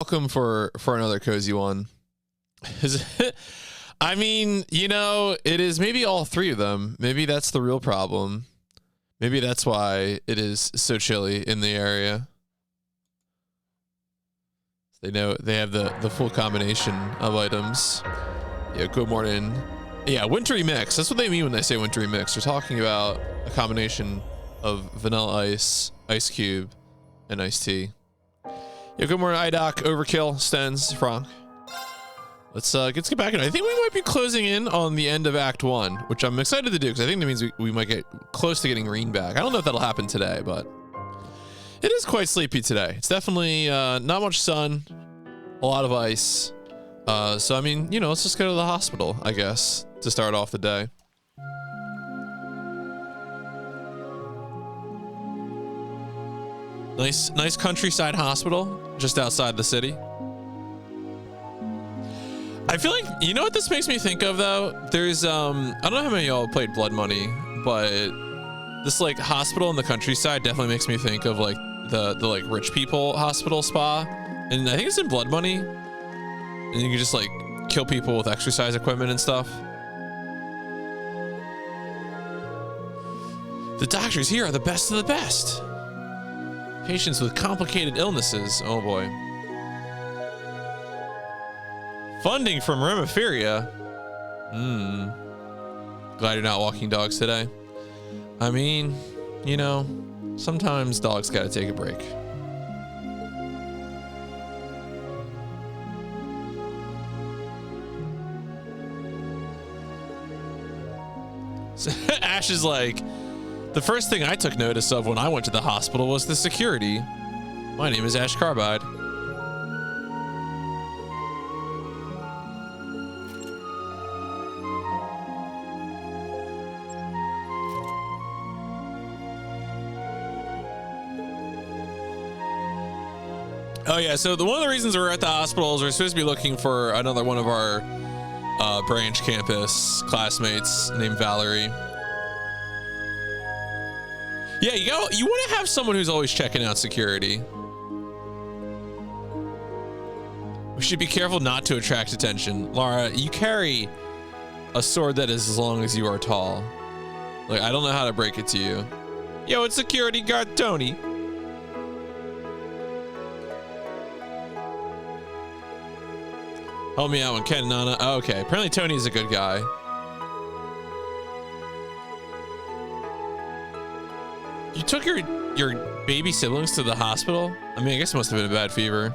welcome for another cozy one. I mean, you know, it is maybe all three of them. Maybe that's the real problem. Maybe that's why it is so chilly in the area. They know they have the full combination of items. Yeah, good morning. Yeah, wintry mix. That's what they mean when they say wintry mix. They're talking about a combination of vanilla ice, ice cube, and iced tea. Yeah, good morning, IDOC, Overkill, Stens, Frank. Let's get back in. I think we might be closing in on the end of Act 1, which I'm excited to do because I think that means we might get close to getting Reen back. I don't know if that'll happen today, but it is quite sleepy today. It's definitely not much sun, a lot of ice. So, I mean, you know, let's just go to the hospital, I guess, to start off the day. Nice countryside hospital just outside the city. I feel like, you know what this makes me think of though? There's I don't know how many of y'all played Blood Money, but this like hospital in the countryside definitely makes me think of like the like rich people hospital spa. And I think it's in Blood Money. And you can just like kill people with exercise equipment and stuff. The doctors here are the best of the best. Patients with complicated illnesses. Oh boy. Funding from Remophilia. Glad you're not walking dogs today. I mean, you know, sometimes dogs gotta take a break. So Ash is like, the first thing I took notice of when I went to the hospital was the security. My name is Ash Carbide. Oh yeah, so one of the reasons we're at the hospital is we're supposed to be looking for another one of our branch campus classmates named Valerie. Yeah, you want to have someone who's always checking out security. We should be careful not to attract attention. Lara, you carry a sword that is as long as you are tall. Like, I don't know how to break it to you. Yo, it's security guard Tony. Help me out when Ken and Nana. Oh, okay, apparently Tony's a good guy. You took your baby siblings to the hospital? I mean, I guess it must have been a bad fever.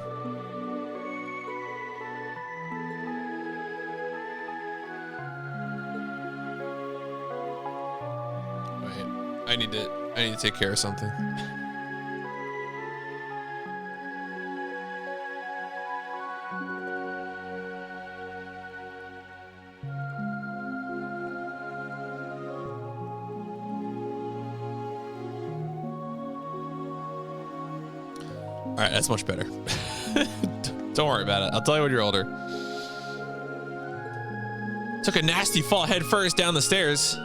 Wait, I need to take care of something. All right, that's much better. Don't worry about it. I'll tell you when you're older. Took a nasty fall head first down the stairs.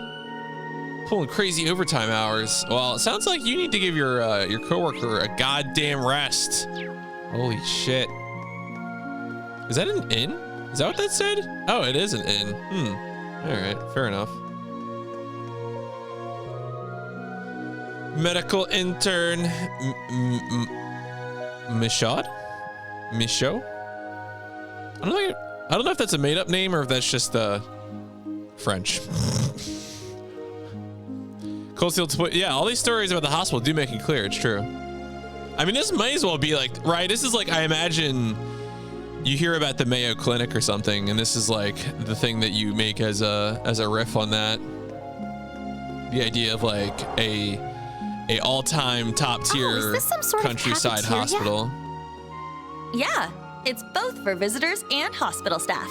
Pulling crazy overtime hours. Well, it sounds like you need to give your coworker a goddamn rest. Holy shit. Is that an inn? Is that what that said? Oh, it is an inn. All right, fair enough. Medical intern. Michaud? Michaud? I don't know if that's a made-up name or if that's just French. Coldfield, yeah, all these stories about the hospital do make it clear. It's true. I mean, this might as well be like, right? This is like, I imagine you hear about the Mayo Clinic or something, and this is like the thing that you make as a riff on that. The idea of like a all-time top-tier countryside hospital. Yeah, it's both for visitors and hospital staff.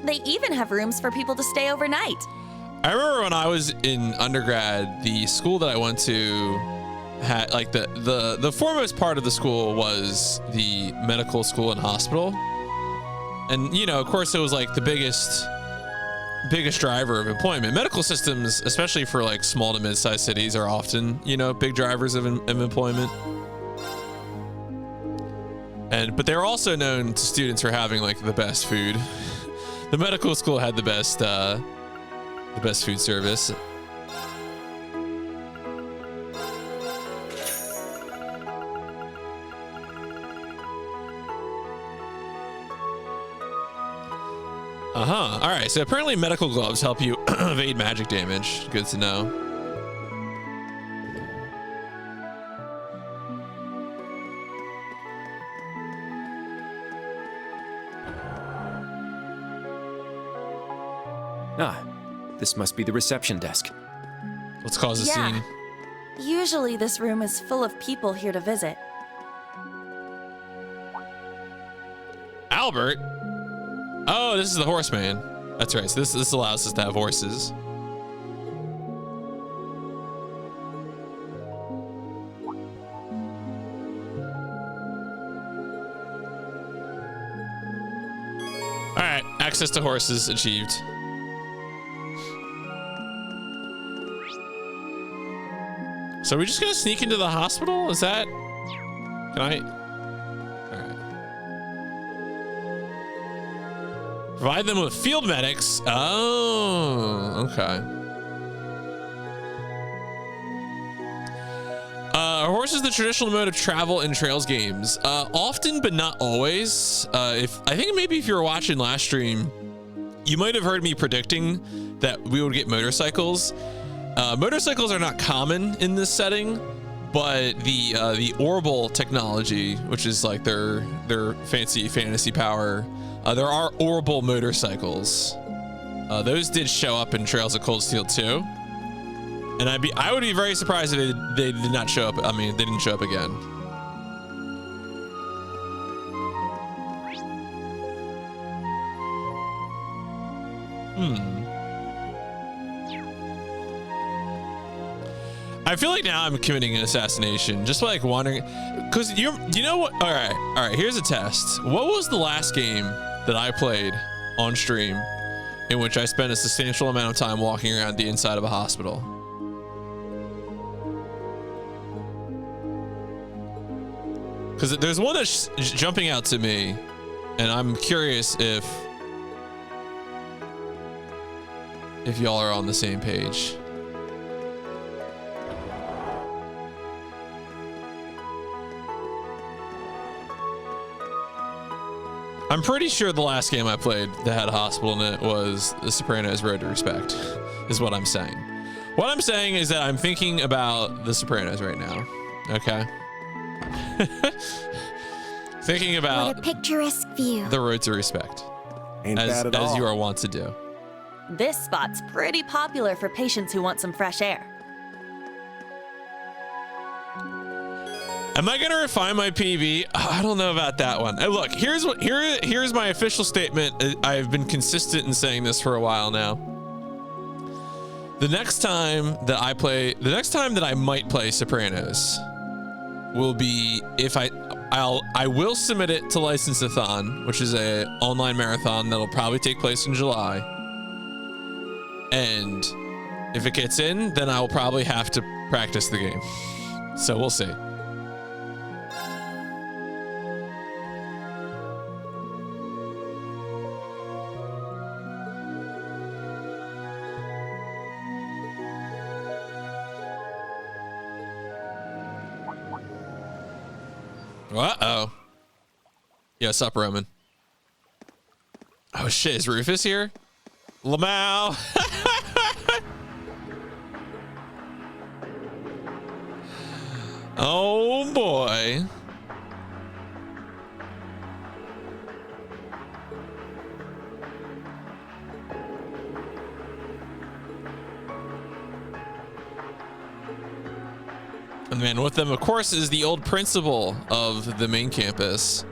They even have rooms for people to stay overnight. I remember when I was in undergrad, the school that I went to had like the foremost part of the school was the medical school and hospital. And you know, of course it was like the biggest driver of employment. Medical systems, especially for like small to mid-sized cities, are often, you know, big drivers of employment. but they're also known to students for having like the best food. The medical school had the best food service. All right, so apparently medical gloves help you evade magic damage. Good to know. Ah, this must be the reception desk. Let's cause a scene. Usually this room is full of people here to visit. Albert? Oh, this is the horseman. That's right. So this allows us to have horses. All right, access to horses achieved. So are we just gonna sneak into the hospital? Is that? Can I? All right. Provide them with field medics. Oh, okay. Horse is the traditional mode of travel in Trails games. Often, but not always. I think maybe if you were watching last stream, you might have heard me predicting that we would get motorcycles. Motorcycles are not common in this setting, but the Orbital technology, which is like their fancy fantasy power, there are Orbital motorcycles. Those did show up in Trails of Cold Steel 2, and I would be very surprised if they did not show up. I mean, they didn't show up again. I feel like now I'm committing an assassination, just like wondering, because you know what? All right. Here's a test. What was the last game that I played on stream in which I spent a substantial amount of time walking around the inside of a hospital? Because there's one that's jumping out to me, and I'm curious if y'all are on the same page. I'm pretty sure the last game I played that had a hospital in it was The Sopranos Road to Respect, is what I'm saying. What I'm saying is that I'm thinking about The Sopranos right now, okay? Thinking about what a picturesque view. The Road to Respect, Ain't bad at all. as you are wont to do. This spot's pretty popular for patients who want some fresh air. Am I gonna refine my PB? I don't know about that one. Look, here's my official statement. I've been consistent in saying this for a while now. The next time that I might play Sopranos will be if I will submit it to License-a-thon, which is a online marathon that'll probably take place in July. And if it gets in, then I will probably have to practice the game. So we'll see. Uh-oh. Yeah, sup, Roman? Oh, shit. Is Rufus here? Lamau. Oh, boy. And then with them, of course, is the old principal of the main campus.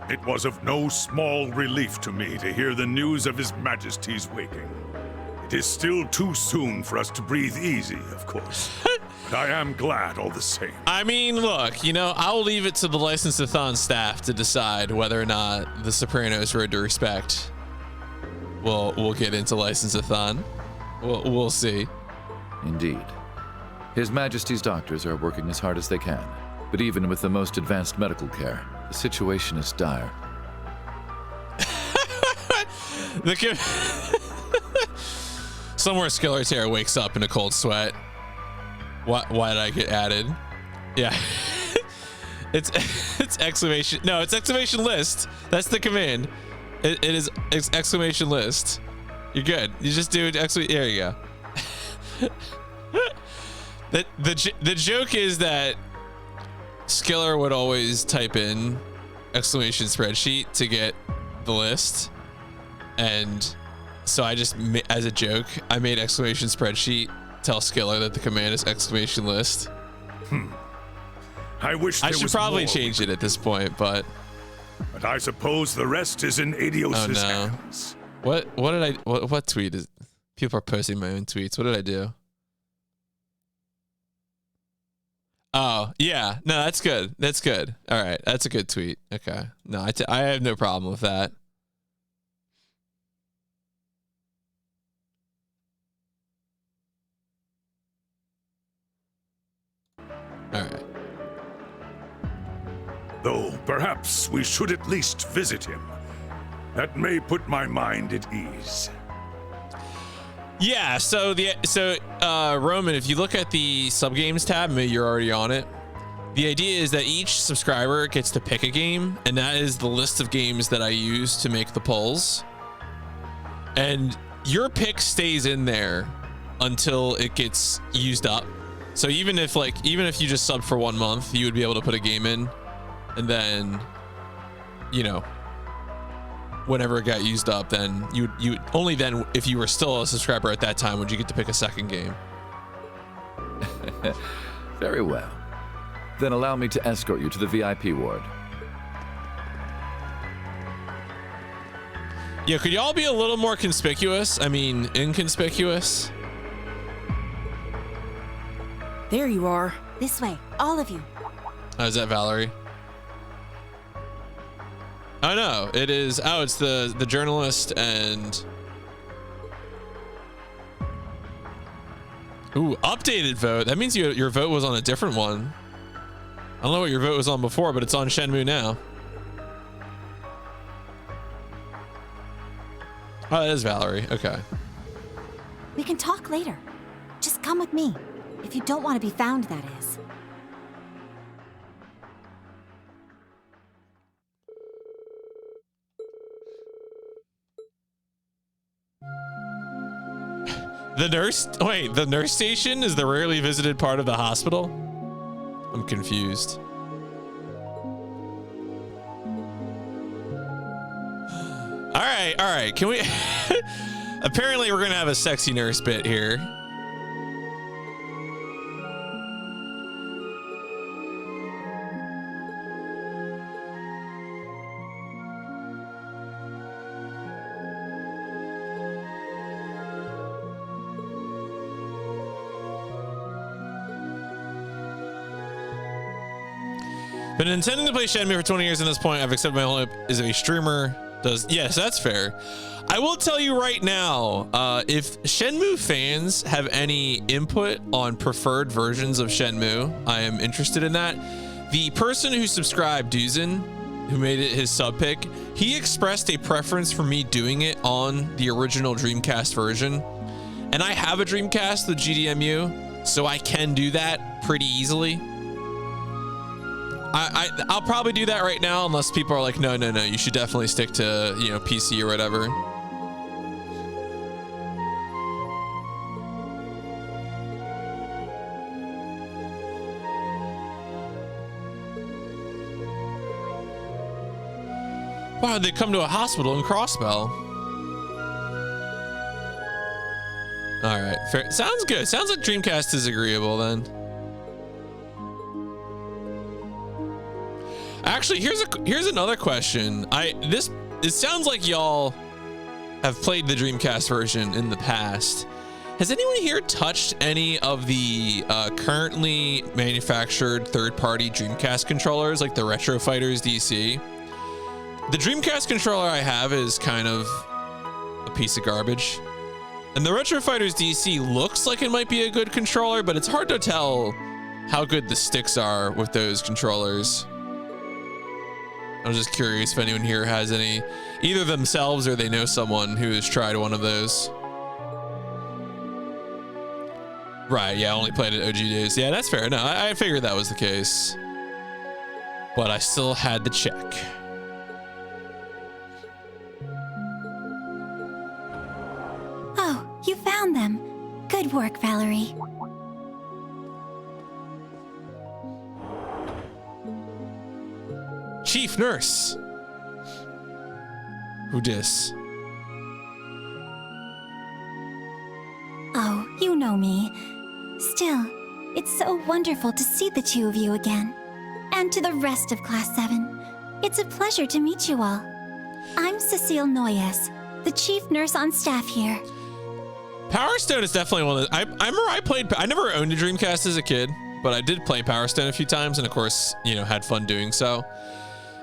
It was of no small relief to me to hear the news of His Majesty's waking. It is still too soon for us to breathe easy, of course. But I am glad all the same. I mean, look, I'll leave it to the License-a-thon staff to decide whether or not The Sopranos Road to Respect we'll get into License-a-thon. We'll see. Indeed. His Majesty's doctors are working as hard as they can, but even with the most advanced medical care, the situation is dire. Somewhere Skiller's hair wakes up in a cold sweat. Why did I get added? Yeah. it's exclamation. No, it's exclamation list. That's the command. It is exclamation list. You're good. You just do exclamation. There you go. The joke is that Skiller would always type in exclamation spreadsheet to get the list, and so I just, as a joke, I made exclamation spreadsheet tell Skiller that the command is exclamation list. I wish there I should was probably more. change it at this point, but I suppose the rest is in Adios' Oh, no. hands. what tweet is? People are posting my own tweets. What did I do? Oh, yeah. No, that's good. That's good. All right. That's a good tweet. Okay. No, I have no problem with that. All right. Though perhaps we should at least visit him. That may put my mind at ease. Yeah, so Roman, if you look at the subgames tab, maybe you're already on it. The idea is that each subscriber gets to pick a game, and that is the list of games that I use to make the polls. And your pick stays in there until it gets used up. So even if you just subbed for 1 month, you would be able to put a game in, and then, you know, whenever it got used up, then you only then, if you were still a subscriber at that time, would you get to pick a second game. Very well. Then allow me to escort you to the VIP ward. Yeah, could y'all be a little more conspicuous? I mean, inconspicuous? There you are. This way, all of you. Oh, is that Valerie? Oh no, it is. Oh, it's the journalist and. Ooh, updated vote. That means your vote was on a different one. I don't know what your vote was on before, but it's on Shenmue now. Oh, that is Valerie. Okay. We can talk later. Just come with me. If you don't want to be found, that is. The nurse station is the rarely visited part of the hospital? I'm confused. All right. Can we? Apparently, we're gonna have a sexy nurse bit here. Been intending to play Shenmue for 20 years. At this point, I've accepted my only is a streamer does. Yes, that's fair. I will tell you right now, if Shenmue fans have any input on preferred versions of Shenmue, I am interested in that. The person who subscribed, Duzin, who made it his sub pick, he expressed a preference for me doing it on the original Dreamcast version. And I have a Dreamcast with GDMU, so I can do that pretty easily. I'll probably do that right now, unless people are like, no, you should definitely stick to, you know, PC or whatever. Wow, they come to a hospital in Crossbell. All right, fair. Sounds good. Sounds like Dreamcast is agreeable then. Actually, here's another question. It sounds like y'all have played the Dreamcast version in the past. Has anyone here touched any of the currently manufactured third-party Dreamcast controllers, like the Retro Fighters DC? The Dreamcast controller I have is kind of piece of garbage. And the Retro Fighters DC looks like it might be a good controller, but it's hard to tell how good the sticks are with those controllers. I'm just curious if anyone here has any, either themselves or they know someone who has tried one of those. Right, yeah, I only played it OG days. Yeah, that's fair. No, I figured that was the case. But I still had to check. Oh, you found them. Good work, Valerie. Chief Nurse. Who dis? Oh, you know me. Still, it's so wonderful to see the two of you again. And to the rest of Class 7. It's a pleasure to meet you all. I'm Cecile Noyes, the chief nurse on staff here. Power Stone is definitely one of the, I remember I never owned a Dreamcast as a kid, but I did play Power Stone a few times and of course, you know, had fun doing so.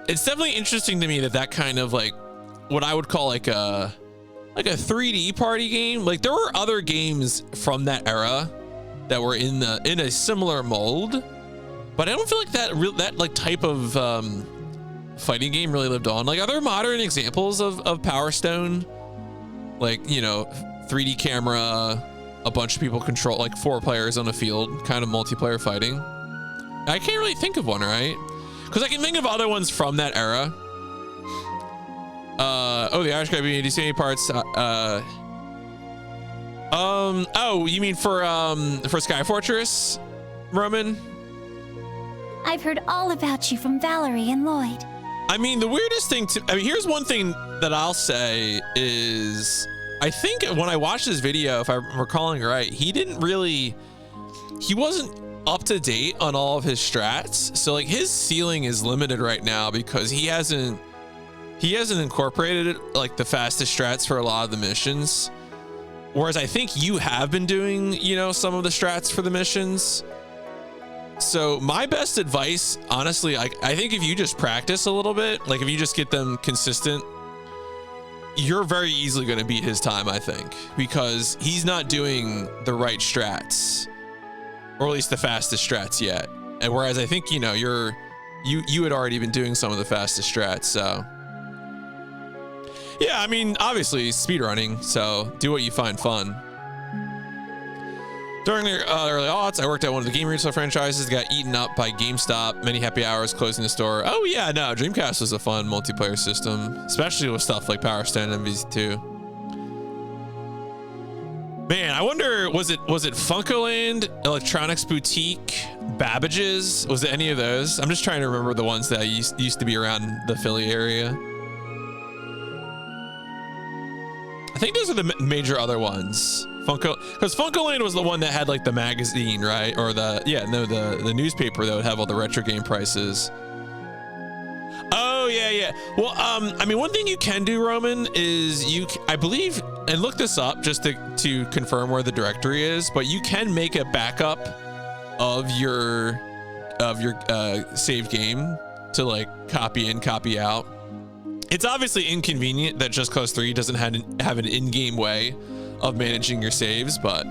It's definitely interesting to me that kind of like what I would call like a 3D party game. Like there were other games from that era that were in a similar mold, but I don't feel like that like type of fighting game really lived on. Like, are there modern examples of Power Stone? Like, you know, 3D camera, a bunch of people control, like 4 players on a field, kind of multiplayer fighting. I can't really think of one, right? Because I can think of other ones from that era. Oh, the Irish guy being DC parts. Oh, you mean for Sky Fortress, Roman? I've heard all about you from Valerie and Lloyd. I mean, the weirdest thing here's one thing that I'll say is, I think when I watched this video, if I'm recalling right, he wasn't up to date on all of his strats. So like his ceiling is limited right now because he hasn't incorporated like the fastest strats for a lot of the missions. Whereas I think you have been doing, you know, some of the strats for the missions. So my best advice, honestly, I think if you just practice a little bit, like if you just get them consistent, you're very easily going to beat his time, I think, because he's not doing the right strats, or at least the fastest strats yet. And whereas I think, you know, you had already been doing some of the fastest strats. So yeah, I mean, obviously speedrunning, so do what you find fun. During the early aughts, I worked at one of the game retail franchises that got eaten up by GameStop. Many happy hours closing the store. Oh yeah, no, Dreamcast was a fun multiplayer system, especially with stuff like Power Stone and MVC2. Man, I wonder, was it Funkoland, Electronics Boutique, Babbage's? Was it any of those? I'm just trying to remember the ones that used to be around the Philly area. I think those are the major other ones. Because Funkoland was the one that had like the magazine, right? Or the newspaper that would have all the retro game prices. Oh yeah. Well, I mean, one thing you can do, Roman, is I believe, and look this up just to confirm where the directory is, but you can make a backup of your save game to like copy in, copy out. It's obviously inconvenient that Just Cause 3 doesn't have an in-game way of managing your saves, but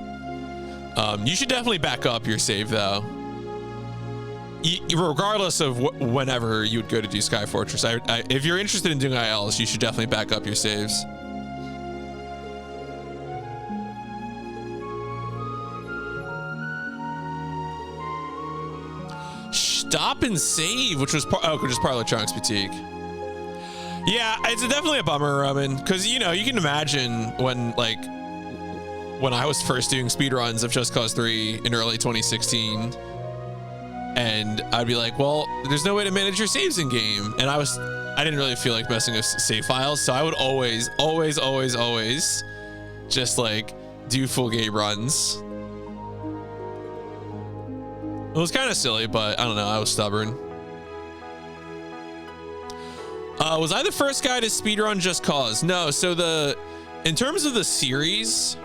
you should definitely back up your save though. Regardless of whenever you would go to do Sky Fortress, if you're interested in doing ILs, you should definitely back up your saves. Stop and Save, which was part of Electronics Boutique. Yeah, it's definitely a bummer, Roman, because, you know, you can imagine when I was first doing speedruns of Just Cause 3 in early 2016, and I'd be like, well, there's no way to manage your saves in game, and I didn't really feel like messing with save files, so I would always just like do full game runs. It was kind of silly, but I don't know, I was stubborn. Was I the first guy to speedrun Just Cause? No, so in terms of the series,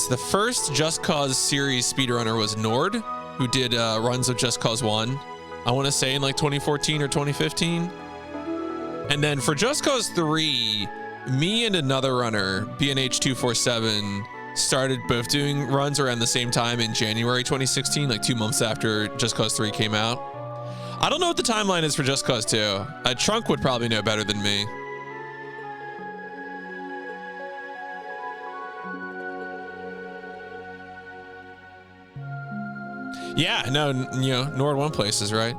the first Just Cause series speedrunner was Nord, who did runs of Just Cause 1. I want to say in like 2014 or 2015. And then for Just Cause 3, me and another runner, BNH247, started both doing runs around the same time in January 2016, like 2 months after Just Cause 3 came out. I don't know what the timeline is for Just Cause 2. Trunk would probably know better than me. Yeah, no, you know, Nord One Places, right?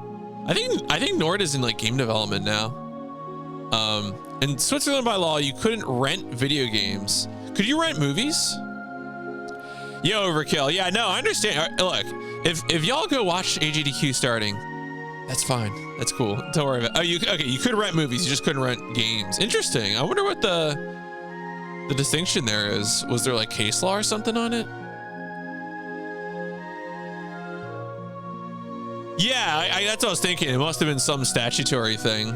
I think Nord is in like game development now. In Switzerland by law, you couldn't rent video games. Could you rent movies? Yo, Overkill. Yeah, no, I understand. Look, if y'all go watch AGDQ starting, that's fine. That's cool. Don't worry about it. Okay, you could rent movies, you just couldn't rent games. Interesting. I wonder what the distinction there is. Was there like case law or something on it? Yeah, that's what I was thinking. It must have been some statutory thing.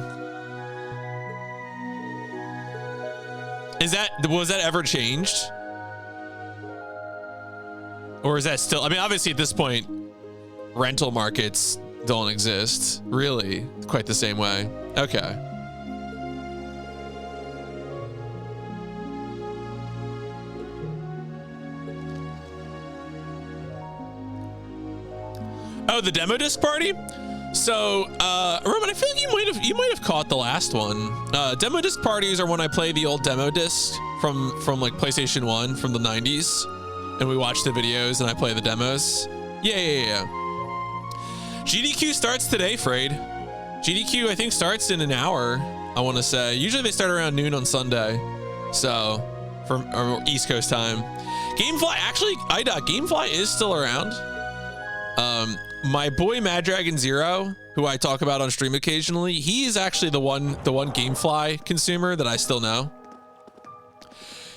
Was that ever changed? Or is that still, I mean, obviously at this point, rental markets don't exist, really, quite the same way. Okay. Oh, the demo disc party? So, Roman, I feel like you might have caught the last one. Demo disc parties are when I play the old demo disc from like PlayStation 1 from the 90s, and we watch the videos and I play the demos. Yeah. GDQ starts today, Frayed. GDQ, I think, starts in an hour, I want to say. Usually they start around noon on Sunday. So, from East Coast time. Gamefly, actually, Gamefly is still around. My boy Mad Dragon Zero, who I talk about on stream occasionally, he is actually the one Gamefly consumer that I still know.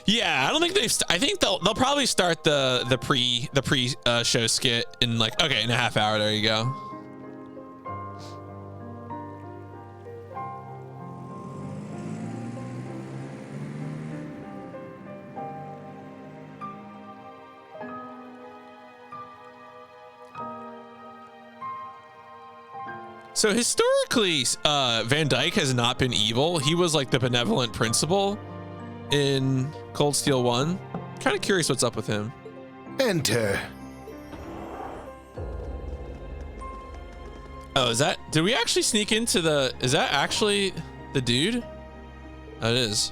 Yeah, I don't think I think they'll probably start the pre show skit in like, okay, in a half hour. There you go. So historically, Van Dyke has not been evil. He was like the benevolent principal in Cold Steel 1. Kind of curious what's up with him. Enter. Oh, did we actually sneak into is that actually the dude? Oh, it is.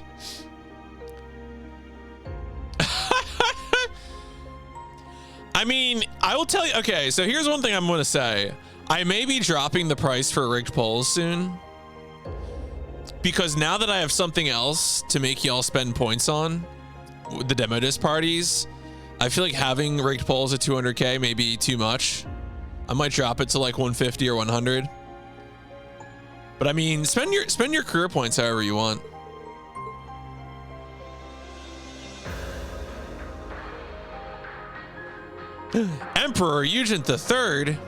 I mean, I will tell you, okay, so here's one thing I'm going to say. I may be dropping the price for rigged polls soon, because now that I have something else to make y'all spend points on, the demo disc parties, I feel like having rigged polls at 200k may be too much. I might drop it to like 150 or 100. But I mean, spend your career points however you want. Emperor Eugent III.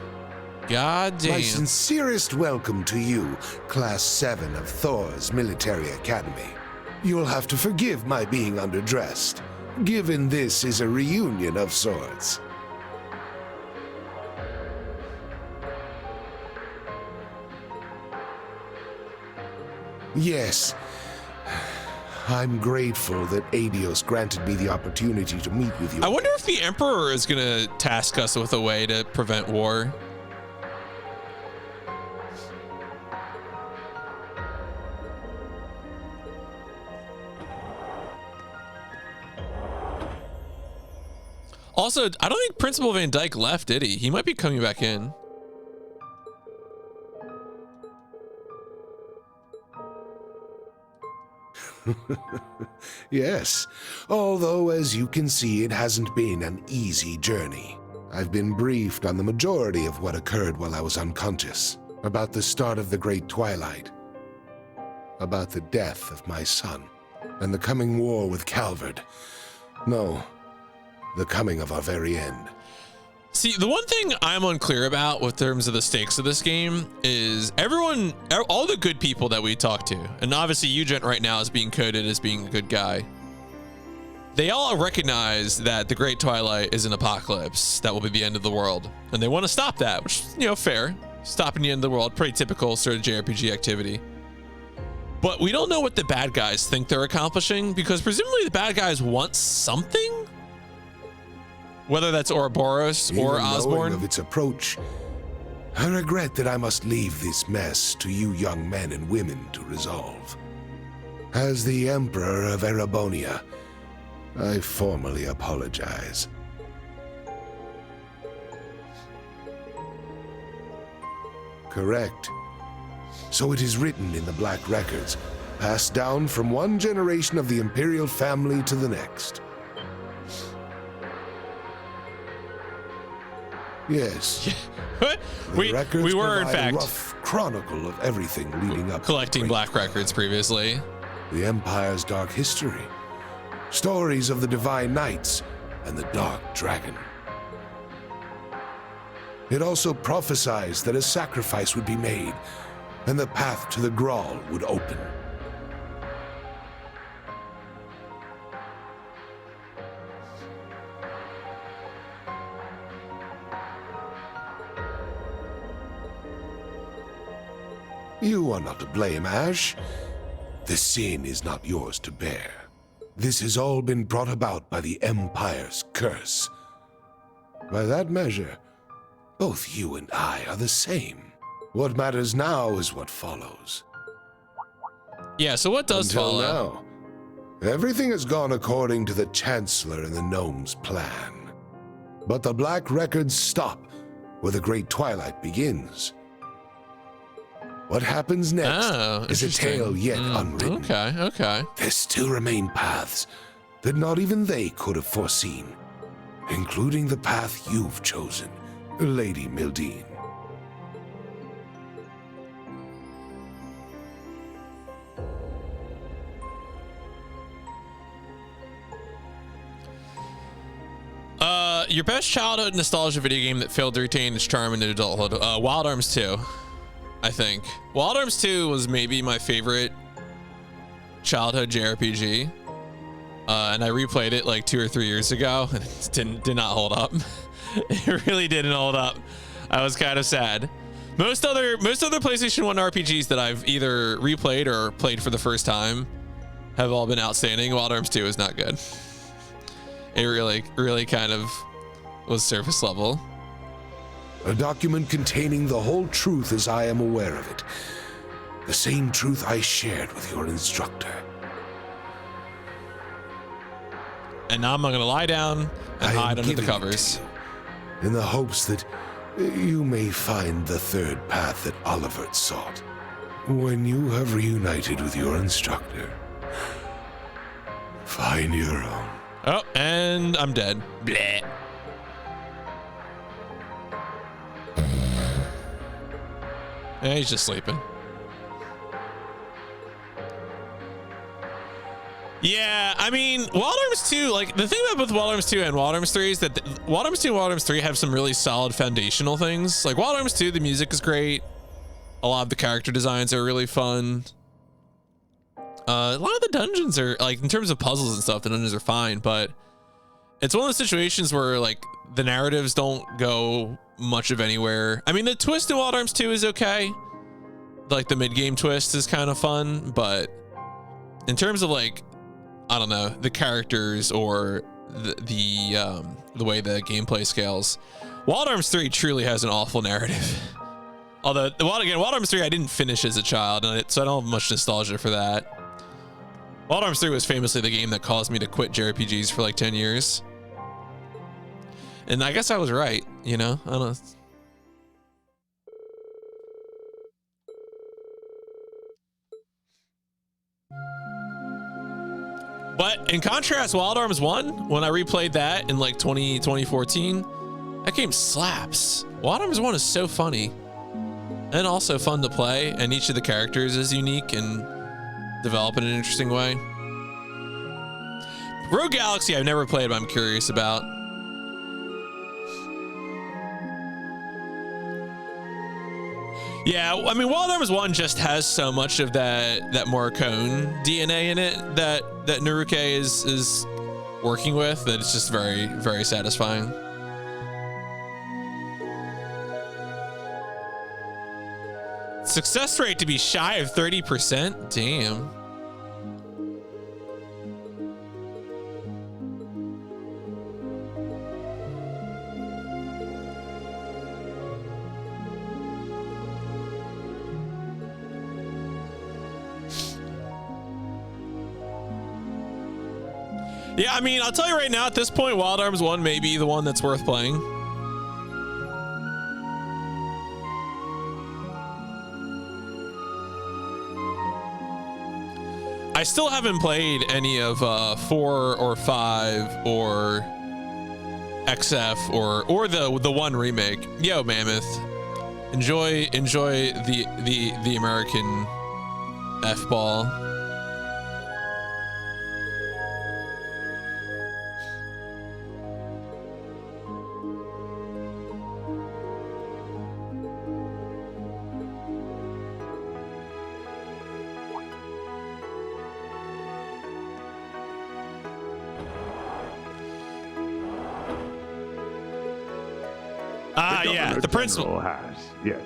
God damn. My sincerest welcome to you, Class 7 of Thor's Military Academy. You'll have to forgive my being underdressed, given this is a reunion of sorts. Yes, I'm grateful that Adios granted me the opportunity to meet with you. I wonder if the Emperor is gonna task us with a way to prevent war. Also, I don't think Principal Van Dyke left, did he? He might be coming back in. Yes, although as you can see, it hasn't been an easy journey. I've been briefed on the majority of what occurred while I was unconscious, about the start of the Great Twilight, about the death of my son, and the coming war with Calvard. No, the coming of our very end. See, the one thing I'm unclear about with terms of the stakes of this game is everyone, all the good people that we talk to, and obviously Eugent right now is being coded as being a good guy. They all recognize that the Great Twilight is an apocalypse that will be the end of the world, and they want to stop that, which, you know, fair. Stopping the end of the world, pretty typical sort of JRPG activity. but we don't know what the bad guys think they're accomplishing, because presumably the bad guys want something, whether that's Ouroboros or Even knowing Osborn. of its approach, I regret that I must leave this mess to you young men and women to resolve. As the Emperor of Erebonia, I formally apologize. Correct. So it is written in the Black Records, passed down from one generation of the Imperial family to the next. Yes. we records were in provide a fact rough chronicle of everything leading up collecting to the Black Records previously. the Empire's dark history, stories of the Divine Knights and the Dark Dragon. It also prophesies that a sacrifice would be made and the path to the Graal would open. You are not to blame, Ash. The sin is not yours to bear. This has all been brought about by the Empire's curse. By that measure, both you and I are the same. What matters now is what follows. Yeah, so what does Until follow? now, everything has gone according to the Chancellor and the Gnome's plan. But the Black Records stop where the Great Twilight begins. What happens next Oh, is a interesting. tale yet unwritten. Okay, okay. There still remain paths that not even they could have foreseen, including the path you've chosen, Lady Mildine. Your best childhood nostalgia video game that failed to retain its charm into adulthood. Wild Arms 2, I think. Wild Arms 2 was maybe my favorite childhood JRPG. And I replayed it like 2 or 3 years ago, and it did not hold up. It really didn't hold up. I was kind of sad. Most other PlayStation 1 RPGs that I've either replayed or played for the first time have all been outstanding. Wild Arms 2 is not good. It really kind of was surface level. A document containing the whole truth as I am aware of it. The same truth I shared with your instructor. And now I'm gonna lie down and I am hide under the giving it to covers. you, in the hopes that you may find the third path that Olivert sought. When you have reunited with your instructor, find your own. Oh, and I'm dead. Bleh. Yeah, he's just sleeping. Yeah, I mean, Wild Arms 2, like, the thing about both Wild Arms 2 and Wild Arms 3 is that Wild Arms 2 and Wild Arms 3 have some really solid foundational things. Like, Wild Arms 2, the music is great. A lot of the character designs are really fun. A lot of the dungeons are, like, in terms of puzzles and stuff, the dungeons are fine, but it's one of those situations where, like, the narratives don't go much of anywhere. I mean, the twist in Wild Arms 2 is okay. Like, the mid-game twist is kind of fun, but in terms of, like, I don't know, the characters or the way the gameplay scales, Wild Arms 3 truly has an awful narrative. Although, Wild Arms 3 I didn't finish as a child, so I don't have much nostalgia for that. Wild Arms 3 was famously the game that caused me to quit JRPGs for like 10 years. And I guess I was right, you know? I don't know. But in contrast, Wild Arms 1, when I replayed that in like 2014, that game slaps. Wild Arms 1 is so funny and also fun to play, and each of the characters is unique and develop in an interesting way. Rogue Galaxy I've never played, but I'm curious about. Yeah, I mean, Wild Arms 1 just has so much of that Morricone DNA in it that Naruke is working with, that it's just very, very satisfying. success rate to be shy of 30%. Damn. Yeah, I mean, I'll tell you right now, at this point, Wild Arms 1 may be the one that's worth playing. I still haven't played any of 4 or 5 or XF or the 1 remake. Yo, Mammoth, enjoy the American F-ball. The principal has, yes.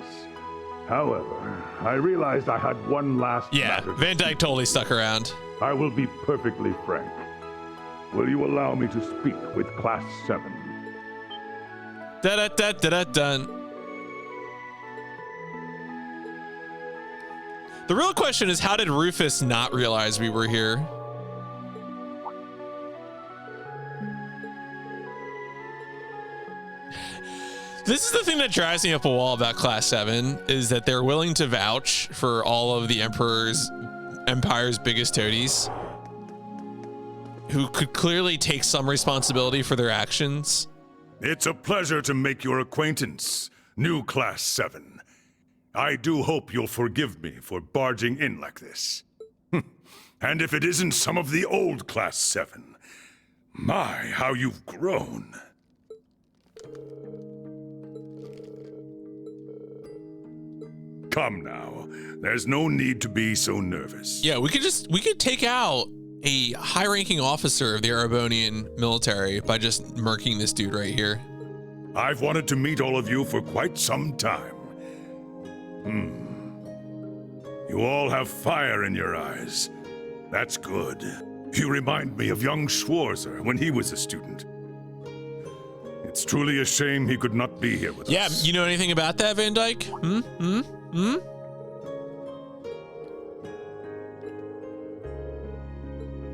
However, I realized I had one last matter. Van Dyke totally stuck around. I will be perfectly frank. Will you allow me to speak with Class 7? Dun. The real question is, how did Rufus not realize we were here? This is the thing that drives me up a wall about Class 7, is that they're willing to vouch for all of the Empire's biggest toadies, who could clearly take some responsibility for their actions. It's a pleasure to make your acquaintance, new Class 7. I do hope you'll forgive me for barging in like this. And if it isn't some of the old Class 7, my, how you've grown. Come now, there's no need to be so nervous. Yeah, we could take out a high-ranking officer of the Erebonian military by just murking this dude right here. I've wanted to meet all of you for quite some time. You all have fire in your eyes. That's good. You remind me of young Schwarzer when he was a student. It's truly a shame he could not be here with us. Yeah, you know anything about that, Van Dyke?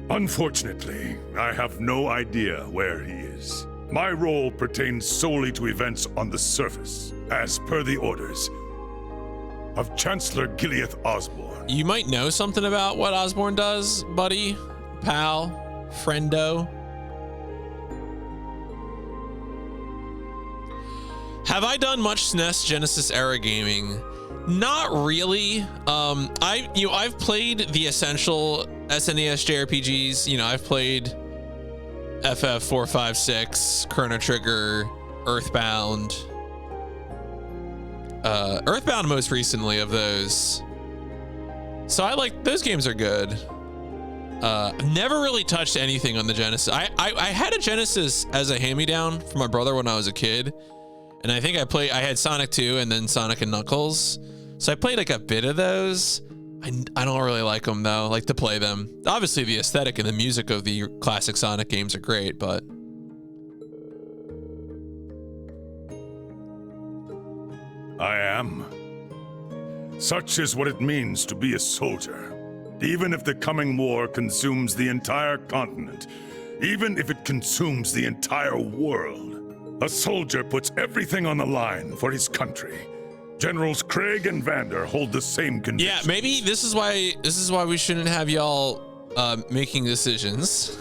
Unfortunately, I have no idea where he is. My role pertains solely to events on the surface, as per the orders of Chancellor Gileath Osborne. You might know something about what Osborne does, buddy, pal, friendo. Have I done much SNES Genesis era gaming? Not really. I've played the essential SNES JRPGs. You know, I've played FF 456, Chrono Trigger, Earthbound. Earthbound most recently of those. So I like, those games are good. Never really touched anything on the Genesis. I had a Genesis as a hand-me-down from my brother when I was a kid. And I think I had Sonic 2 and then Sonic and Knuckles. So I played like a bit of those. I don't really like them though, like to play them. Obviously the aesthetic and the music of the classic Sonic games are great, but. I am. Such is what it means to be a soldier. Even if the coming war consumes the entire continent, even if it consumes the entire world, a soldier puts everything on the line for his country. Generals Craig and Vander hold the same conviction. Yeah, maybe this is why we shouldn't have y'all making decisions.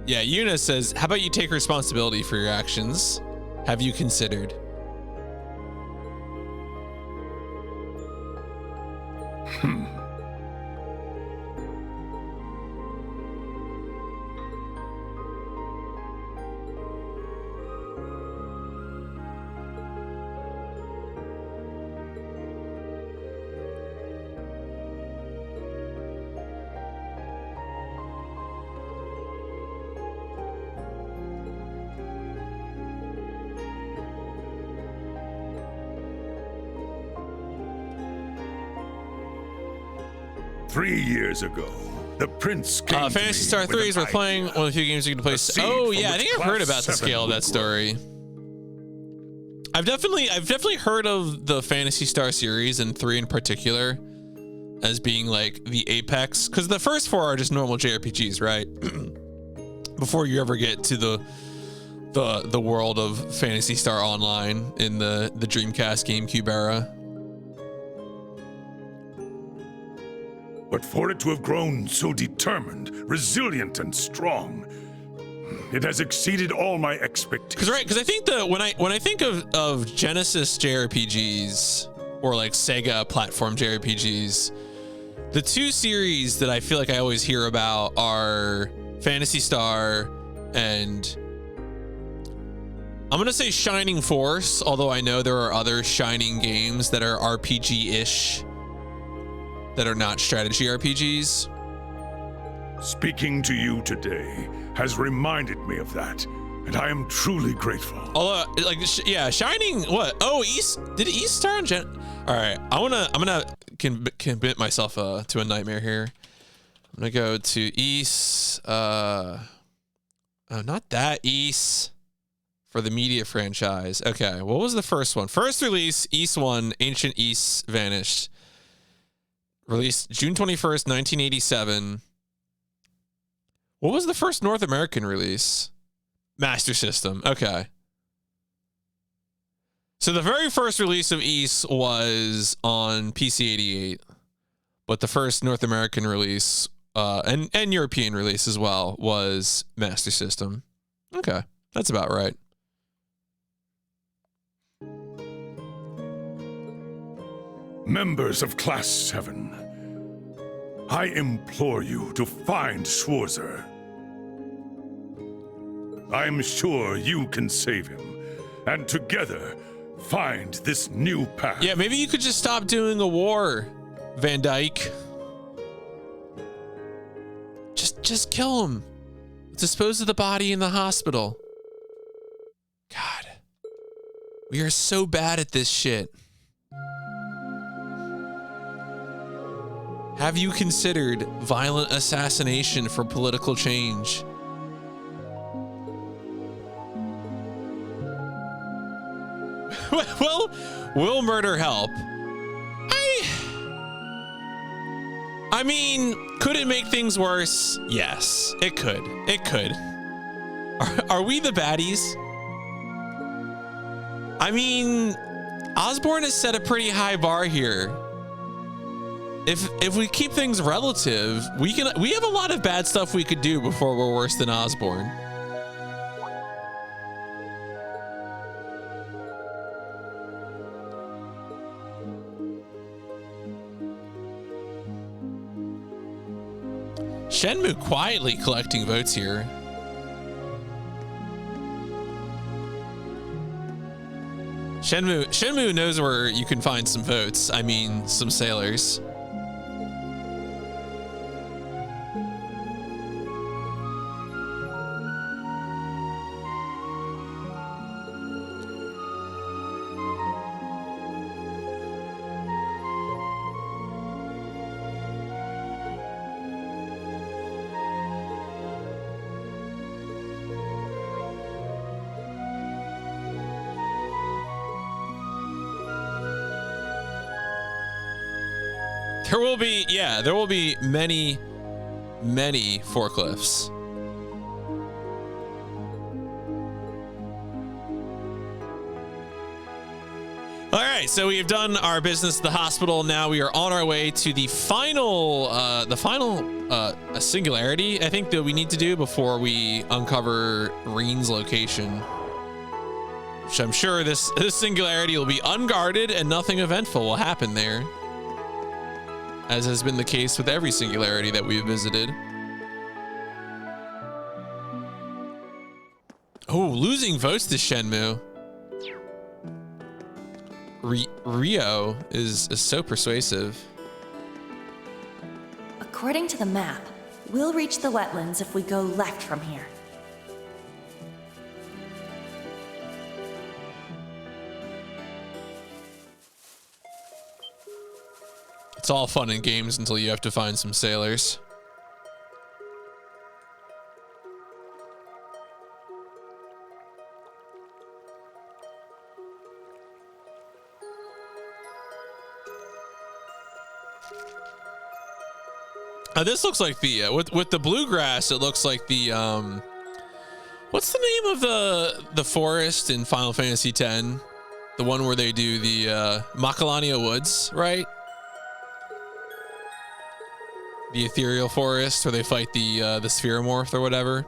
Yeah, Eunice says, how about you take responsibility for your actions? Have you considered? 3 years ago, the prince came to Fantasy me Star with 3 an is worth playing. idea. One of the few games you can play. A seed Oh from yeah, I which think I've heard Class about the 7 scale of would that grow. story. I've definitely heard of the Fantasy Star series and 3 in particular as being like the apex, because the first 4 are just normal JRPGs, right? Before you ever get to the world of Fantasy Star Online in the Dreamcast GameCube era. But for it to have grown so determined, resilient, and strong, it has exceeded all my expectations. Because I think when I think of Genesis JRPGs or like Sega platform JRPGs, the 2 series that I feel like I always hear about are Fantasy Star and I'm gonna say Shining Force, although I know there are other Shining games that are RPG-ish that are not strategy RPGs. Speaking to you today has reminded me of that, and I am truly grateful. Although, like, yeah, Shining. What? Oh, did East star on Gen? All right, I'm gonna commit myself to a nightmare here. I'm gonna go to East. Oh, not that East for the media franchise. Okay, what was the first one? First release, East 1, Ancient East Vanished. Released June 21st, 1987. What was the first North American release? Master System. Okay. So the very first release of East was on PC-88, but the first North American release and European release as well was Master System. Okay, that's about right. Members of Class 7, I implore you to find Schwarzer. I am sure you can save him, and together find this new path. Yeah, maybe you could just stop doing a war, Van Dyke. Just kill him. Dispose of the body in the hospital. God. We are so bad at this shit. Have you considered violent assassination for political change? Well, will murder help? I mean, could it make things worse? Yes, it could. It could. Are we the baddies? I mean, Osborn has set a pretty high bar here. If we keep things relative, we have a lot of bad stuff we could do before we're worse than Osborn. Shenmue quietly collecting votes here. Shenmue knows where you can find some votes. I mean, some sailors. There will be many forklifts. All right, so we have done our business at the hospital. Now we are on our way to the final singularity, I think, that we need to do before we uncover Reen's location. Which I'm sure this singularity will be unguarded and nothing eventful will happen there, as has been the case with every singularity that we've visited. Oh, losing votes to Shenmue. Rio is so persuasive. According to the map, we'll reach the wetlands if we go left from here. It's all fun and games until you have to find some sailors. This looks like the with the bluegrass. It looks like the what's the name of the forest in Final Fantasy X? The one where they do the Macalania Woods, right? The ethereal forest where they fight the Spheromorph or whatever.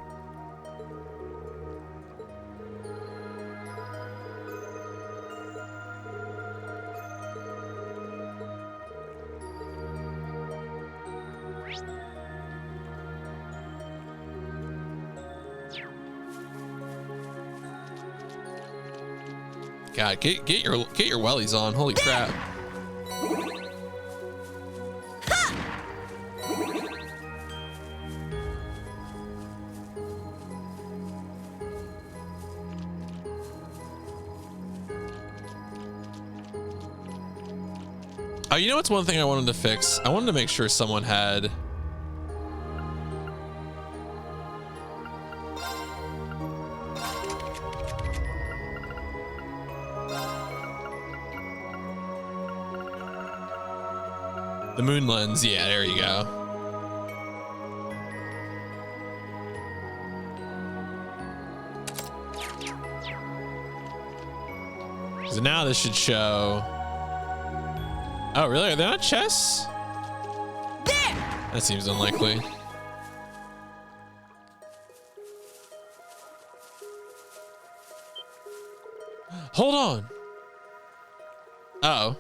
God, get your wellies on. Holy crap. Oh, you know what's one thing I wanted to fix? I wanted to make sure someone had the moon lens. Yeah, there you go. So now this should show. Oh, really? Are they not chests? There! That seems unlikely. Hold on. Uh-oh.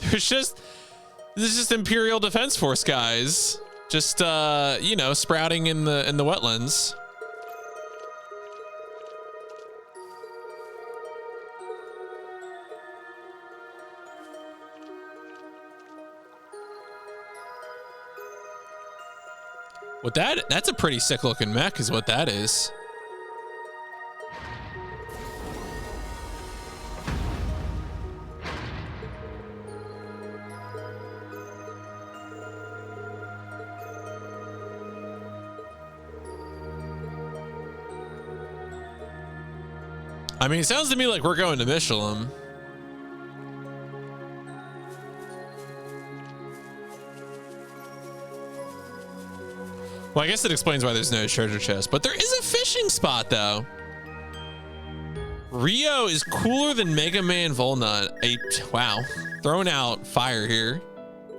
This is just Imperial Defense Force guys. Just you know, sprouting in the wetlands. What that's a pretty sick looking mech is what that is. I mean, it sounds to me like we're going to Michelin. Well, I guess it explains why there's no treasure chest, but there is a fishing spot though. Rio is cooler than Mega Man Volnut. Wow, throwing out fire here.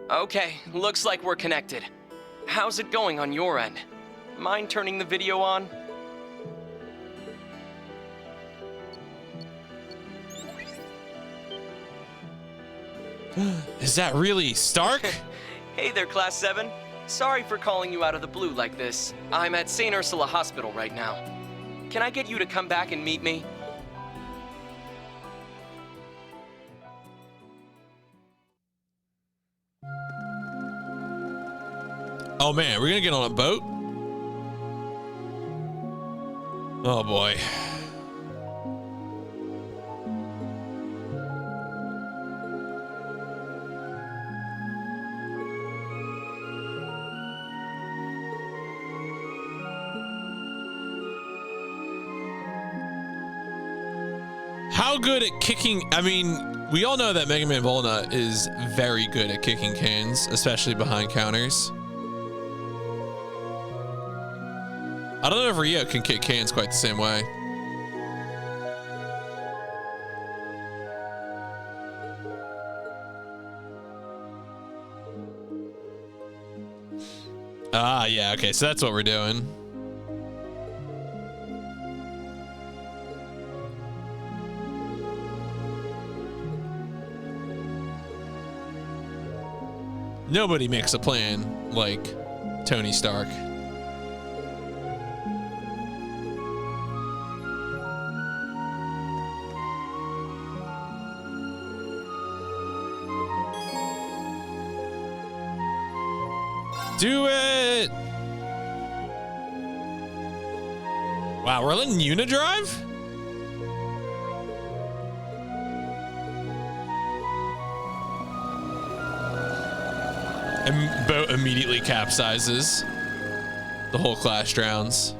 Okay, looks like we're connected. How's it going on your end? Mind turning the video on? Is that really Stark? Hey there, Class 7. Sorry for calling you out of the blue like this. I'm at St. Ursula Hospital right now. Can I get you to come back and meet me? Oh man, we're gonna get on a boat? Oh boy. How good at kicking? I mean, we all know that Mega Man Volnut is very good at kicking cans, especially behind counters. I don't know if Rio can kick cans quite the same way. Ah, yeah, okay, so that's what we're doing. Nobody makes a plan like Tony Stark. Do it! Wow, we're letting Yuna drive? And boat immediately capsizes. The whole class drowns.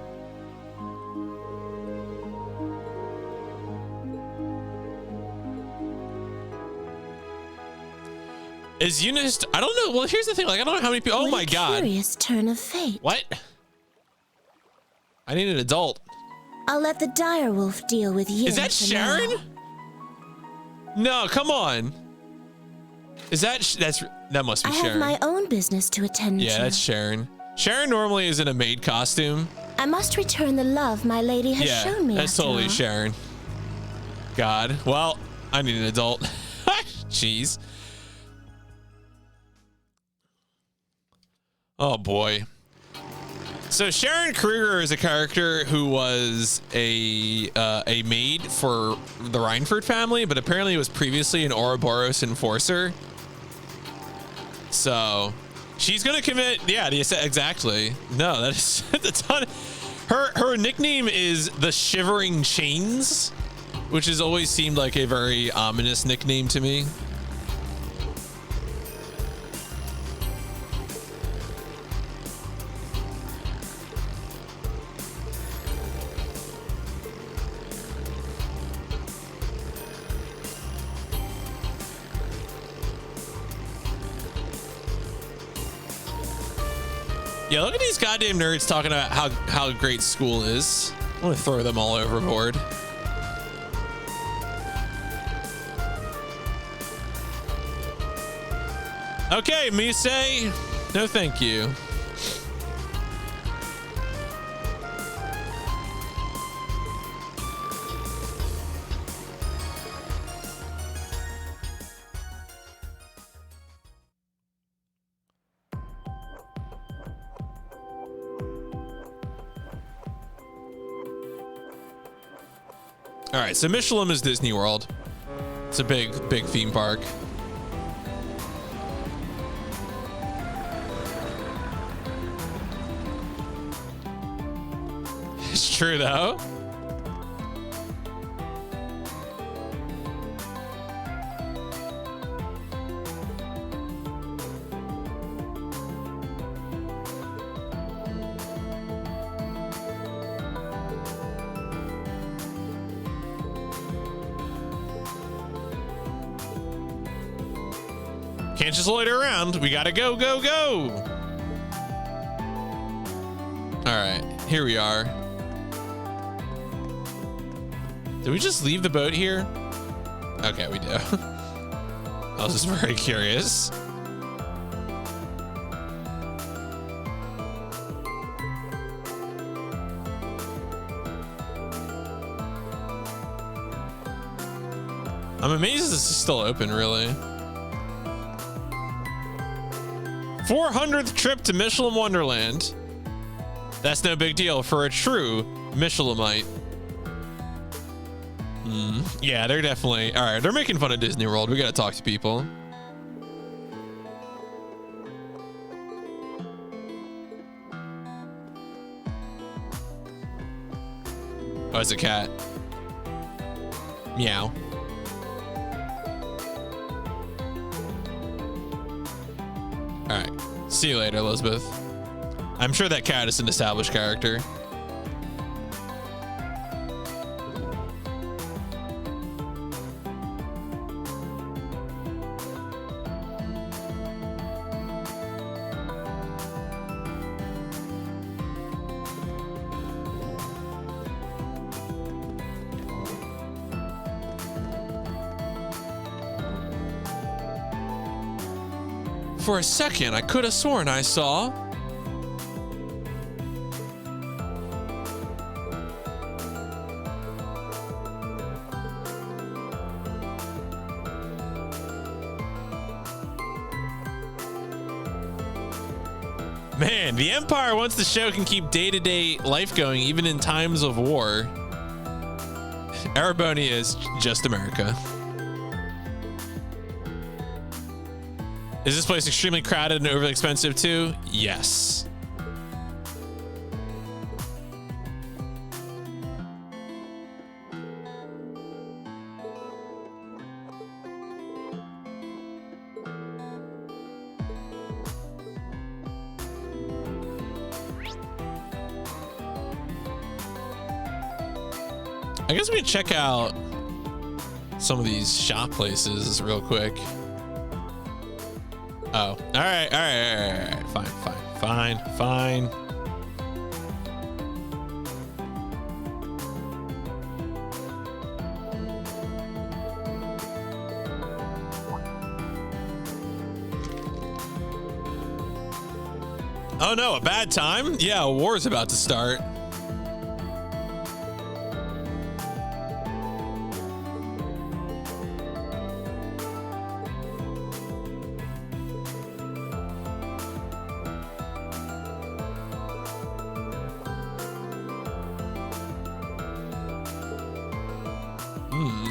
Is Eunice? I don't know. Well, here's the thing. Like, I don't know how many people. Oh my god. Curious turn of fate. What? I need an adult. I'll let the direwolf deal with you. Is that Sharon? No, come on. Is that that must be I Sharon? have my own business to attend to. Yeah, that's Sharon. Sharon normally is in a maid costume. I must return the love my lady has shown me. That's after totally all. Sharon. God. Well, I need an adult. Jeez. Oh boy. So Sharon Kruger is a character who was a maid for the Reinford family, but apparently was previously an Ouroboros enforcer. So she's gonna commit. Yeah, exactly. No, that is a ton. Her nickname is the Shivering Chains, which has always seemed like a very ominous nickname to me. Yeah, look at these goddamn nerds talking about how great school is. I want to throw them all overboard. Okay, Misei. No, thank you. All right, so Michelin is Disney World. It's a big theme park. It's true though. Can't just loiter around. We gotta go, go, go. All right, here we are. Did we just leave the boat here? Okay, we do. I was just very curious. I'm amazed this is still open, really. 400th trip to Michelin Wonderland. That's no big deal for a true Michelinite. Yeah, they're definitely... All right, they're making fun of Disney World. We gotta talk to people. Oh, it's a cat. Meow. All right. See you later, Elizabeth. I'm sure that cat is an established character. For a second, I could have sworn I saw... Man, the Empire, once the show can keep day-to-day life going, even in times of war. Erebony is just America. Is this place extremely crowded and overly expensive too? Yes. I guess we can check out some of these shop places real quick. Oh, all right. Fine. Oh no, a bad time? Yeah, a war is about to start.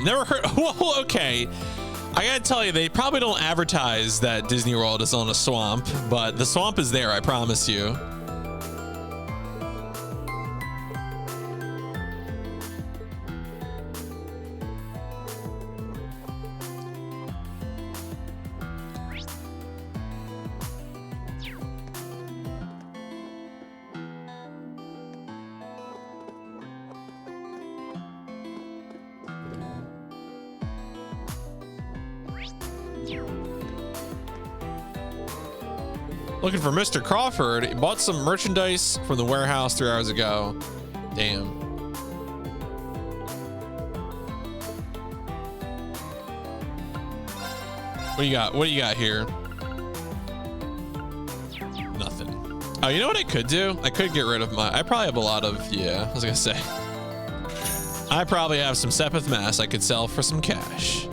Never heard. Well, okay. I gotta tell you, they probably don't advertise that Disney World is on a swamp, but the swamp is there, I promise you. Looking for Mr. Crawford. He bought some merchandise from the warehouse 3 hours ago. Damn. What do you got? What do you got here? Nothing. Oh, you know what I could do? I could get rid of my... I probably have a lot of... Yeah, I was gonna say. I probably have some Sepith Mass I could sell for some cash.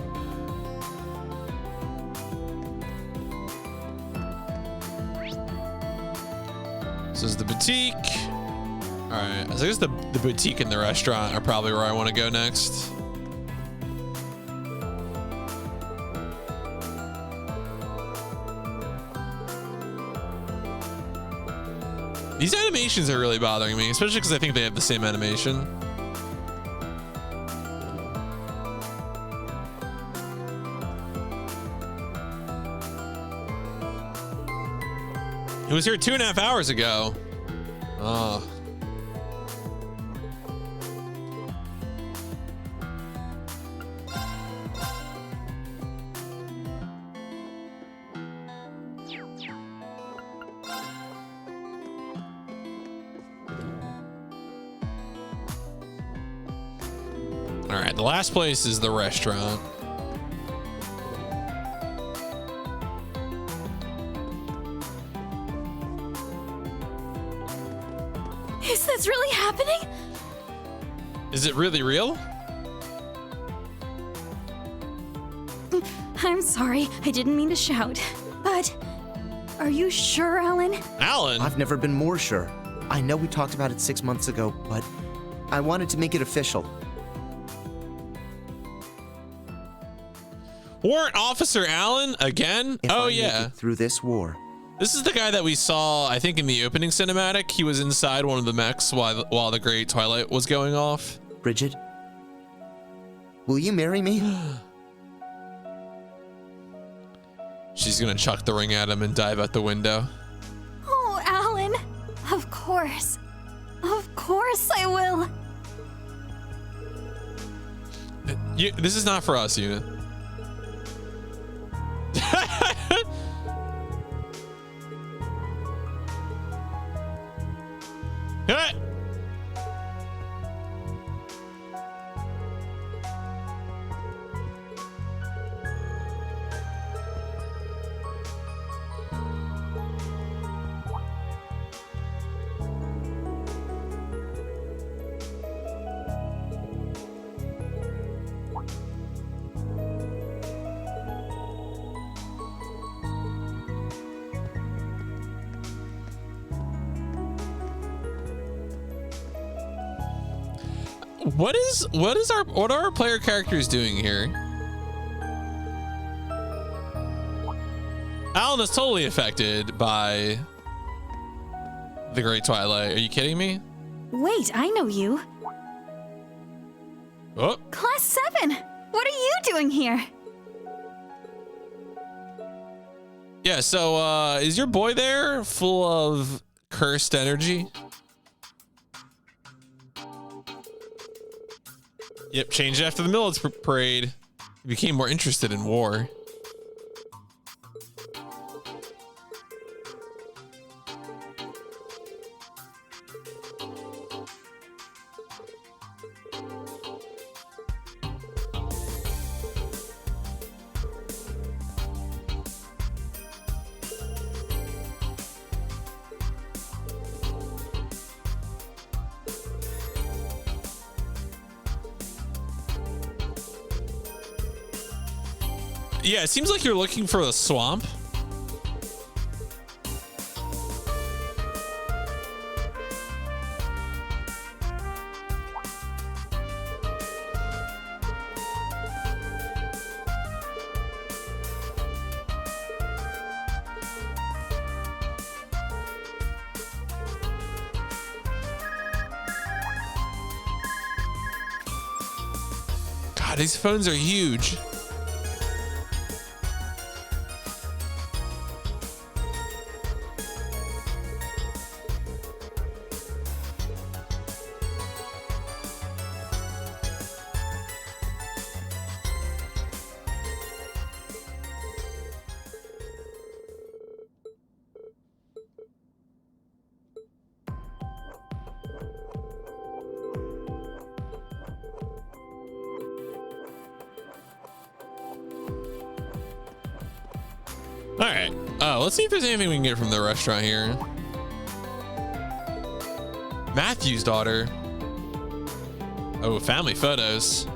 This is the boutique. All right, I guess the boutique and the restaurant are probably where I want to go next. These animations are really bothering me, especially because I think they have the same animation. It was here 2.5 hours ago. Oh. All right, the last place is the restaurant. Is this really happening? Is it really real? I'm sorry, I didn't mean to shout. But are you sure, Alan? Alan? I've never been more sure. I know we talked about it 6 months ago, but I wanted to make it official. Warrant Officer Allen again? If Oh I make yeah. it through this war. This is the guy that we saw, I think, in the opening cinematic. He was inside one of the mechs while the Great Twilight was going off. Bridget, will you marry me? She's gonna chuck the ring at him and dive out the window. Oh, Alan. Of course. Of course I will. This is not for us, Una. Hey! What are our player characters doing here? Alan is totally affected by the Great Twilight. Are you kidding me? Wait, I know you. Oh. Class 7! What are you doing here? Yeah, so is your boy there full of cursed energy? Yep, changed after the Millets parade. He became more interested in war. Yeah, it seems like you're looking for a swamp. God, these phones are huge. All right. Let's see if there's anything we can get from the restaurant here. Matthew's daughter. Oh, family photos.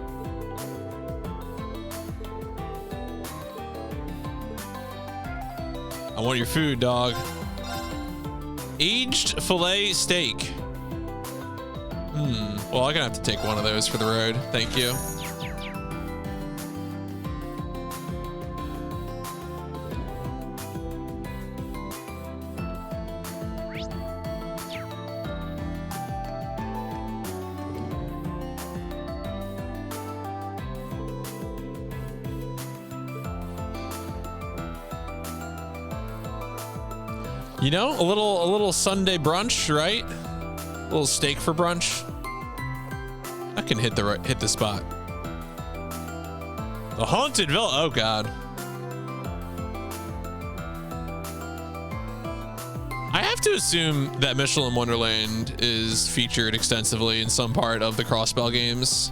I want your food, dog. Aged filet steak. Well, I'm gonna have to take one of those for the road. Thank you. You know, a little Sunday brunch, right? A little steak for brunch. I can hit the spot. The haunted villa. Oh God. I have to assume that Michelin Wonderland is featured extensively in some part of the Crossbell games.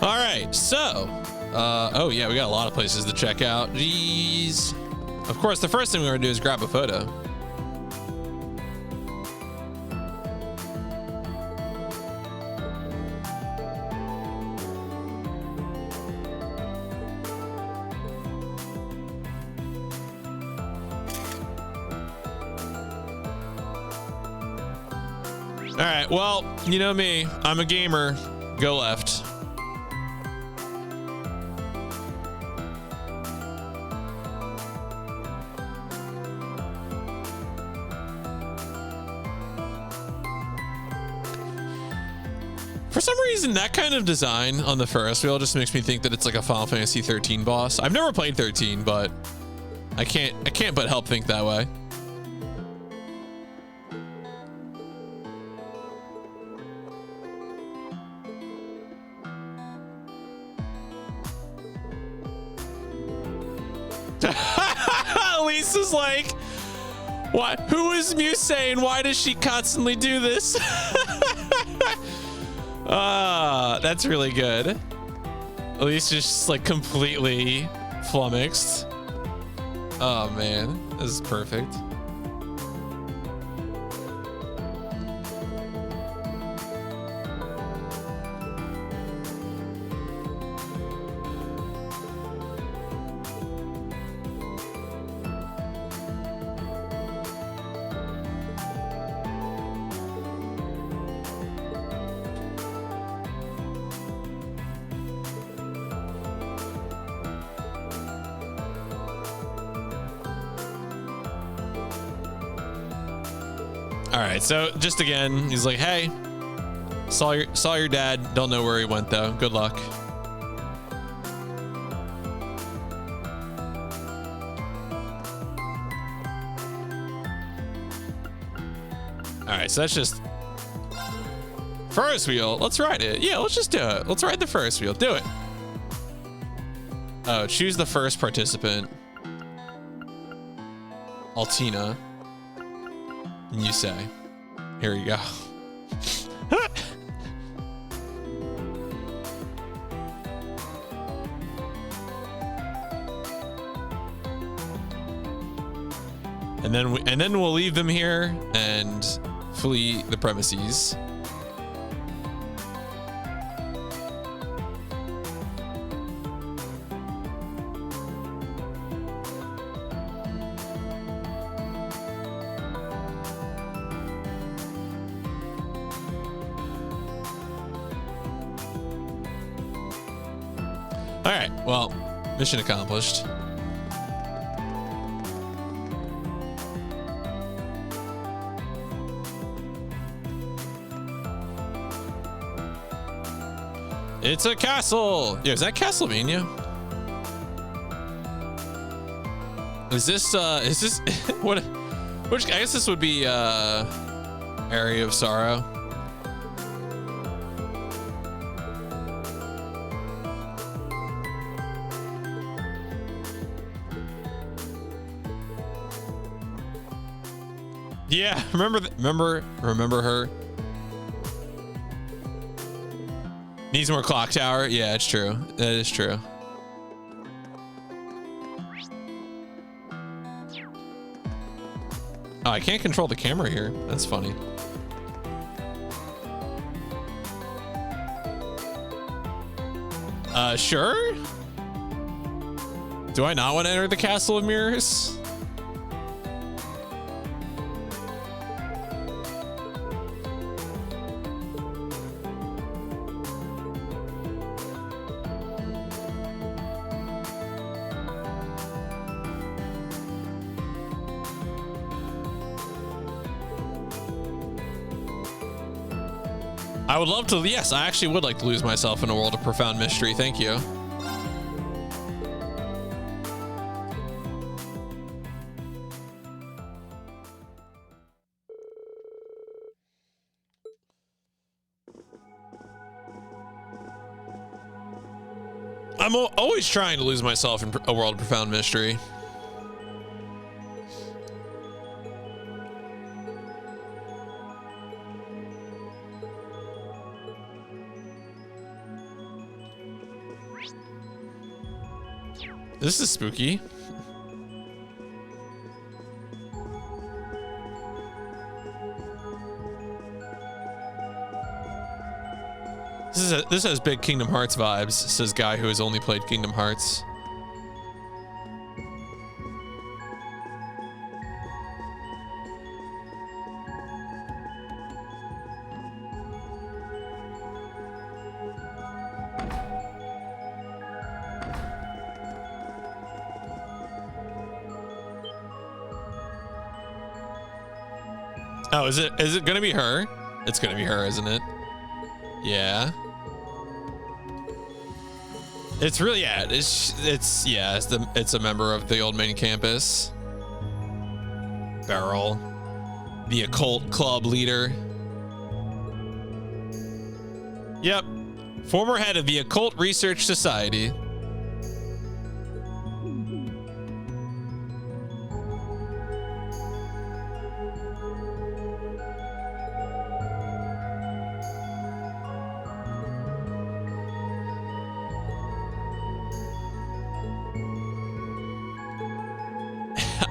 All right, so, oh yeah, we got a lot of places to check out. Jeez. Of course, the first thing we're gonna do is grab a photo. All right, well, you know me, I'm a gamer. Go left. For some reason, that kind of design on the Ferris wheel just makes me think that it's like a Final Fantasy 13 boss. I've never played 13, but I can't but help think that way. Lisa's like, what? Who is Muse and why does she constantly do this? That's really good. Lisa's just like completely flummoxed. Oh man, this is perfect. All right, so just again, he's like, hey, saw your dad. Don't know where he went though. Good luck. All right, so that's just Ferris wheel. Let's ride it. Yeah, let's just do it. Let's ride the Ferris wheel. Do it. Oh, choose the first participant. Altina. And you say, here you go. and then we'll leave them here and flee the premises. All right, well, mission accomplished. It's a castle. Yeah, is that Castlevania? Is this what? Which I guess this would be Area of Sorrow. Yeah, remember her. Needs more clock tower. Yeah, it's true. That is true. Oh, I can't control the camera here. That's funny. Sure. Do I not want to enter the Castle of Mirrors? I would love to. Yes, I actually would like to lose myself in a world of profound mystery. Thank you. I'm always trying to lose myself in a world of profound mystery. This is spooky. This has big Kingdom Hearts vibes, says guy who has only played Kingdom Hearts. Oh, is it gonna be her? It's gonna be her, isn't it? Yeah. It's really, yeah, it's a member of the old main campus. Beryl, the occult club leader. Yep. Former head of the Occult Research Society.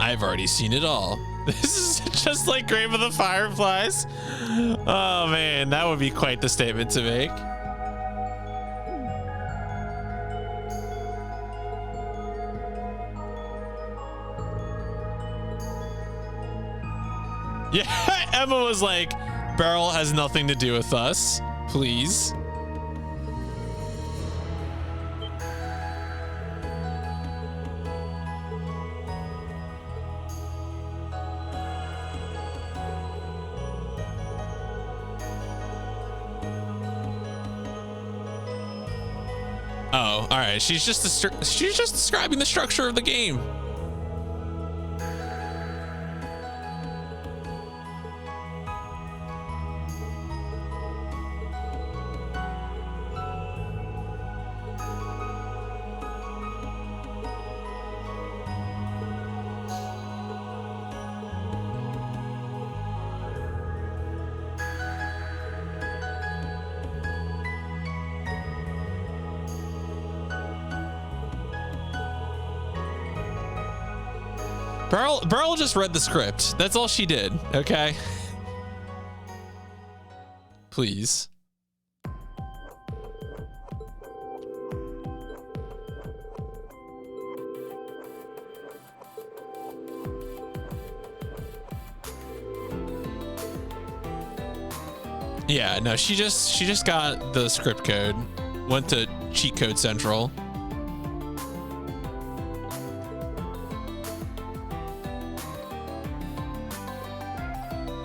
I've already seen it all. This is just like Grave of the Fireflies. Oh man, that would be quite the statement to make. Yeah, Emma was like, Beryl has nothing to do with us, please. Oh, all right. She's just describing the structure of the game. Beryl just read the script. That's all she did, okay? Please. Yeah, no, she just got the script code, went to Cheat Code Central.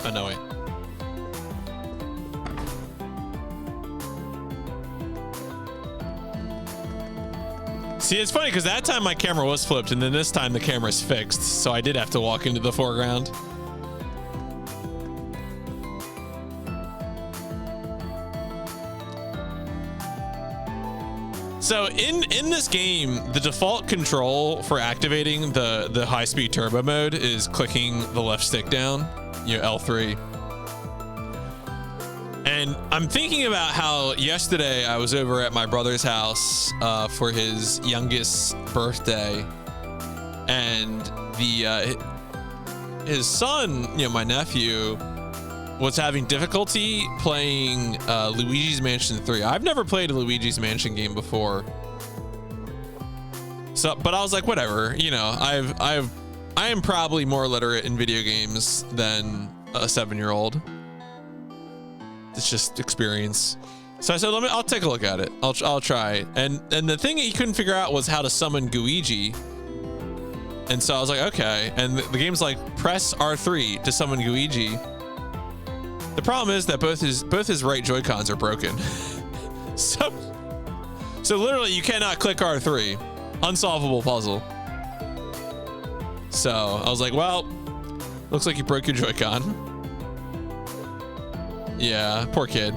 Oh, no, wait. See, it's funny because that time my camera was flipped and then this time the camera's fixed. So I did have to walk into the foreground. So in this game, the default control for activating the high-speed turbo mode is clicking the left stick down, you know, L3. And I'm thinking about how yesterday I was over at my brother's house for his youngest birthday, and his son, you know, my nephew, was having difficulty playing Luigi's Mansion 3. I've never played a Luigi's Mansion game before. So, but I was like, whatever, you know, I am probably more literate in video games than a 7-year-old. It's just experience. So I said, I'll take a look at it. I'll try. And the thing that he couldn't figure out was how to summon Gooigi. And so I was like, okay. And the game's like, press R3 to summon Gooigi. The problem is that both his right Joy-Cons are broken. so literally you cannot click R3. Unsolvable puzzle. So I was like, well, looks like you broke your Joy-Con. Yeah, poor kid.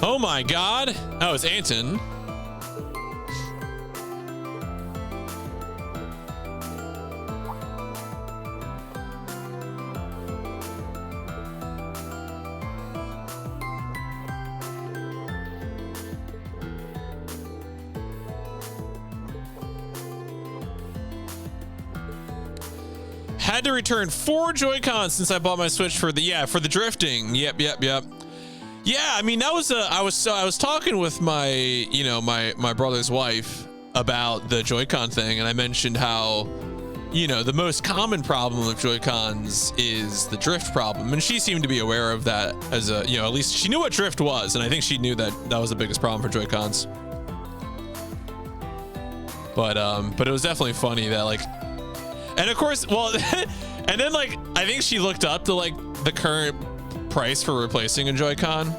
Oh my God. Oh, it's Anton. Had to return 4 Joy-Cons since I bought my Switch for the drifting. Yep. Yeah, I mean, that was I was talking with my my brother's wife about the Joy-Con thing, and I mentioned how, you know, the most common problem with Joy-Cons is the drift problem, and she seemed to be aware of that as a, you know, at least she knew what drift was, and I think she knew that was the biggest problem for Joy-Cons. But it was definitely funny that, like, and of course, well, and then, like, I think she looked up to, like, the current price for replacing a Joy-Con.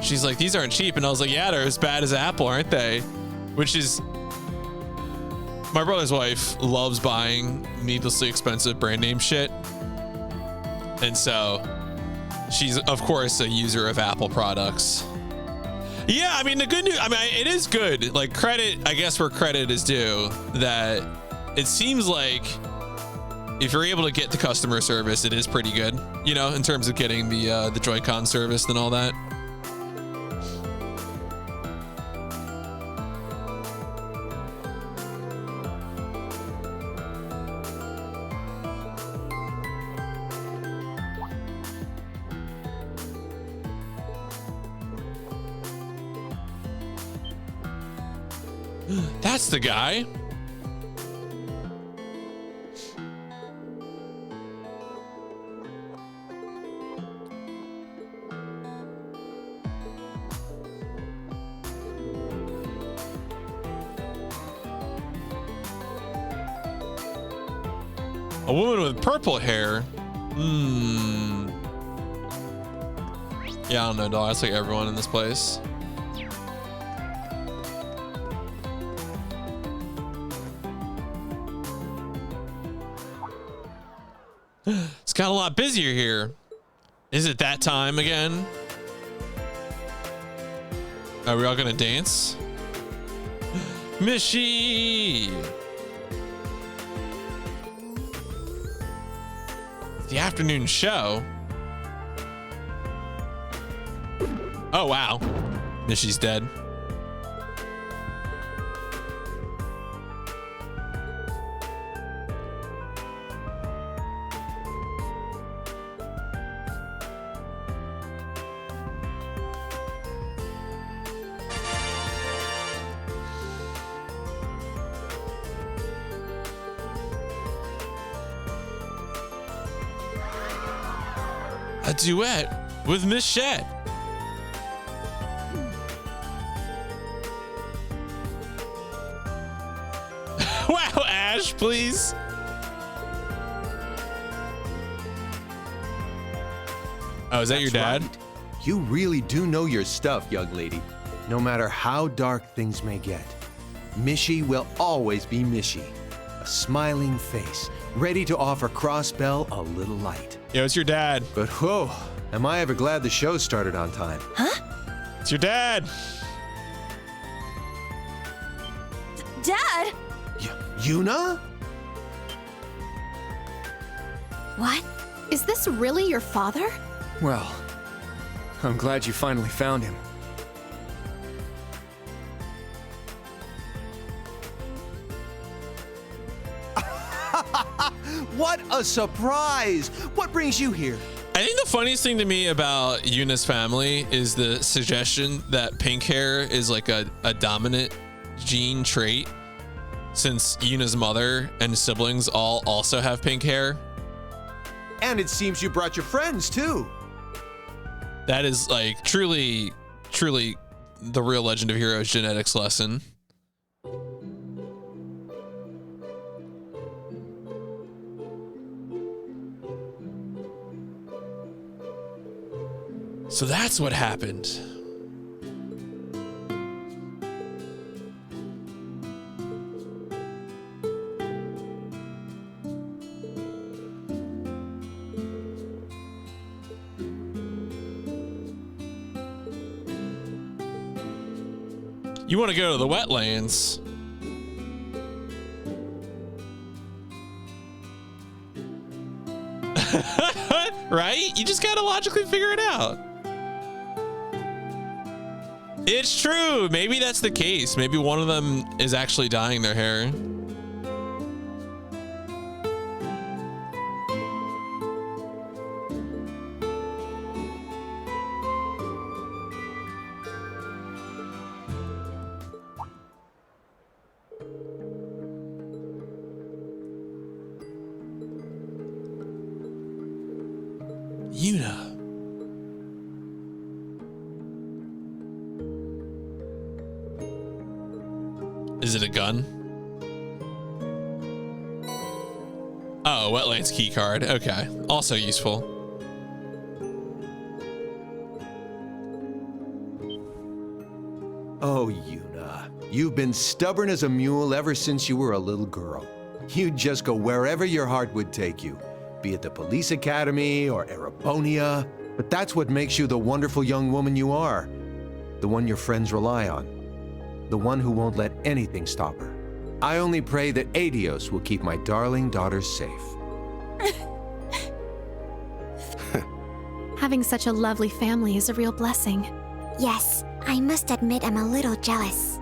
She's like, these aren't cheap. And I was like, yeah, they're as bad as Apple, aren't they? Which is, my brother's wife loves buying needlessly expensive brand name shit. And so she's, of course, a user of Apple products. Yeah, I mean, the good news, I mean, it is good. Like, credit, I guess where credit is due, that it seems like if you're able to get the customer service, it is pretty good, you know, in terms of getting the Joy-Con service and all that. That's the guy. A woman with purple hair. Yeah, I don't know, dog. That's like everyone in this place. It's got a lot busier here. Is it that time again? Are we all gonna dance? Mishy! The afternoon show. Oh, wow. Mishy's dead. A duet with Miss Shed. Wow, Ash, please. Oh, is that your dad? Right. You really do know your stuff, young lady. No matter how dark things may get, Mishy will always be Mishy. A smiling face, ready to offer Crossbell a little light. Yeah, it's your dad. But whoa, am I ever glad the show started on time. Huh? It's your dad. Dad? Yuna? What? Is this really your father? Well, I'm glad you finally found him. What a surprise! What brings you here? I think the funniest thing to me about Yuna's family is the suggestion that pink hair is like a dominant gene trait, since Yuna's mother and siblings all also have pink hair. And it seems you brought your friends too. That is like truly the real Legend of Heroes genetics lesson. So that's what happened. You want to go to the wetlands? Right? You just gotta logically figure it out. It's true. Maybe that's the case. Maybe one of them is actually dyeing their hair. Yuna. Is it a gun? Oh, wetlands key card. Okay. Also useful. Oh, Yuna, you've been stubborn as a mule ever since you were a little girl. You'd just go wherever your heart would take you, be it the police academy or Eraponia. But that's what makes you the wonderful young woman you are. The one your friends rely on. The one who won't let anything stop her. I only pray that Adios will keep my darling daughter safe. Having such a lovely family is a real blessing. Yes, I must admit I'm a little jealous.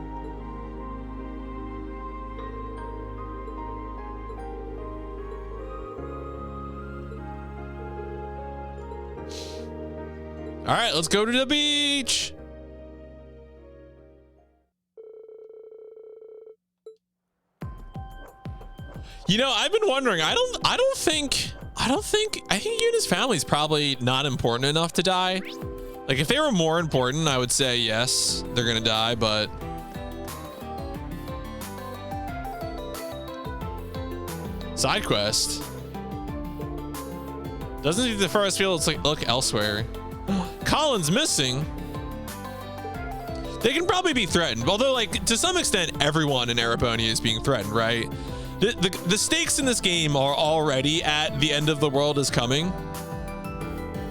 All right, let's go to the beach. You know, I've been wondering. I think Yuna's family is probably not important enough to die. Like, if they were more important, I would say yes, they're gonna die, but side quest. Doesn't see the forest field. It's like, look elsewhere. Colin's missing. They can probably be threatened. Although, like, to some extent, everyone in Erebonia is being threatened, right? The stakes in this game are already at the end of the world is coming.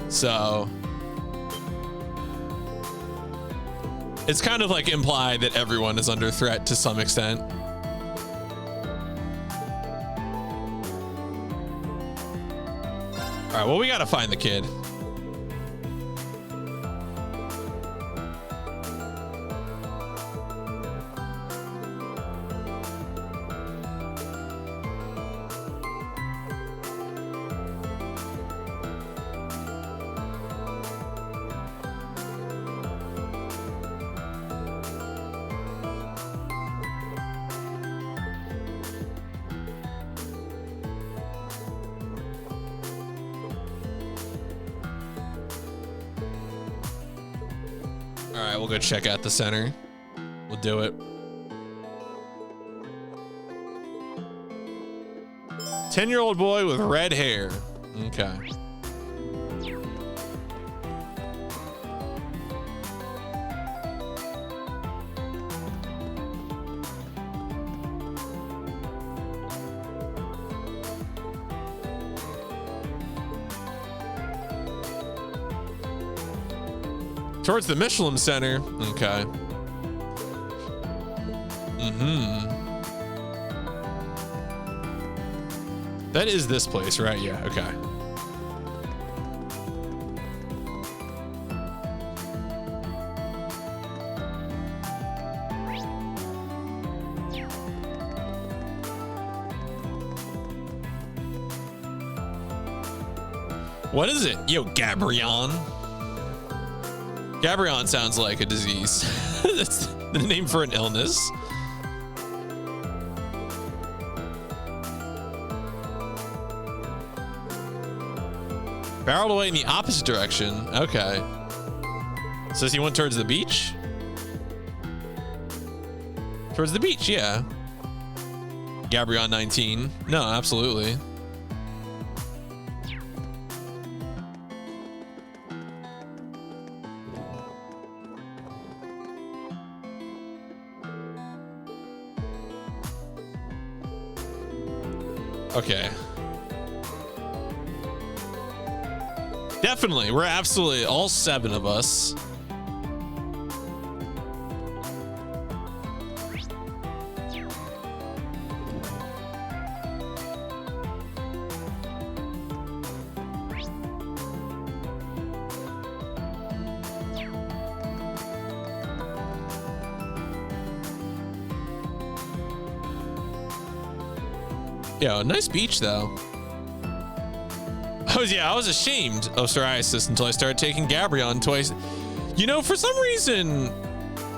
So it's kind of like implied that everyone is under threat to some extent. All right, well, we gotta find the kid. All right, we'll go check out the center. We'll do it. 10-year-old boy with red hair. Okay. Towards the Michelin Center. Okay. That is this place, right? Yeah, okay. What is it? Yo, Gabrion. Gabrion sounds like a disease. That's the name for an illness. Barreled away in the opposite direction. Okay. Says he went towards the beach? Towards the beach, yeah. Gabrion 19. No, absolutely. Okay. Definitely. We're absolutely all 7 of us. Yeah, nice beach though. Oh yeah, I was ashamed of psoriasis until I started taking Gabrion twice. You know, for some reason,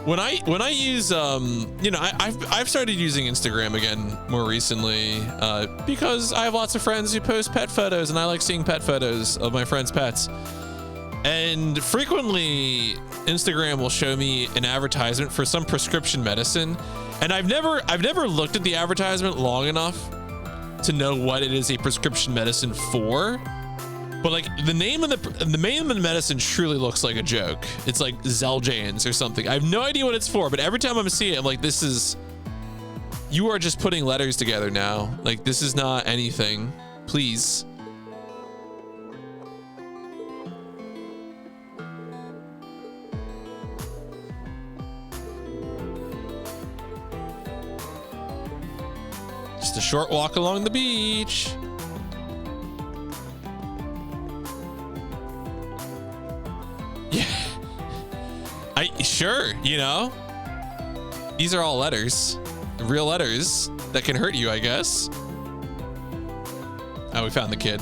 when I use you know, I've started using Instagram again more recently because I have lots of friends who post pet photos, and I like seeing pet photos of my friends' pets. And frequently, Instagram will show me an advertisement for some prescription medicine, and I've never looked at the advertisement long enough to know what it is a prescription medicine for. But like the name of the medicine truly looks like a joke. It's like Xeljanz or something. I have no idea what it's for, but every time I'm seeing it, I'm like, you are just putting letters together now. Like, this is not anything. Please. Just a short walk along the beach. Yeah. Sure, you know. These are all letters. Real letters that can hurt you, I guess. Oh, we found the kid.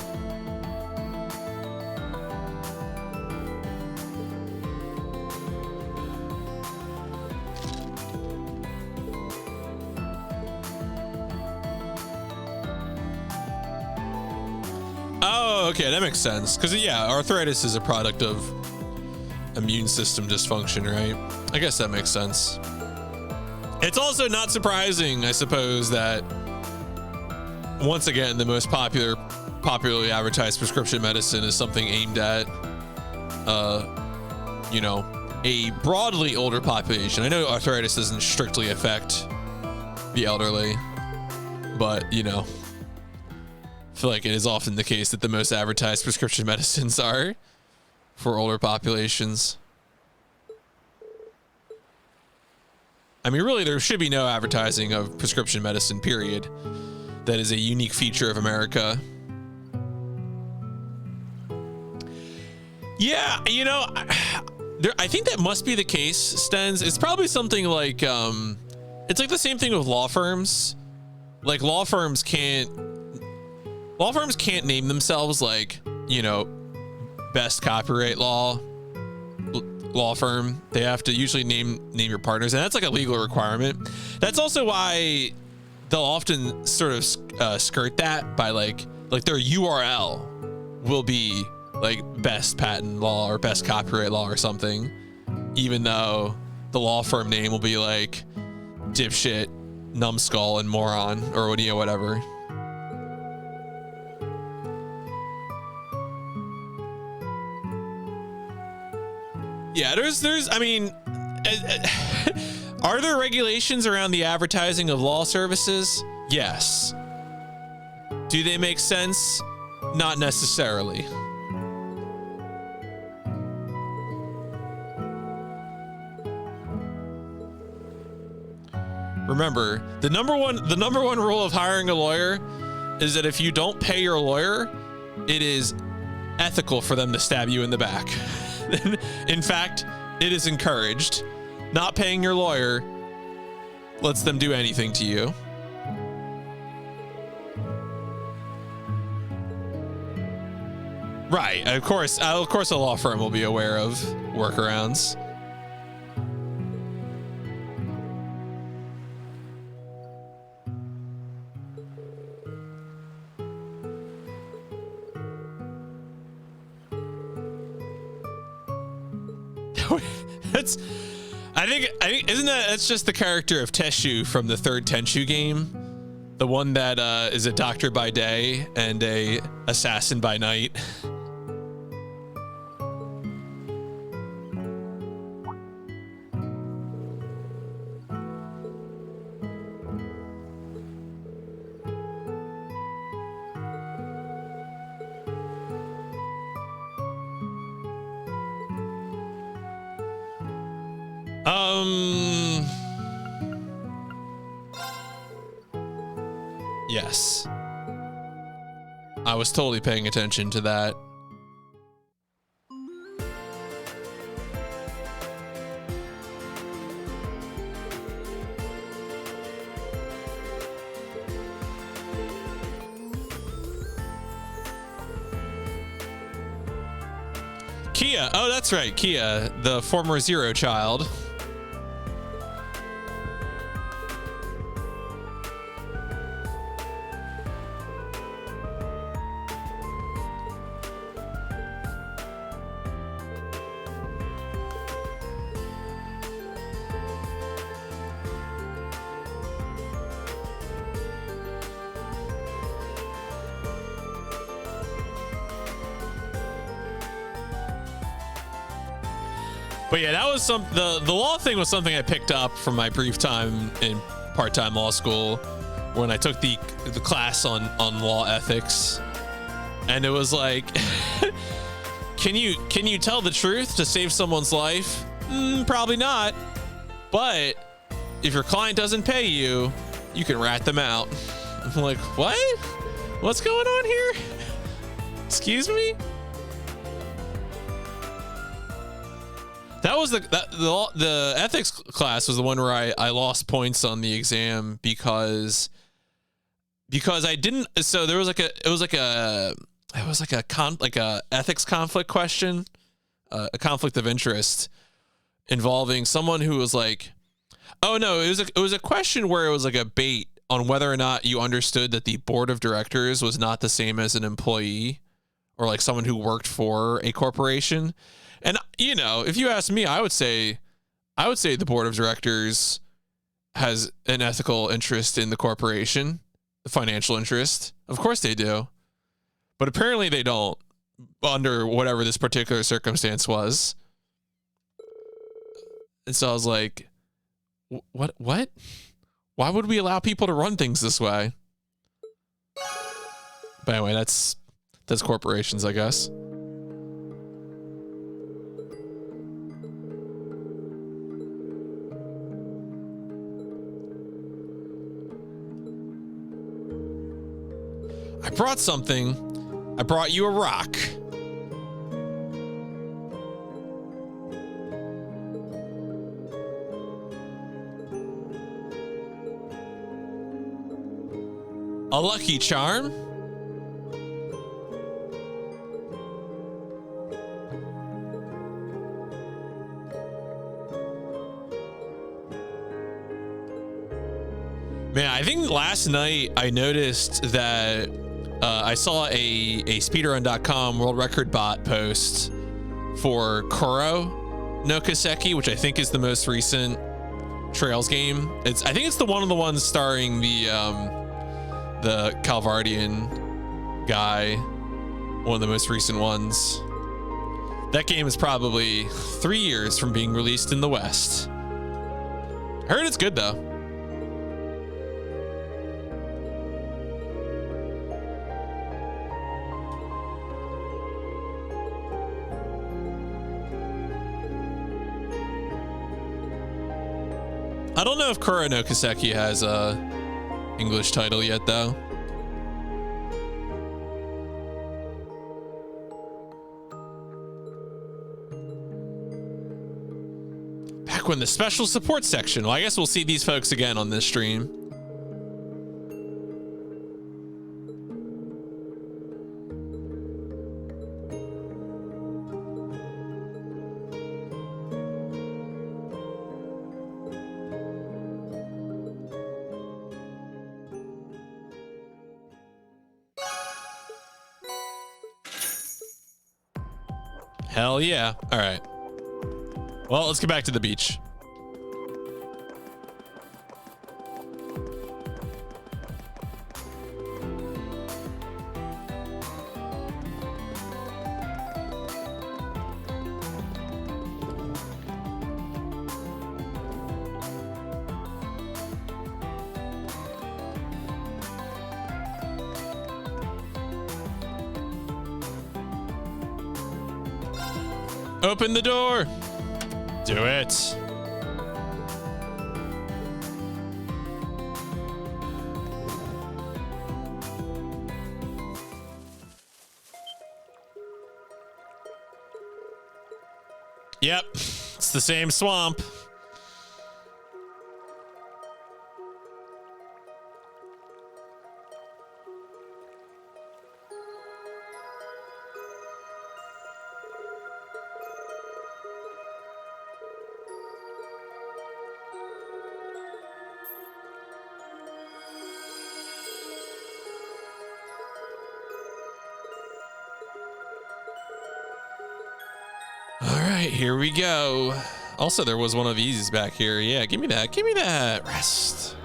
Oh, okay, that makes sense. Because, yeah, arthritis is a product of immune system dysfunction, right? I guess that makes sense. It's also not surprising, I suppose, that once again, the most popular popularly advertised prescription medicine is something aimed at, you know, a broadly older population. I know arthritis doesn't strictly affect the elderly, but, you know, I feel like it is often the case that the most advertised prescription medicines are for older populations. I mean, really, there should be no advertising of prescription medicine, period. That is a unique feature of America. Yeah, you know, I think that must be the case, Stens. It's probably something like, it's like the same thing with law firms. Like law firms can't name themselves like, you know, best copyright law firm. They have to usually name your partners, and that's like a legal requirement. That's also why they'll often sort of skirt that by like their URL will be like best patent law or best copyright law or something, even though the law firm name will be like dipshit, numbskull, and moron, or whatever. Yeah, there's, I mean, are there regulations around the advertising of law services? Yes. Do they make sense? Not necessarily. Remember, the number one rule of hiring a lawyer is that if you don't pay your lawyer, it is ethical for them to stab you in the back. In fact, it is encouraged. Not paying your lawyer lets them do anything to you. Right. Of course, a law firm will be aware of workarounds. I think that's just the character of Teshu from the third Tenchu game, the one that is a doctor by day and a assassin by night. Yes. I was totally paying attention to that. Kia. Oh, that's right. Kia, the former Zero child. But yeah, that was the law thing was something I picked up from my brief time in part-time law school when I took the class on law ethics. And it was like, can you tell the truth to save someone's life? Probably not. But if your client doesn't pay you, you can rat them out. I'm like, what? What's going on here? Excuse me? That was the ethics class was the one where I lost points on the exam because I didn't. So there was like a ethics conflict question, a conflict of interest involving someone who was like, oh no, it was a question where it was like a bait on whether or not you understood that the board of directors was not the same as an employee or like someone who worked for a corporation. And, you know, if you ask me, I would say the board of directors has an ethical interest in the corporation, the financial interest. Of course they do. But apparently they don't, under whatever this particular circumstance was. And so I was like, what? Why would we allow people to run things this way? But anyway, that's corporations, I guess. I brought something. I brought you a rock. A lucky charm. Man, I think last night I noticed that I saw a speedrun.com world record bot post for Kuro no Kiseki, which I think is the most recent Trails game. I think it's one of the ones starring the Calvardian guy, one of the most recent ones. That game is probably 3 years from being released in the West. I heard it's good though. I don't know if Kuro no Kiseki has a English title yet, though. Back when the special support section. Well, I guess we'll see these folks again on this stream. Hell yeah. All right. Well, let's get back to the beach. Open the door. Do it. Yep, it's the same swamp. Here we go. Also, there was one of these back here. Yeah, give me that. Give me that. Rest.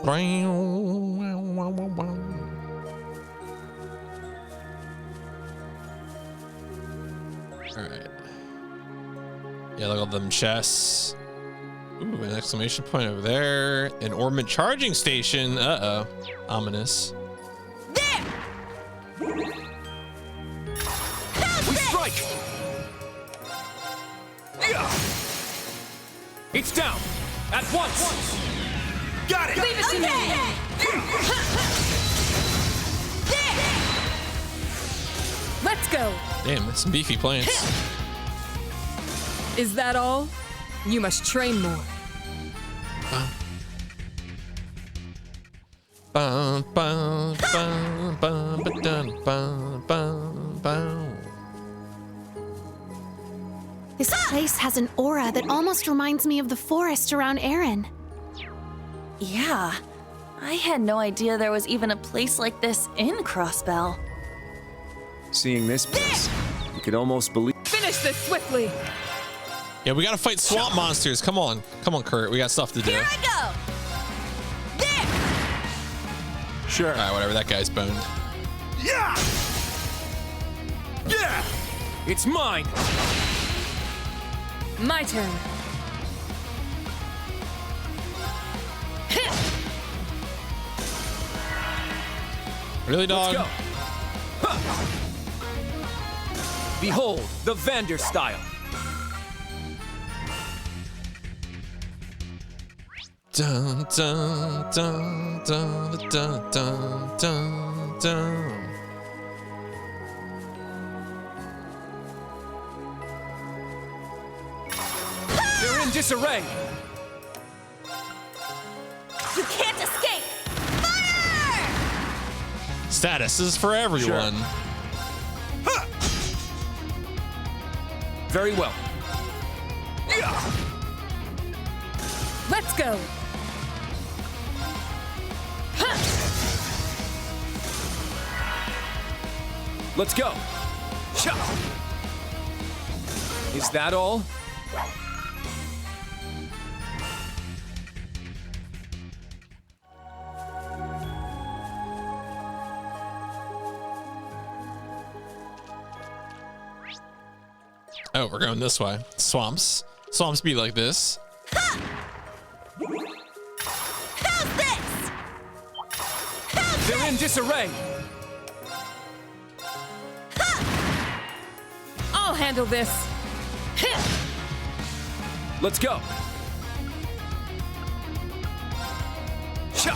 All right. Yeah, look at them chests. Ooh, an exclamation point over there. An ornament charging station. Uh-oh. Ominous. We strike! It's down! At once! Got it! Leave it to me! Let's go! Damn, that's some beefy plants. Is that all? You must train more. This place has an aura that almost reminds me of the forest around Erin. Yeah, I had no idea there was even a place like this in Crossbell. Seeing this place, you could almost believe. Finish this swiftly. Yeah, we gotta fight swamp monsters. Come on, Kurt. We got stuff to do. Here I go. Sure. All right, whatever. That guy's boned. Yeah! Yeah! It's mine! My turn. Really, dog? Let's go. Ha! Behold, the Vander style. Dun, dun, dun, dun, dun, dun, dun, dun. They're in disarray. You can't escape! Fire! Status is for everyone. Ha! Very well. Let's go. Let's go. Sha! Is that all? Oh, we're going this way. Swamps. Swamps be like this. How's this? They're in disarray. I'll handle this. Let's go. Sha!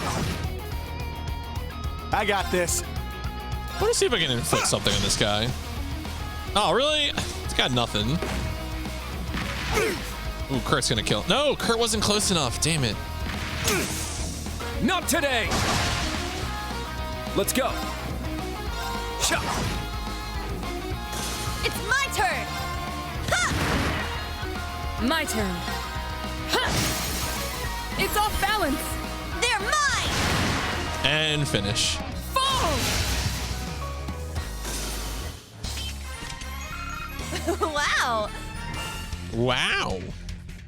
I got this. I want to see if I can inflict something on this guy. Oh, really? It's got nothing. Ooh, Kurt's gonna kill. No, Kurt wasn't close enough. Damn it. Not today. Let's go. Sha! It's my turn! My turn. It's off balance. They're mine! And finish. Fall! Wow! Wow.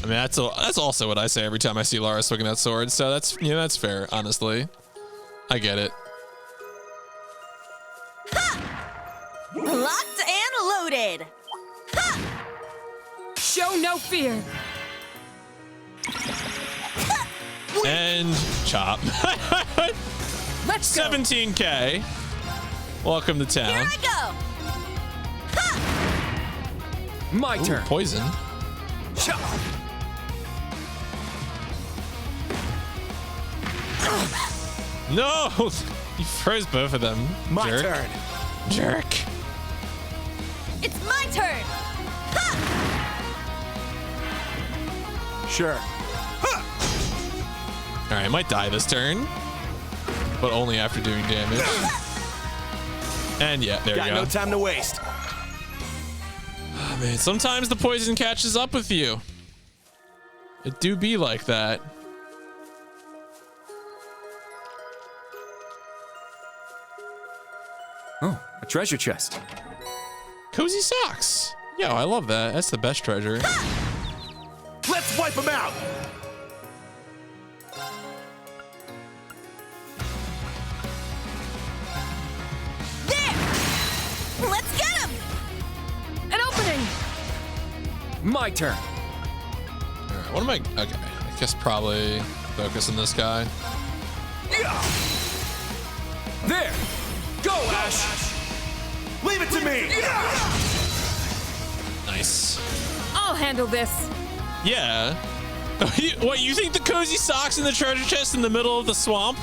I mean, that's also what I say every time I see Lara swinging that sword. So that's that's fair. Honestly, I get it. Locked and loaded! Show no fear. And chop. Let's go. 17K. Welcome to town. Here I go! My Ooh, turn. poison. Sha! No! You froze both of them. My jerk. turn. Jerk. It's my turn! Sure. All right, I might die this turn, but only after doing damage. And yeah, there you Got go. no time to waste. Oh, man, sometimes the poison catches up with you. It do be like that. Oh, a treasure chest. Cozy socks. Yo, I love that. That's the best treasure. Let's wipe them out. There! Let's get him! An opening. My turn. All right, what am I? Okay, I guess probably focus on this guy. There. Go, Ash. Leave it to me. Nice. I'll handle this. Yeah. What, you think the cozy socks in the treasure chest in the middle of the swamp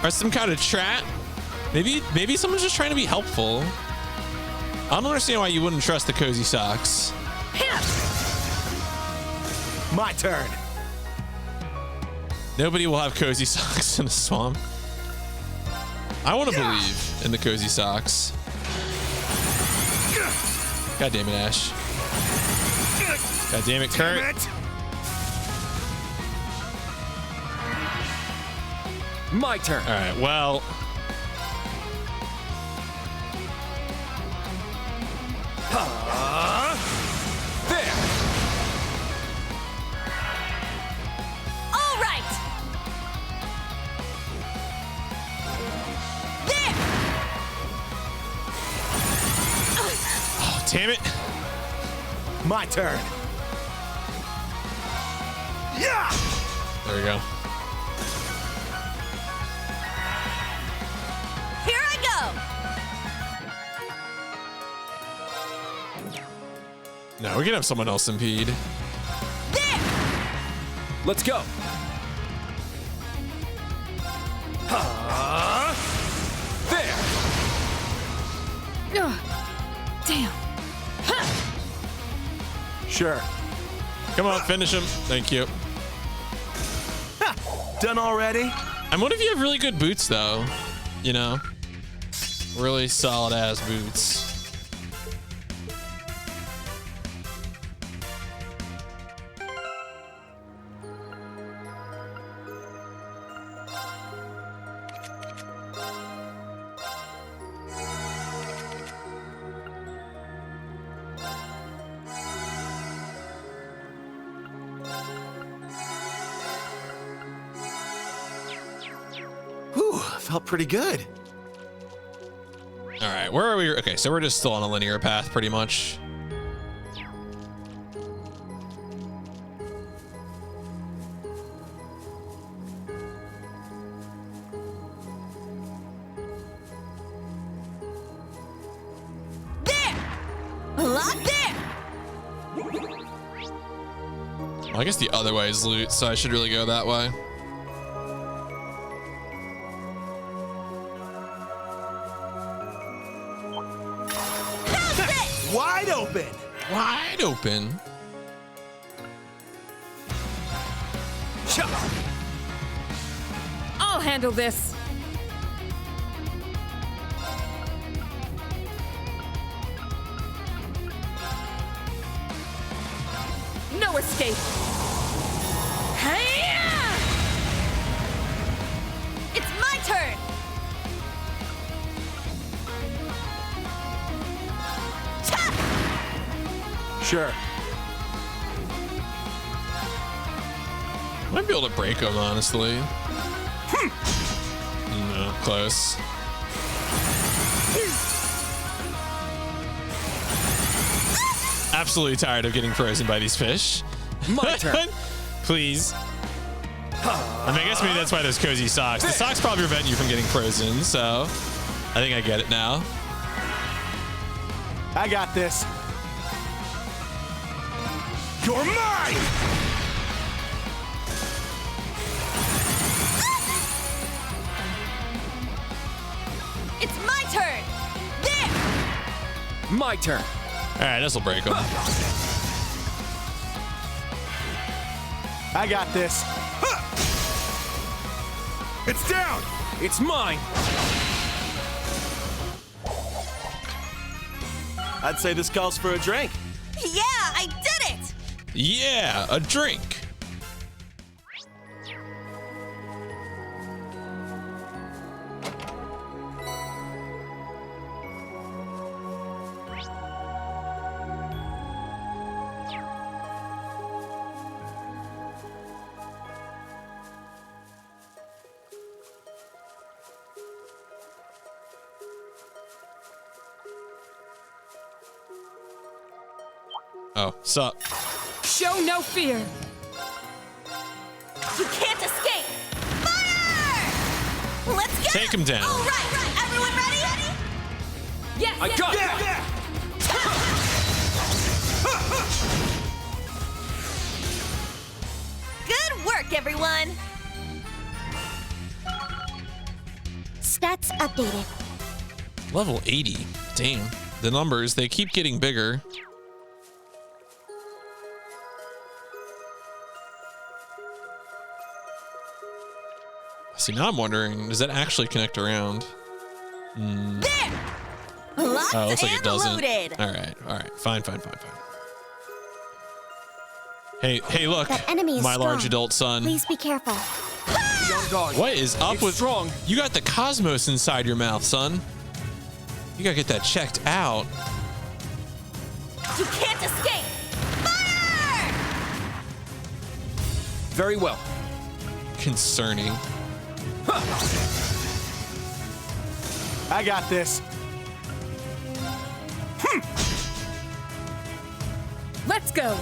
are some kind of trap? Maybe someone's just trying to be helpful. I don't understand why you wouldn't trust the cozy socks. My turn. Nobody will have cozy socks in the swamp. I want to believe in the cozy socks. God damn it, Ash. God damn it, Kurt. Damn it. My turn. All right, well. There. All right! Damn it. My turn. Yeah. There we go. Here I go. No, we can have someone else impede. There. Let's go. There. Ugh. Damn. Sure. Come on, finish him. Thank you. Done already? And what if you have really good boots, though? You know? Really solid ass boots. Whew, felt pretty good. All right, where are we? Okay, so we're just still on a linear path, pretty much. Lock there. Well, I guess the other way is loot, so I should really go that way. Wide open. Wide open. I'll handle this. No escape. Hi-ya! It's my turn. Sure. Might be able to break them, honestly. No, close. Absolutely tired of getting frozen by these fish. My turn. Please. I mean, I guess maybe that's why there's cozy socks. The socks probably prevent you from getting frozen, so I think I get it now. I got this. You're mine! It's my turn. There. My turn. All right, this will break them. I got this. It's down. It's mine. I'd say this calls for a drink. Yeah, I did it. Yeah, a drink. Oh, sup? Show no fear. You can't escape. Fire! Let's get Take him down. All right. Everyone ready? Yes. I got it. Good work, everyone. Stats updated. Level 80. Damn. The numbers, they keep getting bigger. See, now I'm wondering, does that actually connect around? There. Locked Oh, it looks like it and doesn't. loaded. All right. Fine. Hey, look, The enemy is my large strong. adult son. Please be careful. What is up with strong? You got the cosmos inside your mouth, son. You gotta get that checked out. You can't escape. Fire! Very well. Concerning. I got this. Let's go.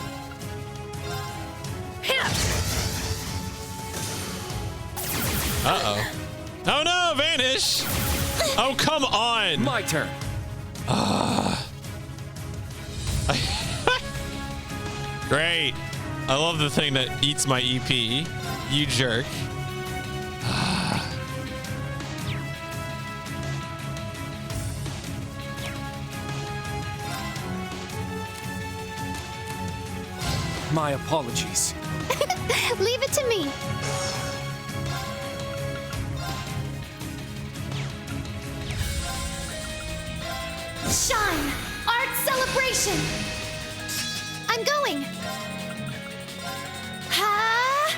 Uh-oh. Oh no, Vanish! Oh, come on! My turn. Great. I love the thing that eats my EP. You jerk. My apologies. Leave it to me. Shine! Art celebration! I'm going! Ha!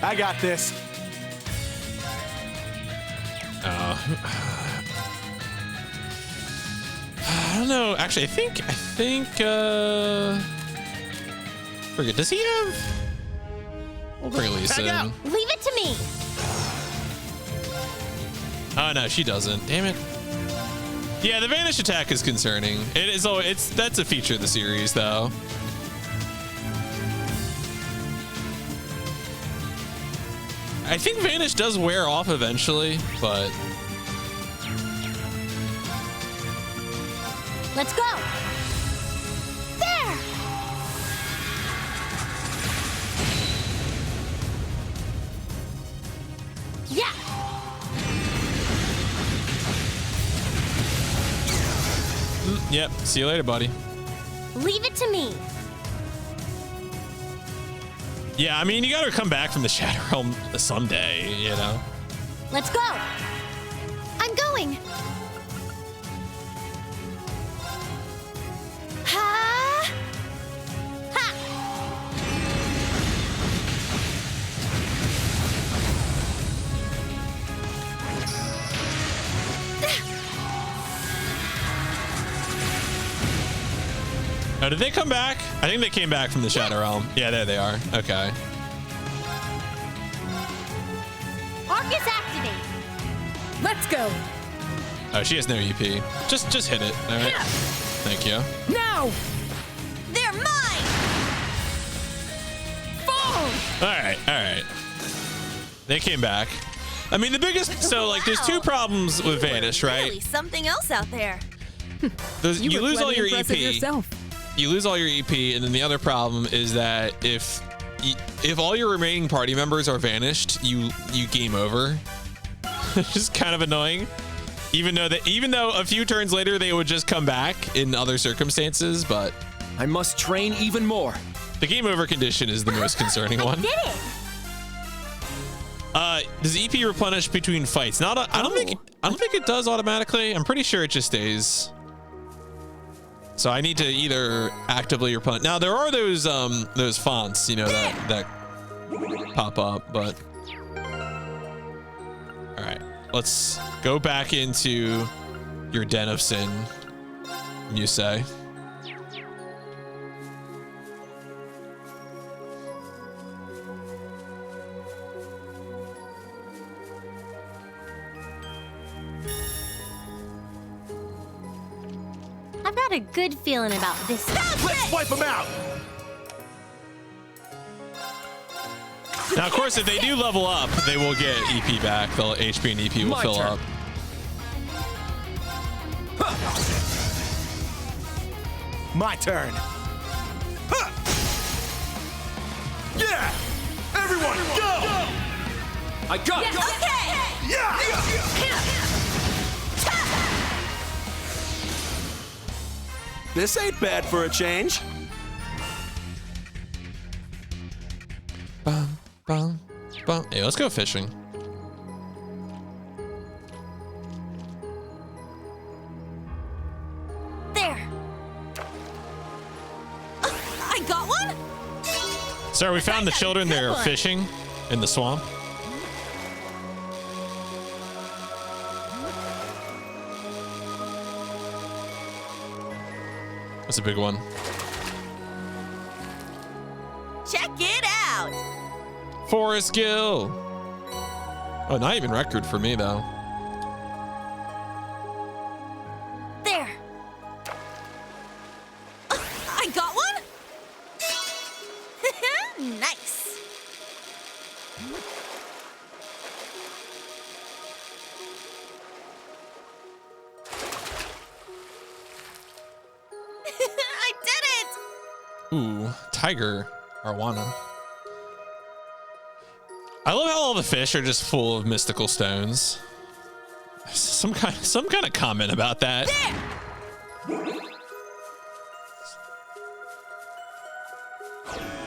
I got this. I don't know. Actually, I think forget, does he have? We'll bring Lisa in. Leave it to me! Oh no, she doesn't. Damn it. Yeah, the Vanish attack is concerning. It is. Oh, that's a feature of the series, though. I think Vanish does wear off eventually, but Let's go! There! Yeah! yep. See you later, buddy. Leave it to me! Yeah, I mean, you gotta come back from the Shadow Realm someday, you know? Let's go! I'm going! Ha! Ha! Oh, did they come back? I think they came back from the Shadow Realm. Yeah, there they are. Okay. Arcus activate! Let's go. Oh, she has no EP. Just hit it. All right. Thank you. Now! They're mine! Fall! All right. They came back. I mean, the biggest. So, like, there's two problems with Vanish, right? Really something else out there. You were lose all plenty your impressive EP. yourself. You lose all your EP, and then the other problem is that if all your remaining party members are vanished, you game over. It's just kind of annoying. Even though a few turns later they would just come back in other circumstances, but I must train even more. the game over condition is the most concerning one. Did it! Does EP replenish between fights? I don't think it does automatically. I'm pretty sure it just stays. So I need to either actively replenish. Now there are those fonts, you know, that pop up, but all right, let's go back into your Den of Sin, you say. I've got a good feeling about this. Let's wipe them out! Now, of course, if they do level up, they will get EP back. The HP and EP will My fill turn. up. My turn. Huh. Yeah! Everyone, go! I got it! Okay! This ain't bad for a change. Bum, bum, bum. Hey, let's go fishing. There! I got one? Sir, we found the children. They're fishing in the swamp. That's a big one. Check it out! Forest Gill. Oh, not even record for me, though. There! I got one? Nice. I did it! Ooh, tiger arowana. I love how all the fish are just full of mystical stones. Some kind of comment about that.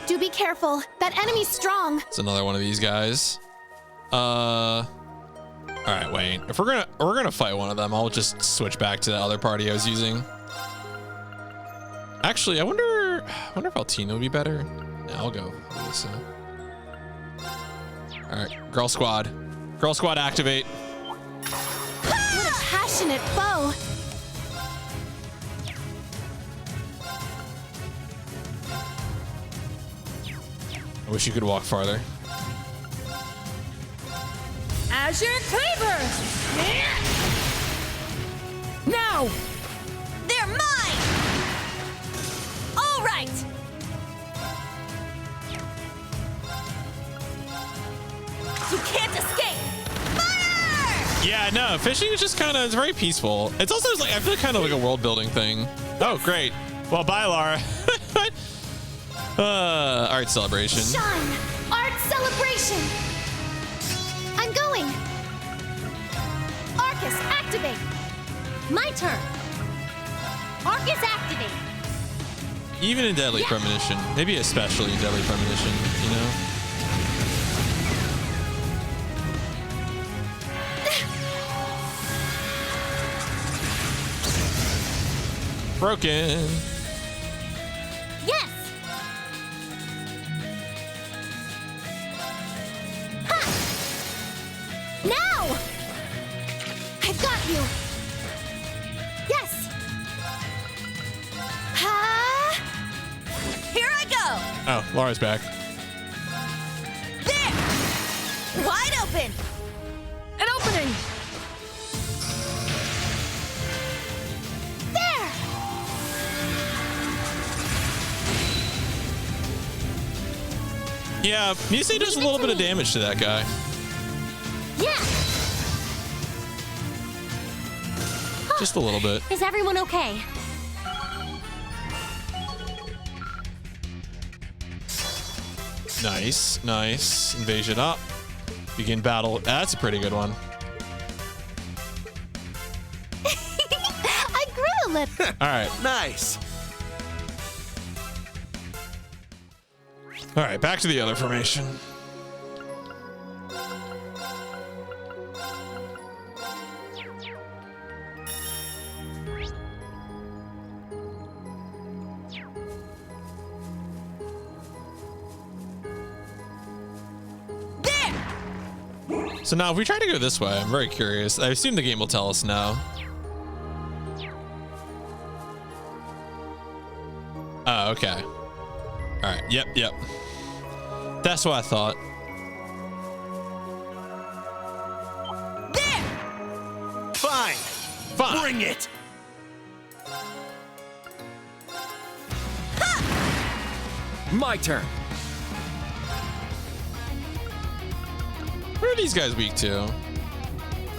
Do be careful. That enemy's strong. It's another one of these guys. All right, wait. If we're gonna fight one of them, I'll just switch back to the other party I was using. Actually, I wonder if Altina would be better. Yeah, I'll go with Lisa. All right, girl squad. Girl squad, activate. What a passionate foe. I wish you could walk farther. Azure Cleaver! Now! They're mine! All right! You can't escape! Fire! Yeah, no, fishing is just kind of, it's very peaceful. It's also like, I feel kind of like a world building thing. Oh, great. Well, bye, Lara. Art celebration. Shine! Art celebration! I'm going! Arcus, activate! My turn! Arcus, activate! Even in Deadly Premonition, maybe especially in Deadly Premonition, you know? Broken. Yes! Ha! Now! I've got you! Yes! Ha! Here I go! Oh, Lara's back. There! Wide open! An opening! There! Yeah, Nisei does a little bit of damage to that guy. Yeah! Just a little bit. Is everyone okay? Nice, nice. Invasion up. Begin battle. That's a pretty good one. I grew a lip. All right. Nice. All right, back to the other formation. So now if we try to go this way, I'm very curious. I assume the game will tell us no. Oh, okay. All right, yep. That's what I thought. There! Fine. Bring it. My turn. Where are these guys weak to?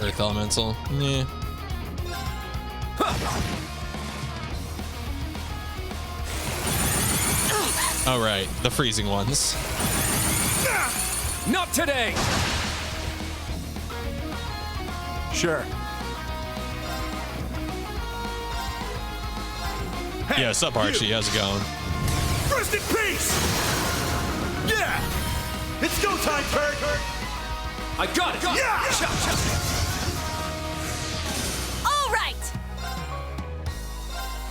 Earth Elemental? Yeah. Oh, right. The freezing ones. Not today. Sure. Yeah, what's up, Archie? How's it going? Rest in peace! Yeah! It's go time, Kurt! I got it. Yeah! All right!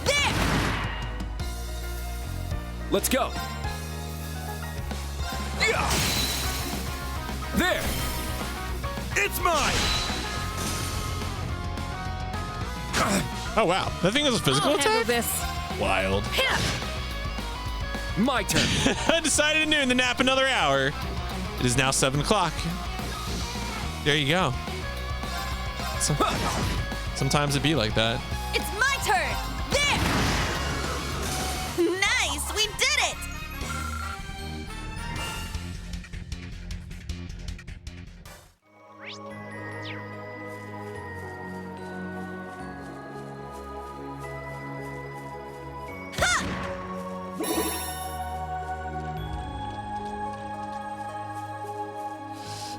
There! Let's go. Yeah! There. It's mine! Oh, wow. That thing is a physical I'll handle attack? this. Wild. My turn. I decided to noon the nap another hour. It is now 7 o'clock. There you go. Sometimes it be like that. It's my turn! There! Nice! We did it!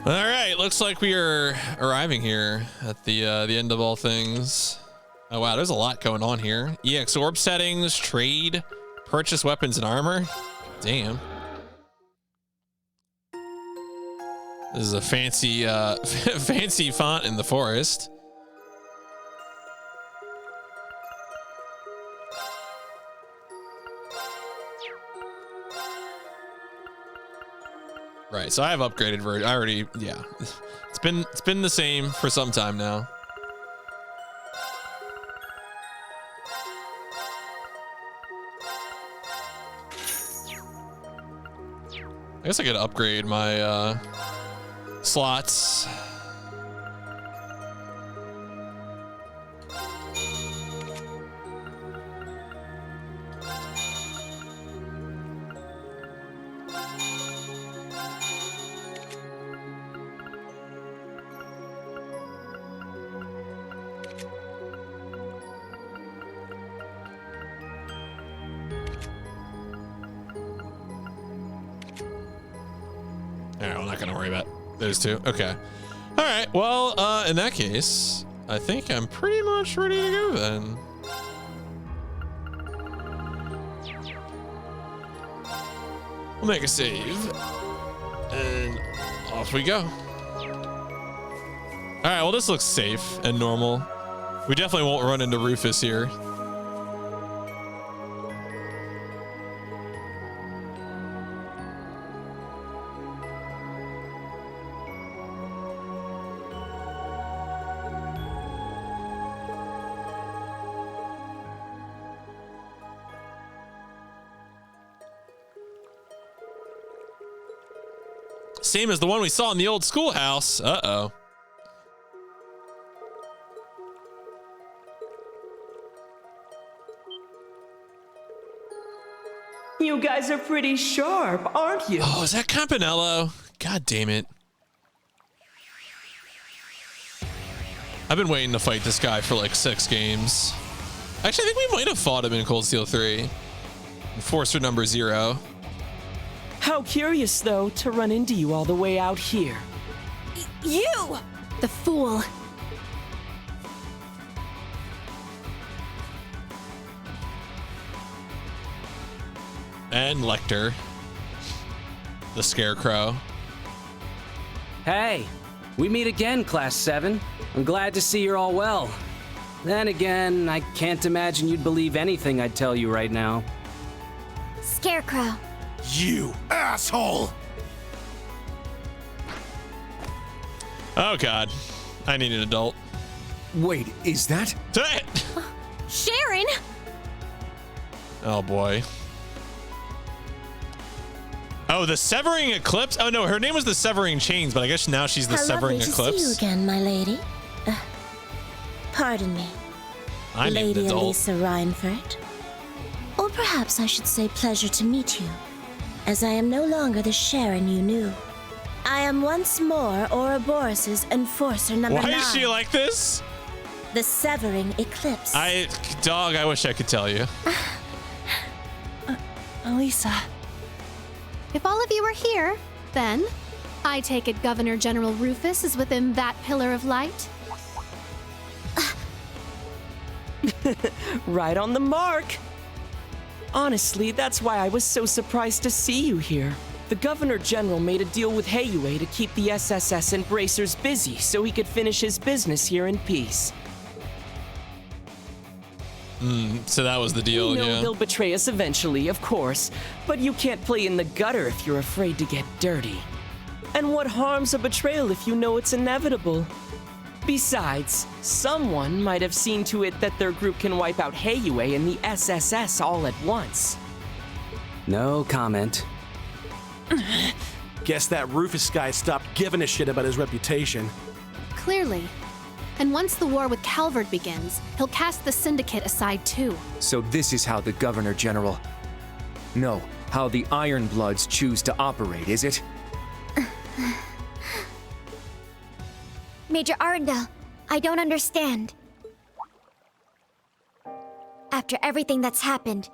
All right, looks like we are arriving here at the end of all things. Oh wow, there's a lot going on here. EX orb settings, trade, purchase weapons and armor. Damn. This is a fancy fancy font in the forest. Right, so I have upgraded version. I already, yeah. It's been the same for some time now. I guess I could upgrade my slots. Alright, I'm not gonna worry about those two. Okay. Alright, well, in that case, I think I'm pretty much ready to go then. We'll make a save. And off we go. Alright, well this looks safe and normal. We definitely won't run into Rufus here. Same as the one we saw in the old schoolhouse. Uh-oh. You guys are pretty sharp, aren't you? Oh, is that Campanello? God damn it. I've been waiting to fight this guy for like 6 games. Actually, I think we might have fought him in Cold Steel 3. Enforcer number 0. How curious, though, to run into you all the way out here. You! The fool. And Lecter. The Scarecrow. Hey, we meet again, Class 7. I'm glad to see you're all well. Then again, I can't imagine you'd believe anything I'd tell you right now. Scarecrow. You asshole! Oh god. I need an adult. Wait, is that? Sharon! Oh boy. Oh, the Severing Eclipse? Oh no, her name was the Severing Chains, but I guess now she's the Severing Eclipse. How lovely to see you again, my lady. Pardon me. I need an Lady adult. Elisa Reinford. Or perhaps I should say pleasure to meet you, as I am no longer the Sharon you knew. I am once more Ouroboros' enforcer number 9. Why is she like this? The Severing Eclipse. Dog, I wish I could tell you. Elisa. If all of you are here, then I take it Governor General Rufus is within that pillar of light. Right on the mark. Honestly, that's why I was so surprised to see you here. The Governor General made a deal with Heiyue to keep the SSS and Bracers busy so he could finish his business here in peace. So that was the deal, We know yeah. they'll betray us eventually, of course, but you can't play in the gutter if you're afraid to get dirty. And what harm's a betrayal if you know it's inevitable? Besides, someone might have seen to it that their group can wipe out Heiyue and the SSS all at once. No comment. Guess that Rufus guy stopped giving a shit about his reputation. Clearly. And once the war with Calvert begins, he'll cast the Syndicate aside too. So this is how the Governor General... No, how the Ironbloods choose to operate, is it? Major Arundel, I don't understand. After everything that's happened,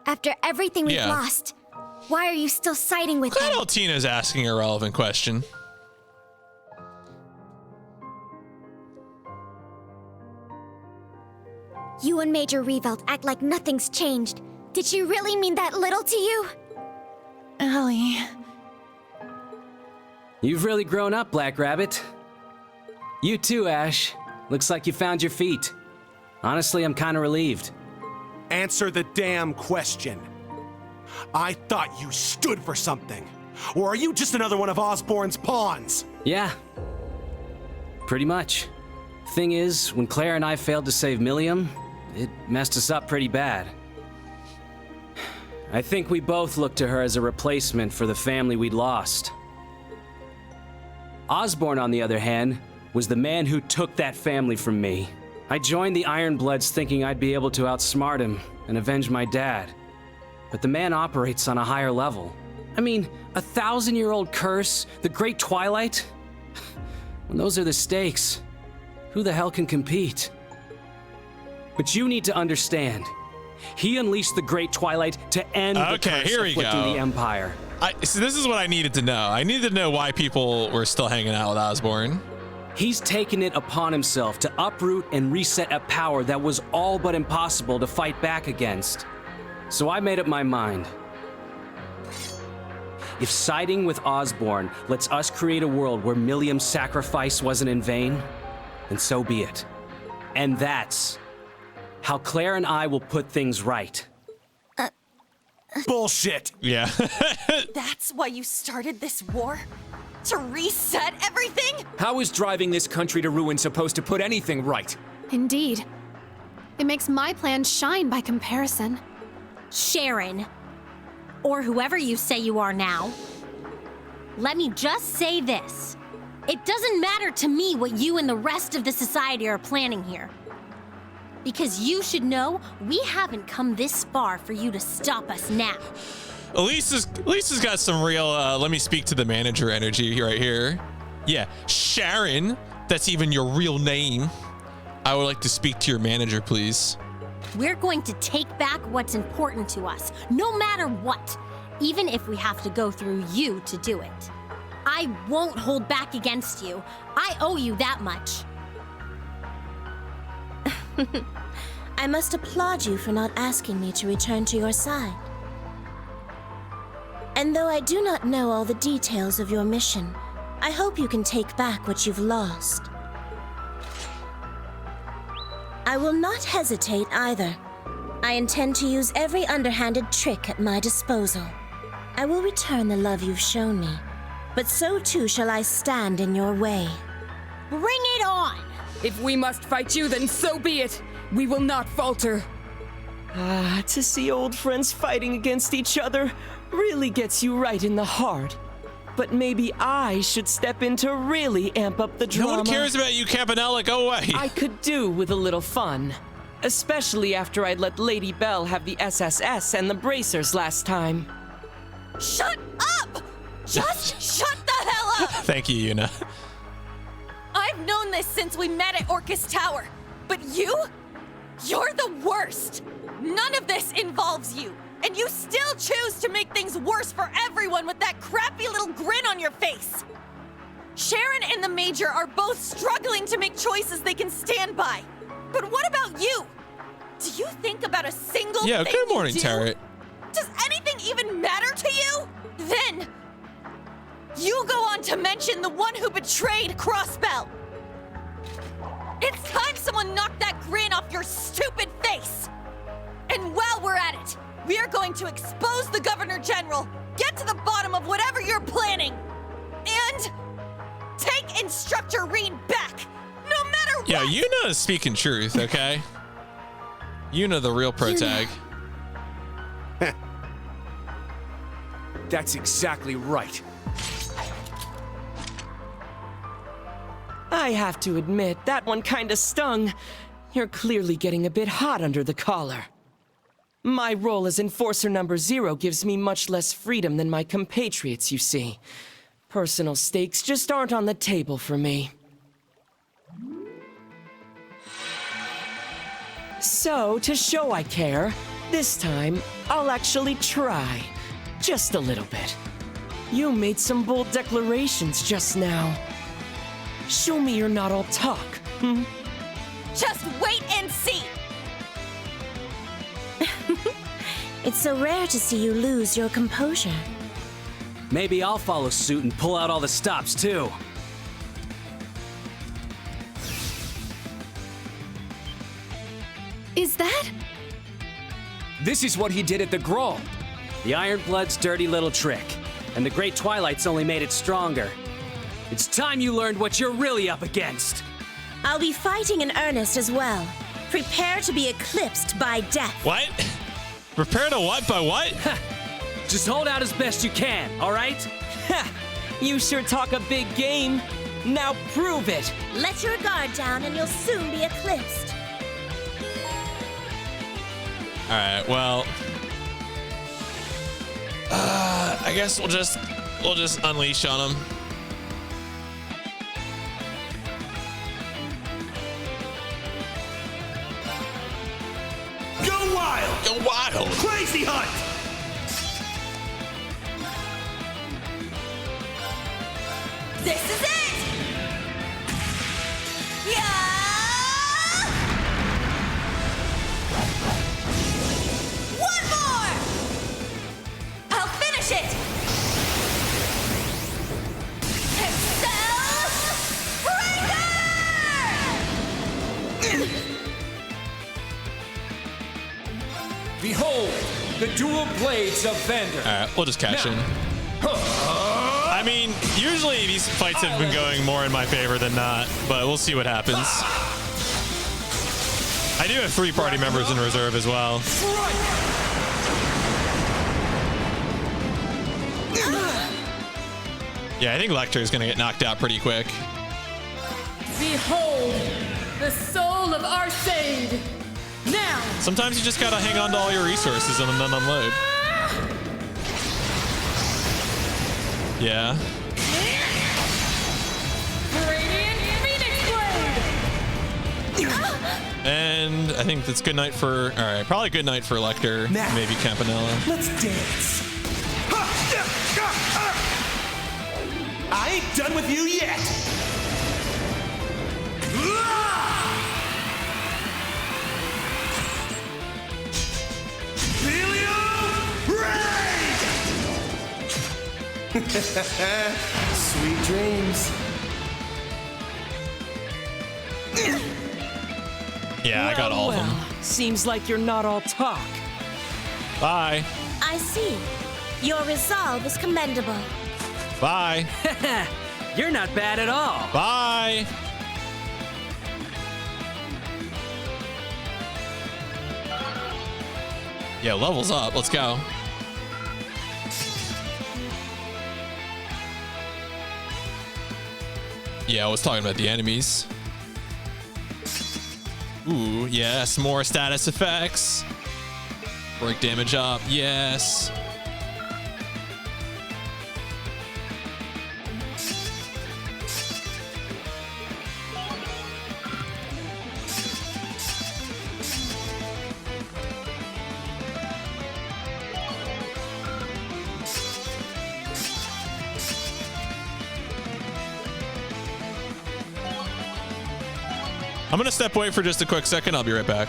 after everything we've Yeah. lost, why are you still siding with them? Glad Altina's asking a relevant question. You and Major Revelt act like nothing's changed. Did she really mean that little to you? Ellie. You've really grown up, Black Rabbit. You too, Ash. Looks like you found your feet. Honestly, I'm kind of relieved. Answer the damn question. I thought you stood for something. Or are you just another one of Osborn's pawns? Yeah. Pretty much. Thing is, when Claire and I failed to save Millium, it messed us up pretty bad. I think we both looked to her as a replacement for the family we'd lost. Osborn, on the other hand, was the man who took that family from me. I joined the Ironbloods thinking I'd be able to outsmart him and avenge my dad. But the man operates on a higher level. I mean, 1,000-year-old curse, the Great Twilight? When those are the stakes, who the hell can compete? But you need to understand, he unleashed the Great Twilight to end the curse afflicting the Empire. So this is what I needed to know. I needed to know why people were still hanging out with Osborn. He's taken it upon himself to uproot and reset a power that was all but impossible to fight back against. So I made up my mind. If siding with Osborn lets us create a world where Millium's sacrifice wasn't in vain, then so be it. And that's how Claire and I will put things right. Bullshit! Yeah. That's why you started this war? To reset everything? How is driving this country to ruin supposed to put anything right? Indeed. It makes my plan shine by comparison. Sharon, or whoever you say you are now, let me just say this. It doesn't matter to me what you and the rest of the society are planning here. Because you should know we haven't come this far for you to stop us now. Elisa's got some real, let me speak to the manager energy right here. Yeah, Sharon, that's even your real name. I would like to speak to your manager, please. We're going to take back what's important to us, no matter what, even if we have to go through you to do it. I won't hold back against you. I owe you that much. I must applaud you for not asking me to return to your side. And though I do not know all the details of your mission, I hope you can take back what you've lost. I will not hesitate either. I intend to use every underhanded trick at my disposal. I will return the love you've shown me, but so too shall I stand in your way. Bring it on! If we must fight you, then so be it. We will not falter. To see old friends fighting against each other really gets you right in the heart. But maybe I should step in to really amp up the drama. No one cares about you, Campanella. Go away. I could do with a little fun. Especially after I'd let Lady Belle have the SSS and the bracers last time. Shut up! Just shut the hell up! Thank you, Yuna. I've known this since we met at Orcus Tower. But you're the worst. None of this involves you. And you still choose to make things worse for everyone with that crappy little grin on your face. Sharon and the Major are both struggling to make choices they can stand by. But what about you? Do you think about a single thing good morning, you do? Tarot. Does anything even matter to you? Then, you go on to mention the one who betrayed Crossbell. It's time someone knocked that grin off your stupid face. And while we're at it, we are going to expose the Governor General, get to the bottom of whatever you're planning, and take Instructor Reed back, no matter what! Yeah, Yuna is speaking truth, okay? Yuna, the real pro tag. That's exactly right. I have to admit, that one kinda stung. You're clearly getting a bit hot under the collar. My role as Enforcer Number 0 gives me much less freedom than my compatriots, you see. Personal stakes just aren't on the table for me. So, to show I care, this time, I'll actually try. Just a little bit. You made some bold declarations just now. Show me you're not all talk, hmm? Just wait and see! It's so rare to see you lose your composure. Maybe I'll follow suit and pull out all the stops, too. Is that? This is what he did at the Groll. The Ironblood's dirty little trick. And the Great Twilight's only made it stronger. It's time you learned what you're really up against. I'll be fighting in earnest as well. Prepare to be eclipsed by death. What? Prepare to what? By what? Just hold out as best you can, all right? You sure talk a big game. Now prove it. Let your guard down and you'll soon be eclipsed. All right. Well, I guess we'll just unleash on him. Go wild! Go wild! Crazy Hunt! This is it! Yeah! One more! I'll finish it! Excel Breaker! Behold, the dual blades of Vander. All right, we'll just cash in. I mean, usually these fights have been going more in my favor than not, but we'll see what happens. I do have 3 party members in reserve as well. Yeah, I think Lecter is going to get knocked out pretty quick. Behold, the soul of Arcade. Now. Sometimes you just got to hang on to all your resources and then unload. Yeah. Radiant Phoenix Blade. And I think that's good night for, all right, probably good night for Lecter, Now, maybe Campanella. Let's dance. I ain't done with you yet. Sweet dreams. Yeah, I got all of them. Seems like you're not all talk. Bye. I see. Your resolve is commendable. Bye. You're not bad at all. Bye. Yeah, levels up. Let's go. Yeah, I was talking about the enemies. Ooh, yes, more status effects. Break damage up, yes. I'm gonna step away for just a quick second. I'll be right back.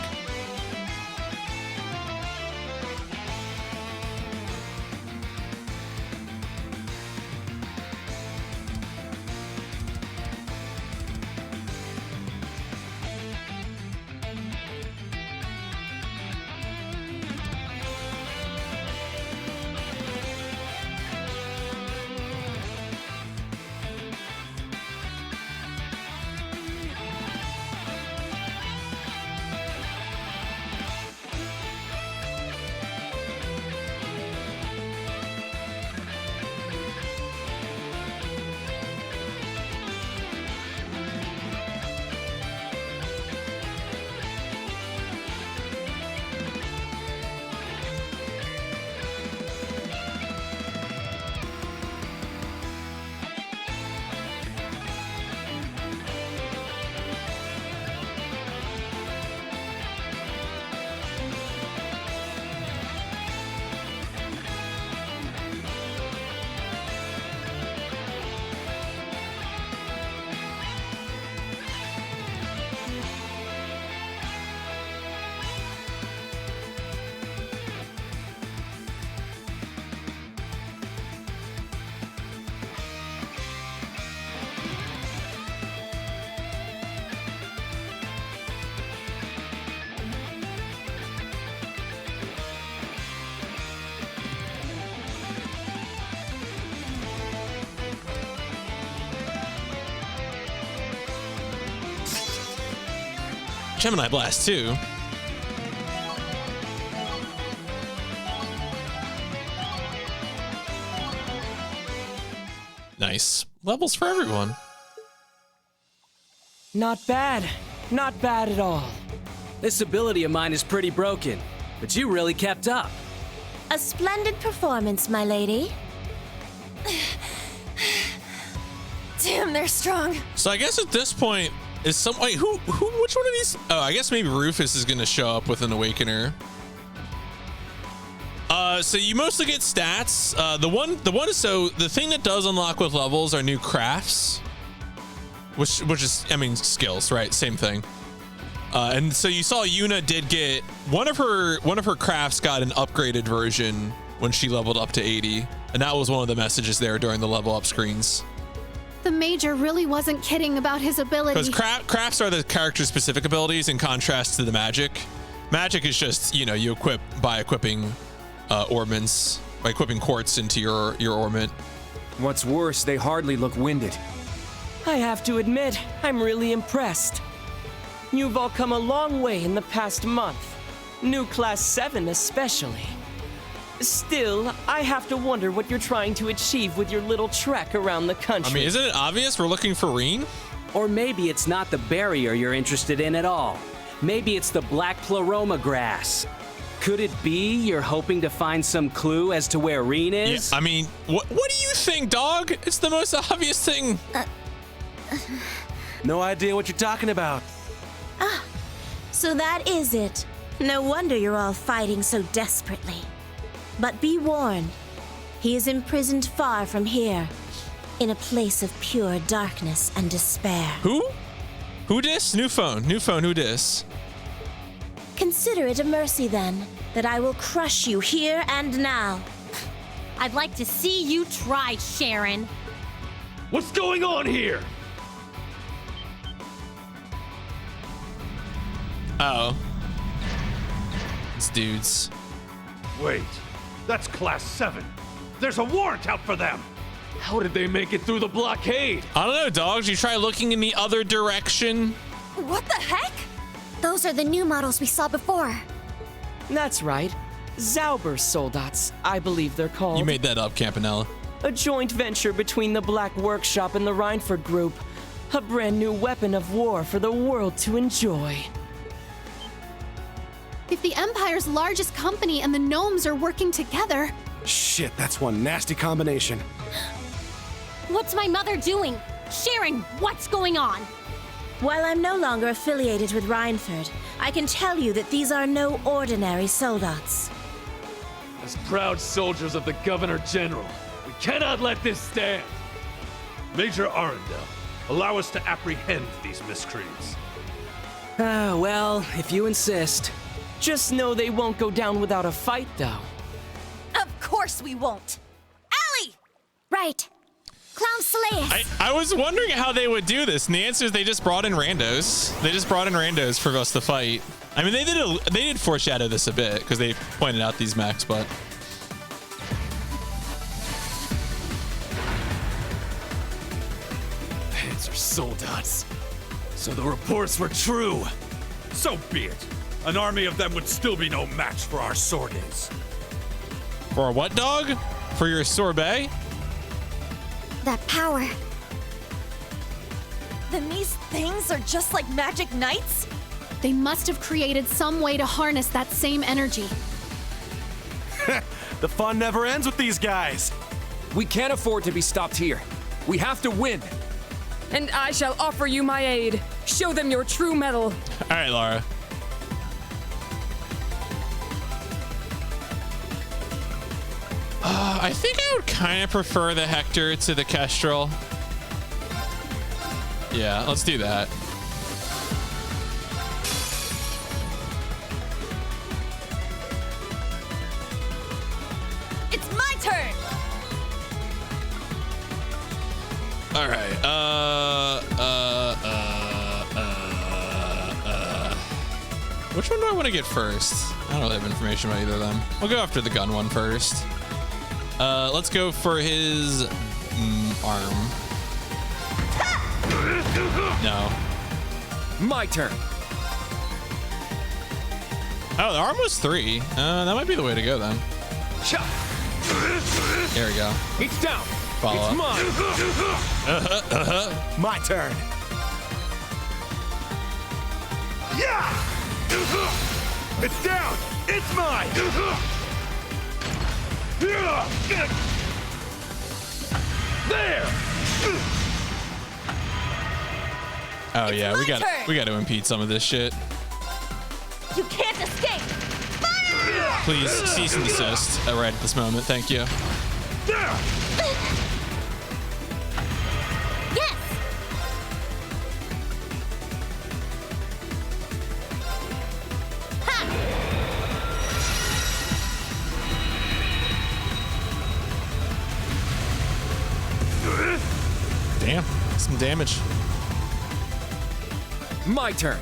Gemini Blast too. Nice. Levels for everyone. Not bad. Not bad at all. This ability of mine is pretty broken, but you really kept up. A splendid performance, my lady. Damn, they're strong. So I guess at this point is some wait, which one of these? Oh, I guess maybe Rufus is gonna show up with an Awakener. So you mostly get stats. So the thing that does unlock with levels are new crafts, which is, I mean, skills, right? Same thing. And so you saw Yuna did get one of her crafts got an upgraded version when she leveled up to 80, and that was one of the messages there during the level up screens. The Major really wasn't kidding about his ability. Because crafts are the character specific abilities in contrast to the magic. Magic is just, you equip by equipping ornaments, by equipping quartz into your ornament. What's worse, they hardly look winded. I have to admit, I'm really impressed. You've all come a long way in the past month. New Class 7 especially. Still, I have to wonder what you're trying to achieve with your little trek around the country. I mean, isn't it obvious we're looking for Reen? Or maybe it's not the barrier you're interested in at all. Maybe it's the black pleroma grass. Could it be you're hoping to find some clue as to where Reen is? Yeah, I mean, what do you think, dog? It's the most obvious thing. No idea what you're talking about. Ah, so that is it. No wonder you're all fighting so desperately. But be warned, he is imprisoned far from here, in a place of pure darkness and despair. Who? Who dis? New phone, who dis? Consider it a mercy then, that I will crush you here and now. I'd like to see you try, Sharon. What's going on here? Uh-oh. It's dudes. Wait, that's Class 7. There's a warrant out for them. How did they make it through the blockade? I don't know, dogs. You try looking in the other direction. What the heck? Those are the new models we saw before. That's right. Zauber Soldats, I believe they're called. You made that up, Campanella. A joint venture between the Black Workshop and the Reinford Group. A brand new weapon of war for the world to enjoy. If the Empire's largest company and the gnomes are working together... Shit, that's one nasty combination. What's my mother doing? Sharon, what's going on? While I'm no longer affiliated with Reinford, I can tell you that these are no ordinary soldats. As proud soldiers of the Governor General, we cannot let this stand. Major Arundel, allow us to apprehend these miscreants. Well, if you insist. Just know they won't go down without a fight, though. Of course we won't. Allie! Right. Clown Slayus. I was wondering how they would do this, and the answer is they just brought in randos. They just brought in randos for us to fight. I mean, they did foreshadow this a bit because they pointed out these mechs, but Panzer Soldats. So the reports were true. So be it. An army of them would still be no match for our Sorges. For a what, dog? For your sorbet? That power. Then these things are just like magic knights? They must have created some way to harness that same energy. The fun never ends with these guys. We can't afford to be stopped here. We have to win. And I shall offer you my aid. Show them your true mettle. All right, Lara. I think I would kind of prefer the Hector to the Kestrel. Yeah, let's do that. It's my turn! All right. Which one do I want to get first? I don't really have information about either of them. We'll go after the gun one first. Let's go for his arm. No. My turn. Oh, the arm was 3. That might be the way to go then. There we go. It's down. Follow it's up. mine. My turn. Yeah! It's down! It's mine! There! Oh yeah, we got to impede some of this shit. You can't escape! Fire! Please cease and desist right at this moment. Thank you. Yes! Damn, some damage. My turn.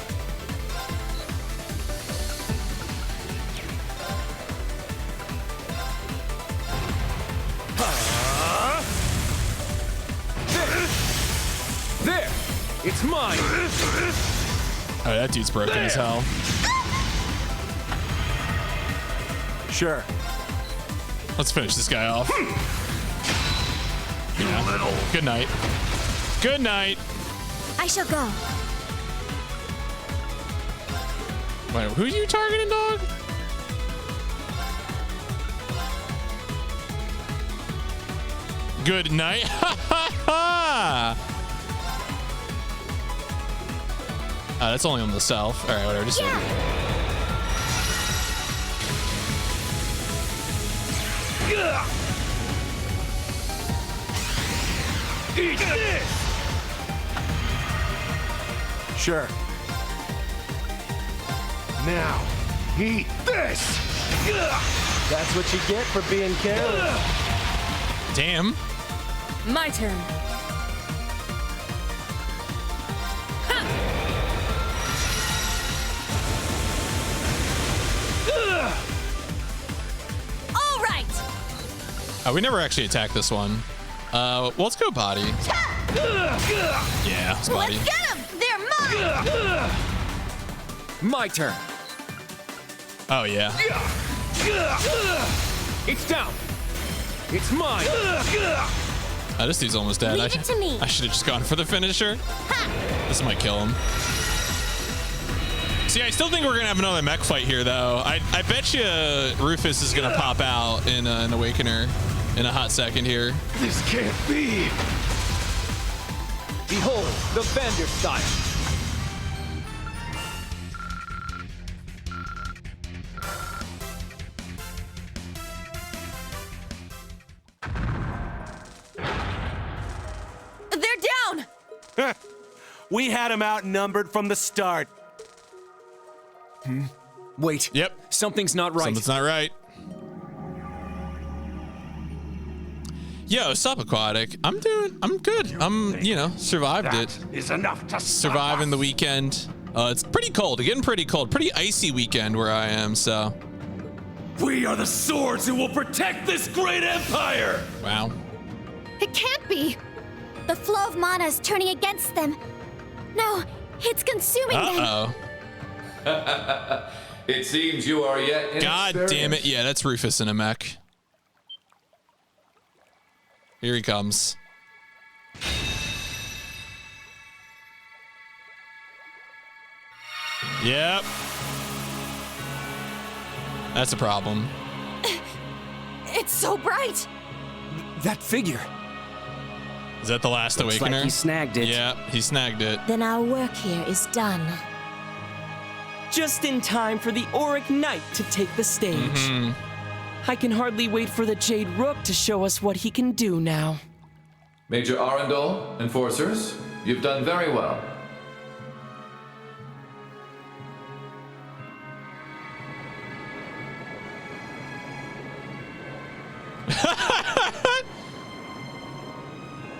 There! It's mine! Oh, that dude's broken as hell. Sure. Let's finish this guy off. Yeah. Good night. Good night. I shall go. Wait, who are you targeting, dog? Good night. That's only on the south. All right, whatever. Just Eat this! Sure. Now, eat this! That's what you get for being careless. Damn. My turn. All right. We never actually attacked this one. Well, let's go body. Yeah, it's body. Let's get them. They're mine. My turn. Oh yeah. It's down. It's mine. This dude's almost dead. Leave it to me. I should have just gone for the finisher. This might kill him. See, I still think we're gonna have another mech fight here, though. I bet you Rufus is gonna pop out in an Awakener in a hot second here. This can't be. Behold, the Vander style. They're down. We had him outnumbered from the start. Wait. Yep. Something's not right. Something's not right. Yo, sup, Aquatic? I'm good. Survived it. Is enough to Surviving the weekend. It's pretty cold. Getting pretty cold. Pretty icy weekend where I am, so. We are the swords who will protect this great empire! Wow. It can't be. The flow of mana is turning against them. No, it's consuming them. Uh-oh. It seems you are yet God damn it. Yeah, that's Rufus in a mech. Here he comes. Yep. That's a problem. It's so bright. That figure. Is that the last Looks Awakener? like he snagged it. Yeah, he snagged it. Then our work here is done. Just in time for the Auric Knight to take the stage. Mm-hmm. I can hardly wait for the Jade Rook to show us what he can do now. Major Arundel, Enforcers, you've done very well.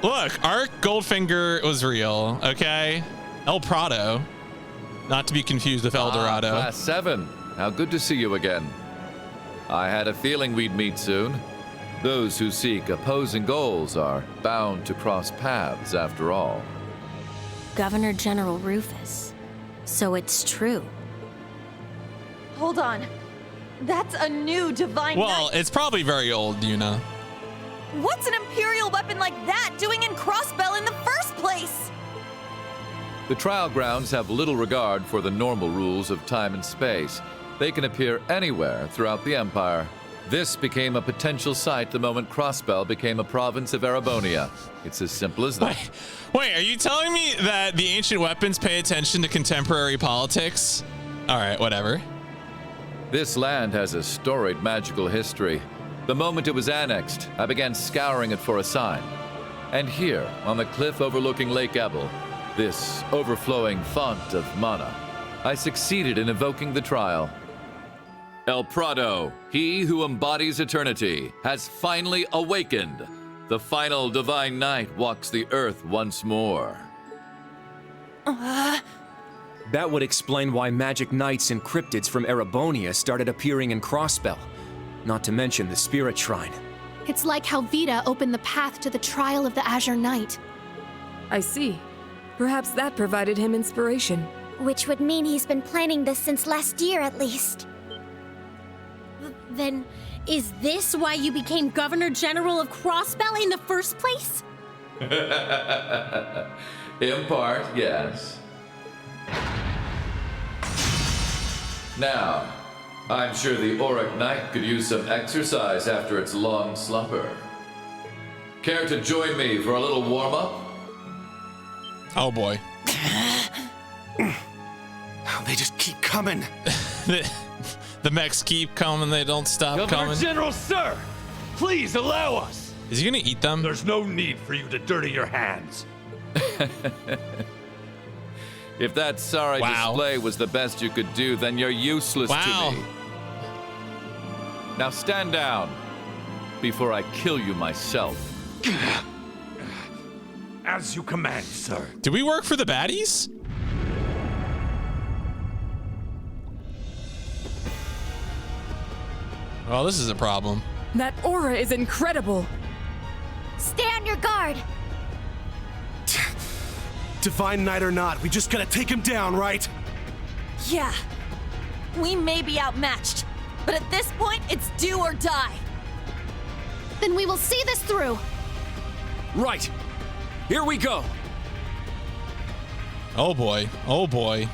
Look, Arc Goldfinger was real, okay? El Prado. Not to be confused with El Dorado. Class 7. How good to see you again. I had a feeling we'd meet soon. Those who seek opposing goals are bound to cross paths after all. Governor General Rufus. So it's true. Hold on. That's a new divine Well, knight. it's probably very old, Yuna. What's an Imperial weapon like that doing in Crossbell in the first place? The trial grounds have little regard for the normal rules of time and space. They can appear anywhere throughout the Empire. This became a potential site the moment Crossbell became a province of Erebonia. It's as simple as that. Wait, are you telling me that the ancient weapons pay attention to contemporary politics? All right, whatever. This land has a storied magical history. The moment it was annexed, I began scouring it for a sign. And here, on the cliff overlooking Lake Ebel, this overflowing font of mana, I succeeded in evoking the trial. El Prado, he who embodies eternity, has finally awakened. The final divine knight walks the earth once more. That would explain why magic knights and cryptids from Erebonia started appearing in Crossbell. Not to mention the Spirit Shrine. It's like how Vita opened the path to the trial of the Azure Knight. I see. Perhaps that provided him inspiration. Which would mean he's been planning this since last year at least. Then, is this why you became Governor General of Crossbell in the first place? In part, yes. Now, I'm sure the Auric Knight could use some exercise after its long slumber. Care to join me for a little warm-up? Oh boy. They just keep coming. The mechs keep coming, they don't stop Governor coming. General, sir, please allow us. Is he gonna eat them? There's no need for you to dirty your hands. If that sorry display was the best you could do, then you're useless to me. Now stand down before I kill you myself. As you command, sir. Do we work for the baddies? Well, this is a problem. That aura is incredible. Stay on your guard. Divine Knight or not, we just gotta take him down, right? Yeah. We may be outmatched, but at this point, it's do or die. Then we will see this through. Right. Here we go. Oh boy. Oh boy.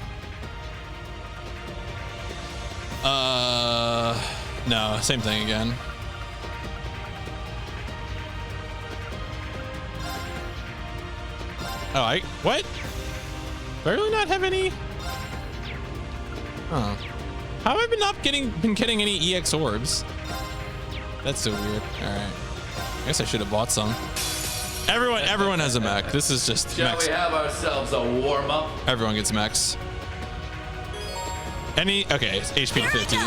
No, same thing again. Oh, what? Do I really not have any? Oh. How have I been getting any EX orbs? That's so weird. Alright. I guess I should have bought some. Everyone has a mech. This is just Shall mechs. we have ourselves a warm-up? Everyone gets mechs. Okay, it's HP 50.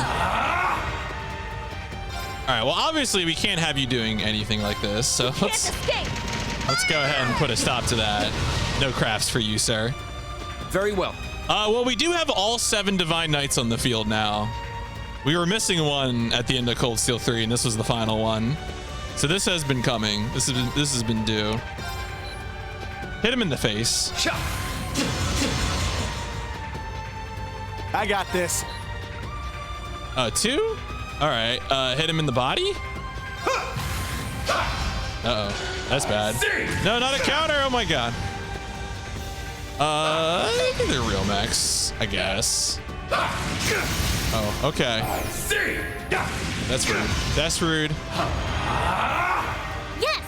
Alright, well obviously we can't have you doing anything like this, so let's go ahead and put a stop to that. No crafts for you, sir. Very well. Well, we do have all 7 Divine Knights on the field now. We were missing one at the end of Cold Steel 3, and this was the final one. So this has been coming. This has been due. Hit him in the face. I got this. 2? All right. Hit him in the body. Uh-oh. That's bad. No, not a counter. Oh my god. I think they're real mechs, I guess. Oh, okay. That's rude. That's rude. Yes!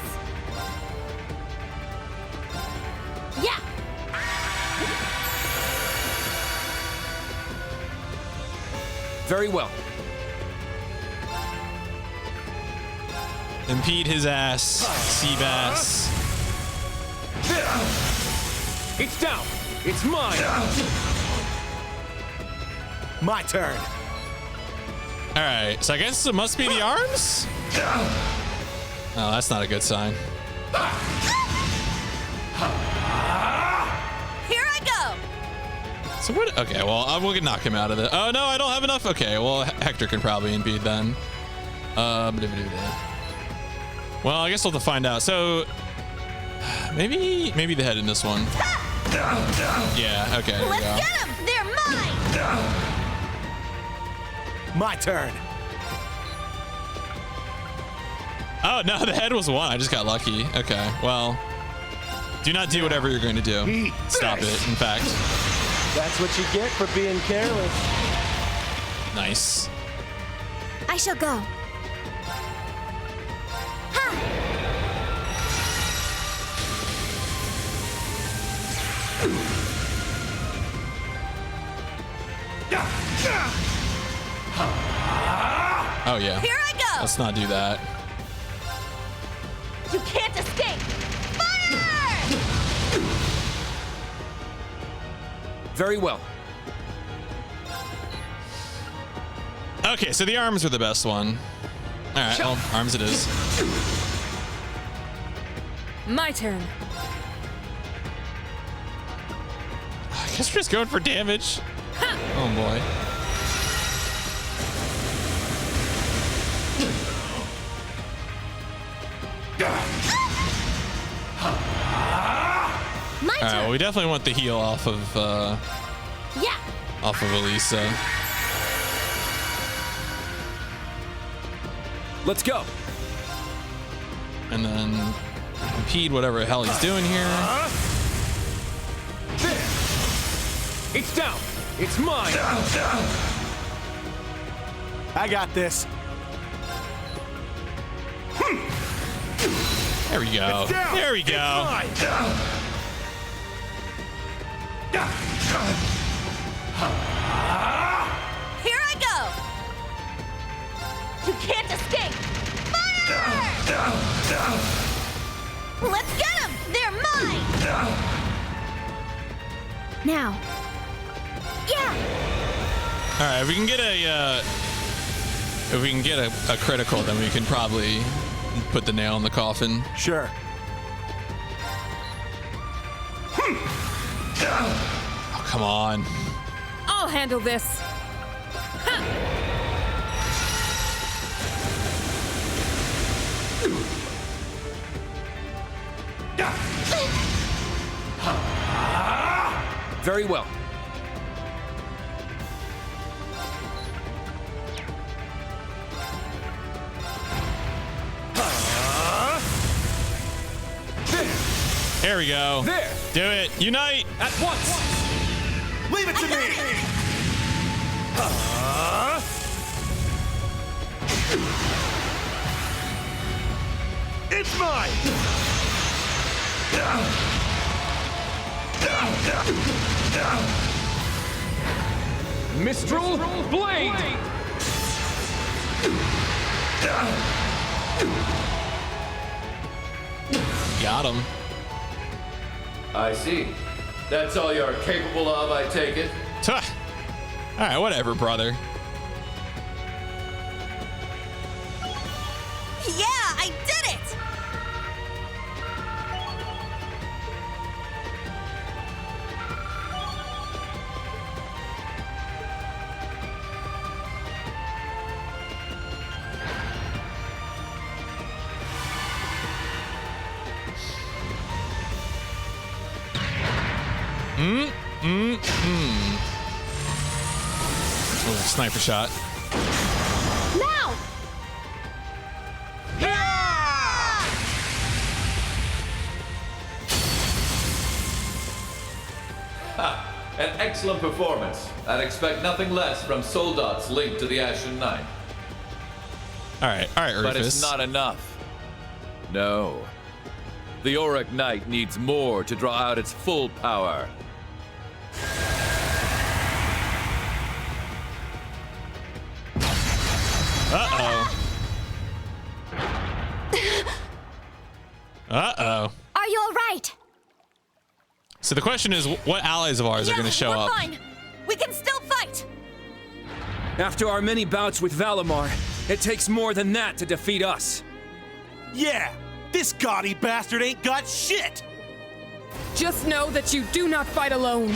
Yeah! Very well. Impede his ass, Seabass. It's down. It's mine. My turn. All right, so I guess it must be the arms? Oh, that's not a good sign. Here I go. So what? Okay, well, we'll knock him out of it. Oh no, I don't have enough. Okay, well, Hector can probably impede then. Well, I guess we'll have to find out. So maybe the head in this one. Yeah. Okay. There we go. Let's get them. They're mine. My turn. Oh, no, the head was 1. I just got lucky. Okay, well, do not do whatever you're going to do. Stop it, in fact. That's what you get for being careless. Nice. I shall go. Oh, yeah. Here I go! Let's not do that. You can't escape! Fire! Very well. Okay, so the arms are the best one. All right, well, arms it is. My turn. I guess we're just going for damage. Oh, boy. My All right, turn. well, we definitely want the heal off of Yeah. Elisa. Let's go. And then impede whatever the hell he's doing here. It's down. It's mine. I got this. There we go. There we go. Here I go! You can't escape! Fire! Let's get them! They're mine! Now. Yeah. All right, if we can get a critical, then we can probably put the nail in the coffin. Sure. Oh, come on. I'll handle this. Very well. There we go. There. Do it. Unite. At once. Leave it to me. It's mine! Mistral Blade. Got him. I see. That's all you're capable of, I take it? All right, whatever, brother. Yeah, I did it! Oh, sniper shot. Now. Ha! An excellent performance. I'd expect nothing less from Soldat's linked to the Ashen Knight. All right, Rufus. But it's not enough. No. The Auric Knight needs more to draw out its full power. Uh-oh. Uh-oh. Are you all right? So the question is, what allies of ours are going to show we're up? fine. We can still fight. After our many bouts with Valimar, it takes more than that to defeat us. Yeah, this gaudy bastard ain't got shit. Just know that you do not fight alone.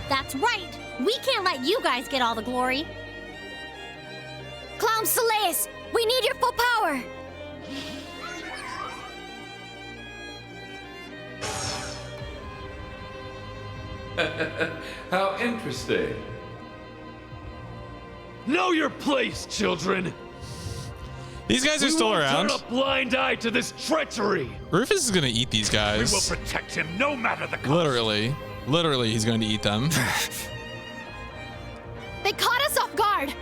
That's right. We can't let you guys get all the glory. Clown Solaeus, we need your full power. How interesting. Know your place, children. These guys are still around. Turn a blind eye to this treachery. Rufus is gonna eat these guys. We will protect him no matter the cost. Literally, he's going to eat them. They caught us off guard.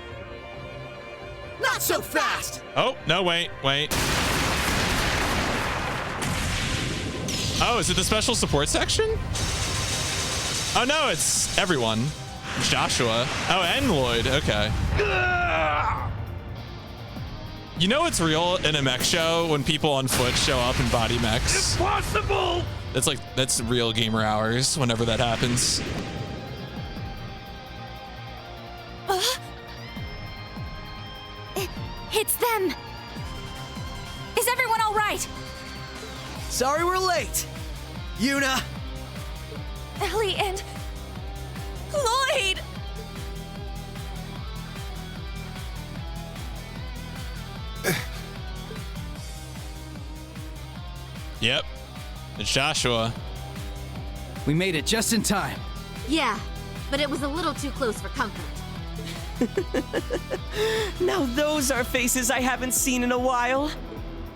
Not so fast! Oh, no, wait. Oh, is it the special support section? Oh, no, it's everyone. It's Joshua. Oh, and Lloyd. Okay. You know it's real in a mech show when people on foot show up in body mechs? Impossible! That's real gamer hours whenever that happens. It's them. Is everyone all right? Sorry we're late. Yuna. Ellie and Lloyd. Yep. It's Joshua. We made it just in time. Yeah, but it was a little too close for comfort. Now those are faces I haven't seen in a while.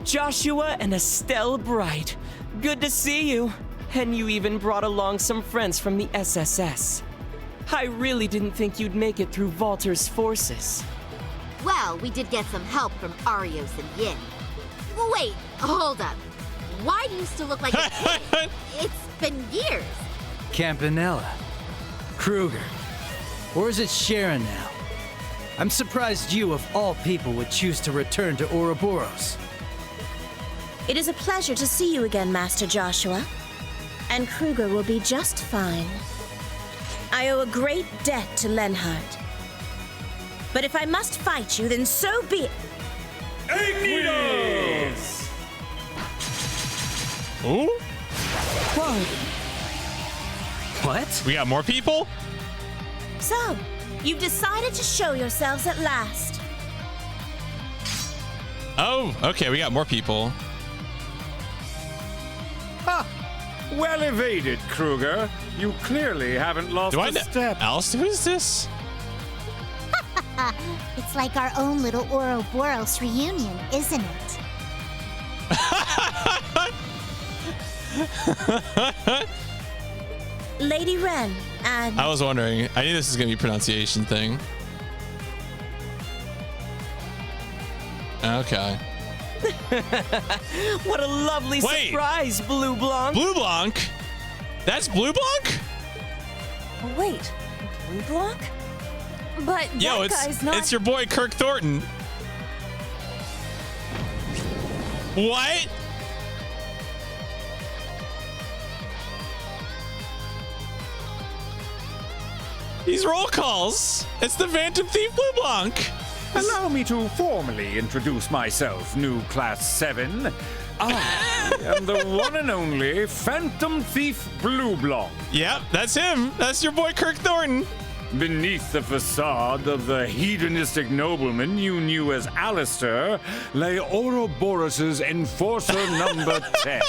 Joshua and Estelle Bright. Good to see you. And you even brought along some friends from the SSS. I really didn't think you'd make it through Valter's forces. Well, we did get some help from Arios and Yin. Wait, hold up. Why do you still look like a kid? It's been years. Campanella. Kruger. Or is it Sharon now? I'm surprised you, of all people, would choose to return to Ouroboros. It is a pleasure to see you again, Master Joshua. And Kruger will be just fine. I owe a great debt to Lenhart. But if I must fight you, then so be it. Aquinos! Ooh. Whoa. What? We got more people? So, you've decided to show yourselves at last. Oh, okay, we got more people. Ha! Well evaded, Kruger. You clearly haven't lost Do I a know? step. Alice, who is this? It's like our own little Ouroboros reunion, isn't it? Lady Wren and... I was wondering. I knew this was going to be a pronunciation thing. Okay. What a lovely surprise, Blue Blanc. Blue Blanc? That's Blue Blanc? Wait, Blue Blanc? But Yo, that guy's not... it's your boy Kirk Thornton. What? These roll calls. It's the Phantom Thief Blue Blanc. Allow me to formally introduce myself, new Class 7. I am the one and only Phantom Thief Blue Blanc. Yep, that's him. That's your boy Kirk Thornton. Beneath the facade of the hedonistic nobleman you knew as Alistair lay Ouroboros' enforcer number 10.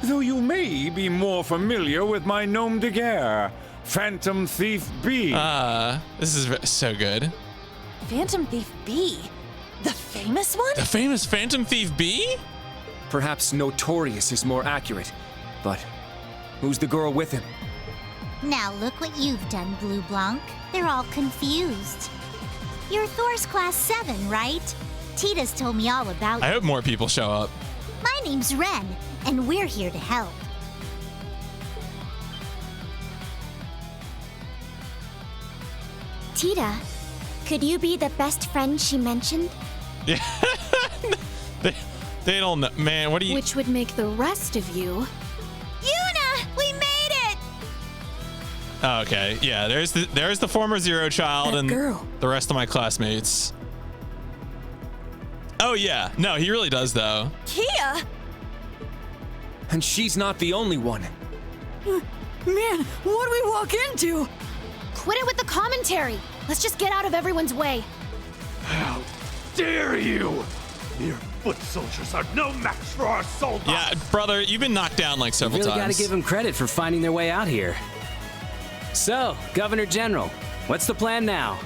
Though you may be more familiar with my nom de guerre, Phantom Thief B. This is so good. Phantom Thief B? The famous one? The famous Phantom Thief B? Perhaps Notorious is more accurate, but who's the girl with him? Now look what you've done, Blue Blanc. They're all confused. You're Thor's Class 7, right? Tita's told me all about I you. hope more people show up. My name's Ren, and we're here to help. Tita, could you be the best friend she mentioned? Yeah. they don't know. Man, what do you... Which would make the rest of you... Yuna! We made it! Oh, okay. Yeah, there's the former Zero Child That and girl. the rest of my classmates. Oh, yeah. No, he really does, though. Kia! And she's not the only one. Man, what'd we walk into? Quit it with the commentary. Let's just get out of everyone's way. How dare you! Mere foot soldiers are no match for our soul. Yeah, brother, you've been knocked down like several Really times. gotta give him credit for finding their way out here. So, Governor General, what's the plan now?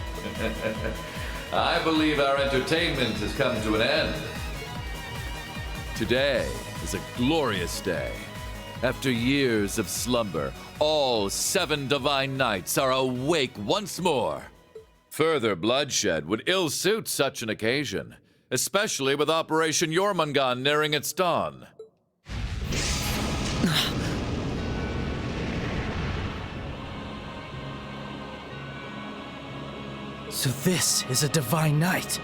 I believe our entertainment has come to an end. Today is a glorious day. After years of slumber, all 7 divine knights are awake once more. Further bloodshed would ill suit such an occasion, especially with Operation Jormungand nearing its dawn. So this is a divine knight.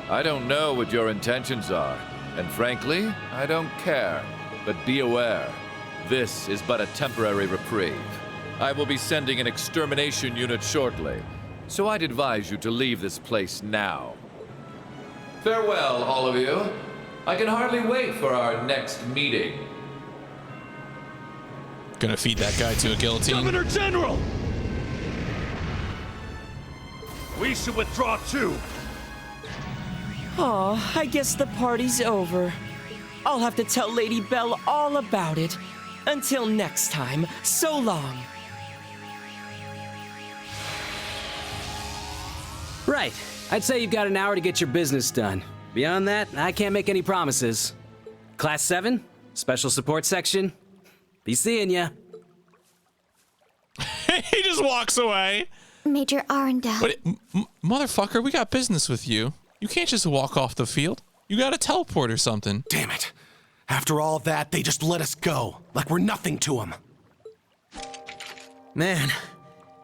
I don't know what your intentions are, and frankly, I don't care. But be aware, this is but a temporary reprieve. I will be sending an extermination unit shortly, so I'd advise you to leave this place now. Farewell, all of you. I can hardly wait for our next meeting. Gonna feed that guy to a guillotine. Governor General! We should withdraw too. Oh, I guess the party's over. I'll have to tell Lady Belle all about it. Until next time, so long. Right. I'd say you've got an hour to get your business done. Beyond that, I can't make any promises. Class 7, Special Support Section. Be seeing ya. He just walks away. Major Arundel. But motherfucker, we got business with you. You can't just walk off the field. You gotta teleport or something. Damn it. After all that, they just let us go, like we're nothing to them. Man,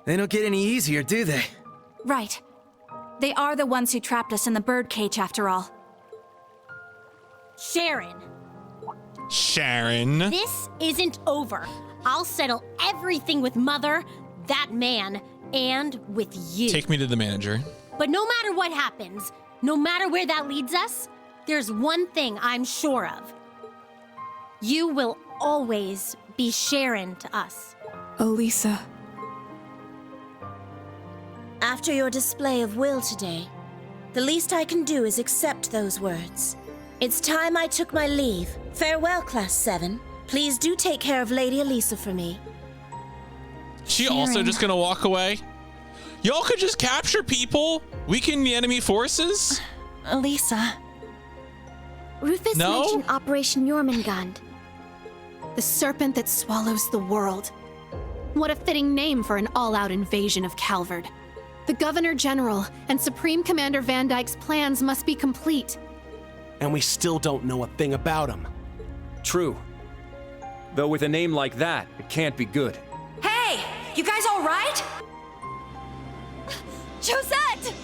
they don't get any easier, do they? Right. They are the ones who trapped us in the birdcage after all. Sharon, Sharon. this isn't over. I'll settle everything with Mother, that man, and with you. Take me to the manager. But no matter what happens, no matter where that leads us, there's one thing I'm sure of. You will always be Sharon to us. Elisa. After your display of will today, the least I can do is accept those words. It's time I took my leave. Farewell, Class 7. Please do take care of Lady Elisa for me. She also just gonna walk away? Y'all could just capture people, weaken the enemy forces? Elisa. Rufus No? mentioned Operation Jormungand. The serpent that swallows the world. What a fitting name for an all-out invasion of Calvard. The Governor General and Supreme Commander Van Dyke's plans must be complete. And we still don't know a thing about him. True. Though with a name like that, it can't be good. Hey! You guys all right? Josette!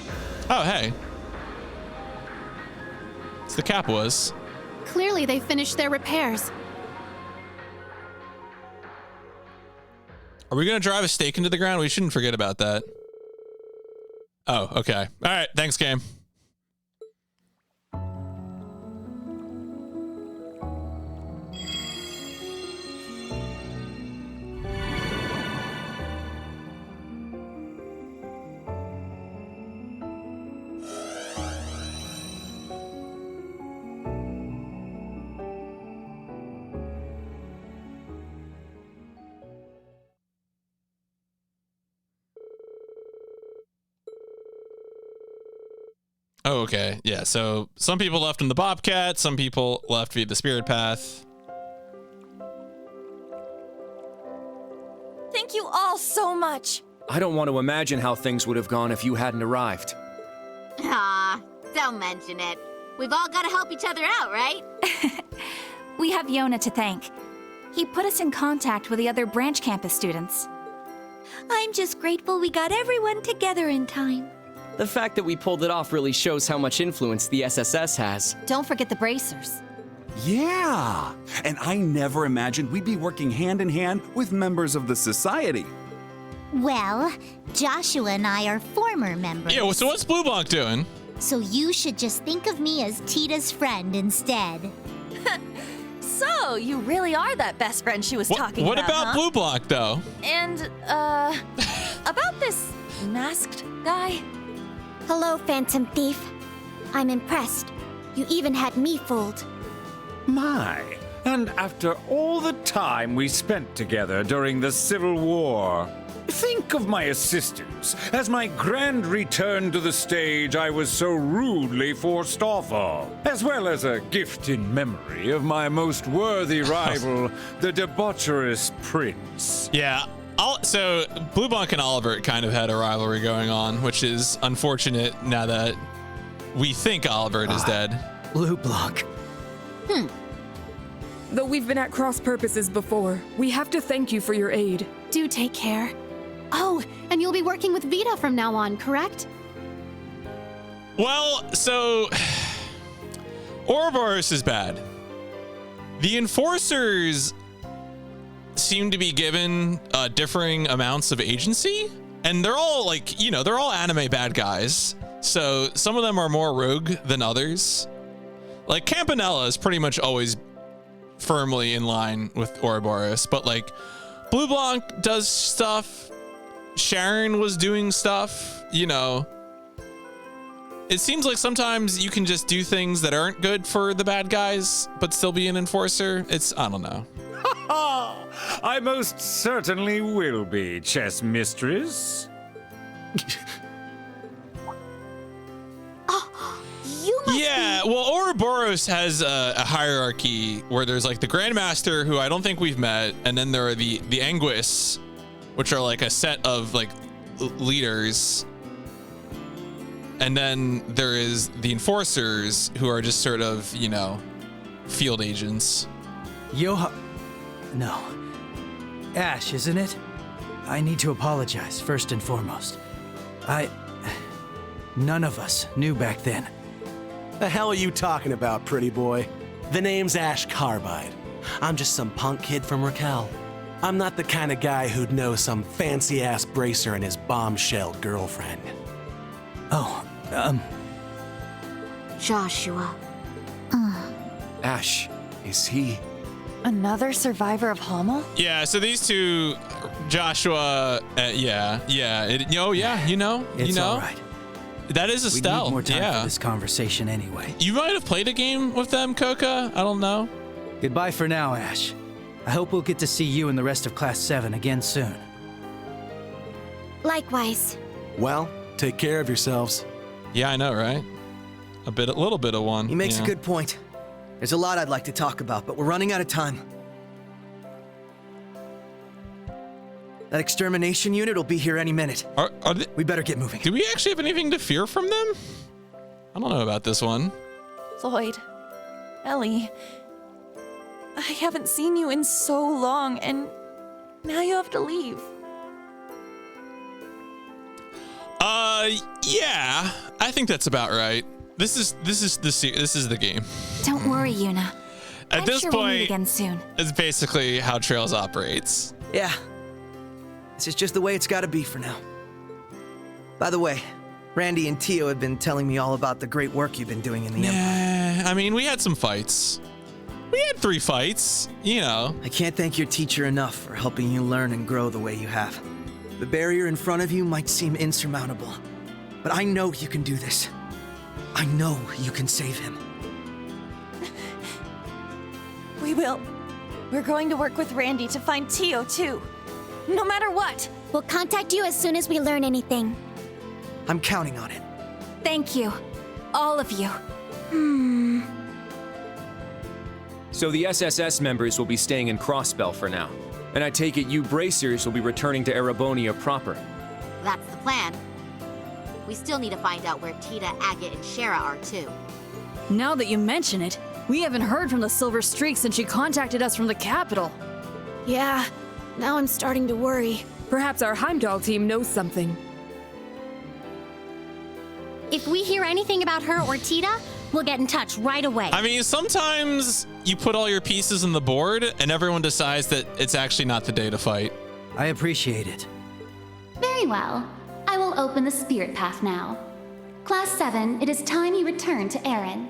Oh, hey. It's the cap was. Clearly they finished their repairs. Are we gonna drive a stake into the ground? We shouldn't forget about that. Oh, okay. All right, thanks, game. Oh, okay. Yeah, so some people left in the Bobcat, some people left via the Spirit Path. Thank you all so much. I don't want to imagine how things would have gone if you hadn't arrived. Aw, don't mention it. We've all got to help each other out, right? We have Yona to thank. He put us in contact with the other branch campus students. I'm just grateful we got everyone together in time. The fact that we pulled it off really shows how much influence the SSS has. Don't forget the bracers. Yeah! And I never imagined we'd be working hand in hand with members of the Society. Well, Joshua and I are former members. Yeah, so what's Blue Blanc doing? So you should just think of me as Tita's friend instead. So, you really are that best friend she was talking What about, about huh? Blue Blanc, though? And, about this masked guy? Hello, Phantom Thief. I'm impressed. You even had me fooled. My, And after all the time we spent together during the Civil War, think of my assistance as my grand return to the stage I was so rudely forced off of, as well as a gift in memory of my most worthy rival, the debaucherous Prince. Yeah. So Blue Blanc and Oliver kind of had a rivalry going on, which is unfortunate now that we think Oliver is dead. Blue Blanc. Though we've been at cross purposes before, we have to thank you for your aid. Do take care. Oh, and you'll be working with Vita from now on, correct? Well, so Ouroboros is bad. The enforcers seem to be given differing amounts of agency, and they're all like, they're all anime bad guys. So some of them are more rogue than others. Like Campanella is pretty much always firmly in line with Ouroboros, but like Blue Blanc does stuff. Sharon was doing stuff, It seems like sometimes you can just do things that aren't good for the bad guys, but still be an enforcer. I don't know. I most certainly will be, chess mistress. Yeah, well, Ouroboros has a hierarchy where there's like the Grandmaster, who I don't think we've met, and then there are the Anguis, which are like a set of like leaders, and then there is the enforcers, who are just sort of field agents. No. Ash, isn't it? I need to apologize first and foremost. None of us knew back then. The hell are you talking about, pretty boy? The name's Ash Carbide. I'm just some punk kid from Raquel. I'm not the kind of guy who'd know some fancy-ass bracer and his bombshell girlfriend. Joshua. Ash, is he... Another survivor of Hummel? Yeah, so these two, Joshua, It's all right. That is Estelle. We need more time yeah. for this conversation anyway. You might have played a game with them, Coca. I don't know. Goodbye for now, Ash. I hope we'll get to see you and the rest of Class 7 again soon. Likewise. Well, take care of yourselves. Yeah, I know, right? A little bit of one. He makes a good point. There's a lot I'd like to talk about, but we're running out of time. That extermination unit will be here any minute. We better get moving. Do we actually have anything to fear from them? I don't know about this one. Lloyd, Ellie, I haven't seen you in so long, and now you have to leave. Yeah, I think that's about right. This is the game. Don't worry, Yuna. At this sure point, we'll meet again soon. It's basically how Trails operates. Yeah. This is just the way it's gotta be for now. By the way, Randy and Tio have been telling me all about the great work you've been doing in the Empire. I mean, we had some fights. We had 3 fights, I can't thank your teacher enough for helping you learn and grow the way you have. The barrier in front of you might seem insurmountable, but I know you can do this. I know you can save him. We will. We're going to work with Randy to find Tio, too. No matter what. We'll contact you as soon as we learn anything. I'm counting on it. Thank you. All of you. So the SSS members will be staying in Crossbell for now. And I take it you Bracers will be returning to Erebonia proper. That's the plan. We still need to find out where Tita, Agate, and Shara are, too. Now that you mention it, we haven't heard from the Silver Streak since she contacted us from the capital. Yeah, now I'm starting to worry. Perhaps our Heimdall team knows something. If we hear anything about her or Tita, we'll get in touch right away. I mean, sometimes you put all your pieces on the board and everyone decides that it's actually not the day to fight. I appreciate it. Very well. I will open the spirit path now. Class 7, it is time you return to Erin.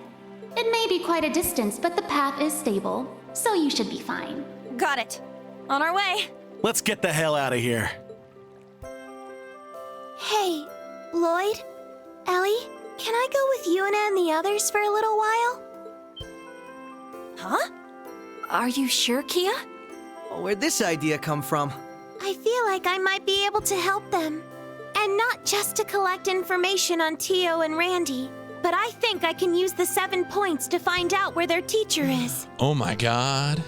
It may be quite a distance, but the path is stable, so you should be fine. Got it. On our way. Let's get the hell out of here. Hey, Lloyd? Ellie? Can I go with Yuna and the others for a little while? Huh? Are you sure, Kia? Where'd this idea come from? I feel like I might be able to help them. And not just to collect information on Tio and Randy, but I think I can use the 7 points to find out where their teacher is. Oh my god.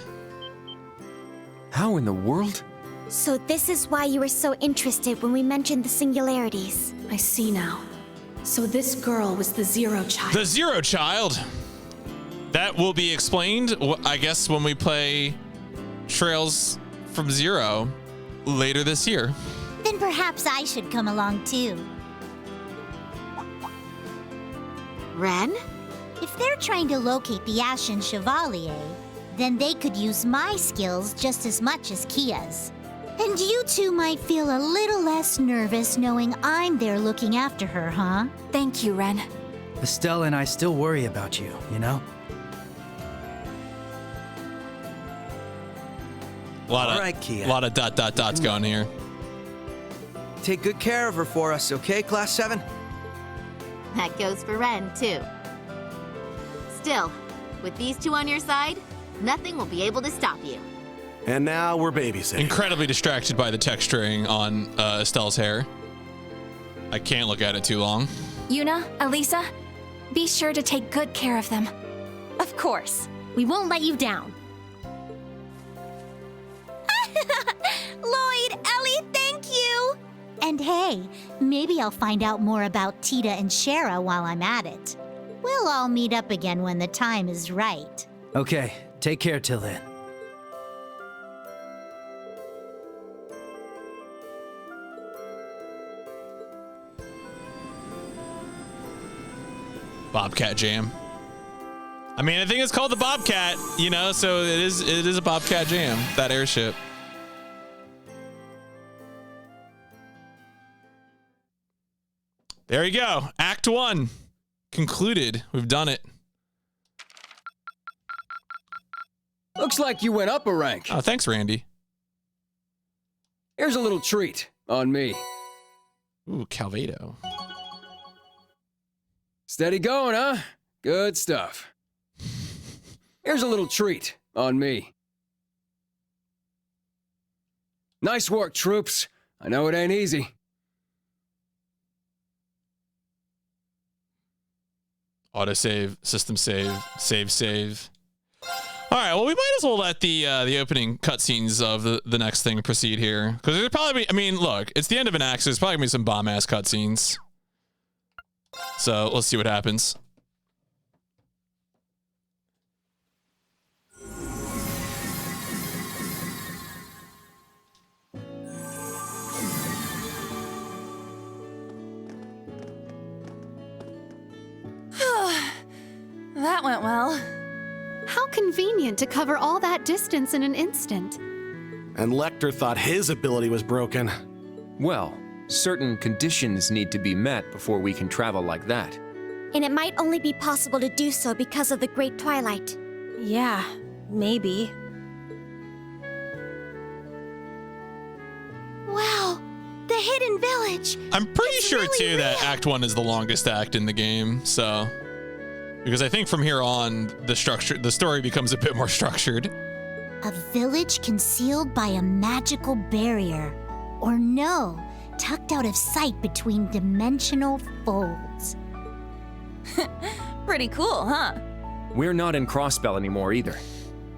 How in the world? So this is why you were so interested when we mentioned the singularities. I see now. So this girl was the Zero Child. The Zero Child. That will be explained, I guess, when we play Trails from Zero later this year. Then perhaps I should come along too. Ren? If they're trying to locate the Ashen Chevalier, then they could use my skills just as much as Kia's. And you two might feel a little less nervous knowing I'm there looking after her, huh? Thank you, Ren. Estelle and I still worry about you, you know? A lot All right, Kia. of dots going here. Take good care of her for us, okay, Class 7? That goes for Ren, too. Still, with these two on your side, nothing will be able to stop you. And now we're babysitting. Incredibly distracted by the texturing on Estelle's hair. I can't look at it too long. Yuna, Elisa, be sure to take good care of them. Of course. We won't let you down. Lloyd, Ellie, thank you! And hey, maybe I'll find out more about Tita and Shara while I'm at it. We'll all meet up again when the time is right. Okay, take care till then. Bobcat Jam. I mean, I think it's called the Bobcat, you know, so it is a Bobcat Jam, that airship. There you go. Act 1 concluded. We've done it. Looks like you went up a rank. Oh, thanks, Randy. Here's a little treat on me. Ooh, Calvado. Steady going, huh? Good stuff. Here's a little treat on me. Nice work, troops. I know it ain't easy. Autosave, system save, save. All right, well, we might as well let the opening cutscenes of the next thing proceed here. Because there's probably, I mean, look, it's the end of an act, so there's probably going to be some bomb-ass cutscenes. So, let's see what happens. That went well. How convenient to cover all that distance in an instant. And Lecter thought his ability was broken. Well, certain conditions need to be met before we can travel like that. And it might only be possible to do so because of the Great Twilight. Yeah, maybe. Wow, the Hidden Village! I'm pretty sure, really too, that Act 1 is the longest act in the game, so... Because I think from here on, the story becomes a bit more structured. A village concealed by a magical barrier. Or no, tucked out of sight between dimensional folds. Pretty cool, huh? We're not in Crossbell anymore either.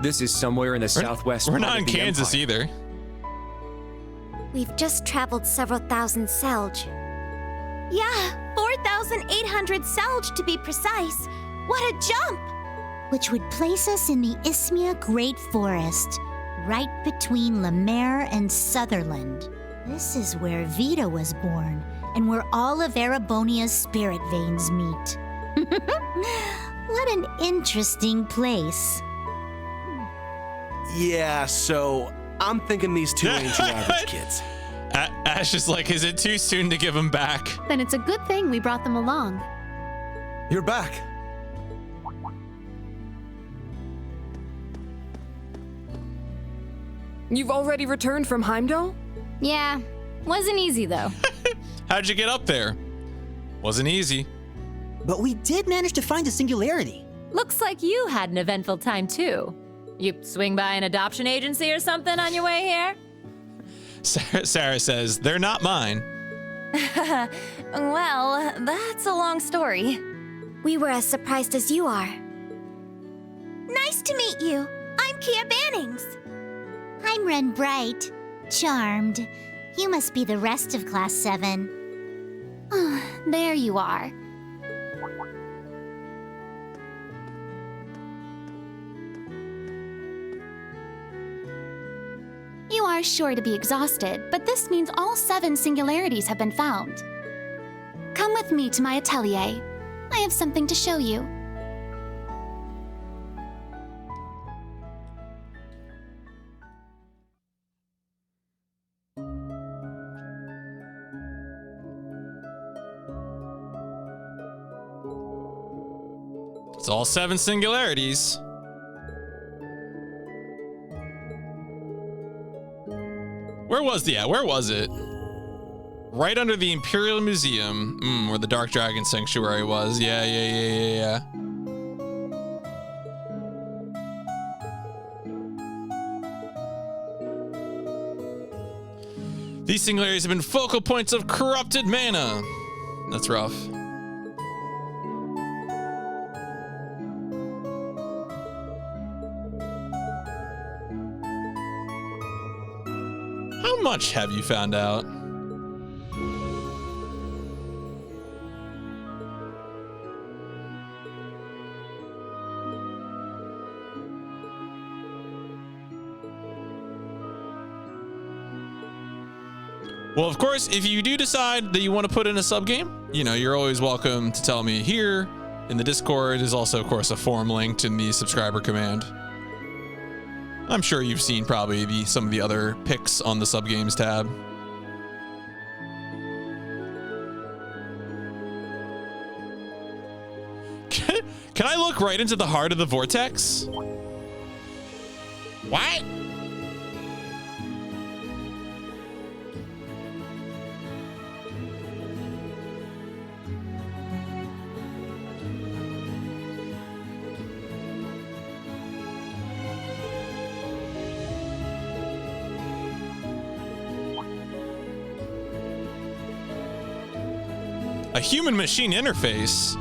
This is somewhere in the southwest. We're not in Kansas either. We've just traveled several thousand Selge. Yeah, 4,800 Selge to be precise. What a jump! Which would place us in the Ismia Great Forest, right between Lemaire and Sutherland. This is where Vita was born, and where all of Erebonia's spirit veins meet. What an interesting place. Yeah, so I'm thinking these two ain't your average kids. Ash is like, is it too soon to give them back? Then it's a good thing we brought them along. You're back. You've already returned from Heimdall? Yeah, wasn't easy though. How'd you get up there? Wasn't easy. But we did manage to find a singularity. Looks like you had an eventful time too. You swing by an adoption agency or something on your way here? Sarah says, they're not mine. Well, that's a long story. We were as surprised as you are. Nice to meet you. I'm Kia Bannings. I'm Ren Bright. Charmed. You must be the rest of Class 7. There you are. You are sure to be exhausted, but this means all 7 singularities have been found. Come with me to my atelier. I have something to show you. It's all 7 singularities. Where was it? Right under the Imperial Museum, where the Dark Dragon Sanctuary was. Yeah. These singularities have been focal points of corrupted mana. That's rough. How much have you found out? Well, of course, if you do decide that you want to put in a sub-game, you know, you're always welcome to tell me here in the Discord. There's also, of course, a form linked in the subscriber command. I'm sure you've seen probably some of the other picks on the sub-games tab. Can I look right into the heart of the vortex? What? A human-machine interface?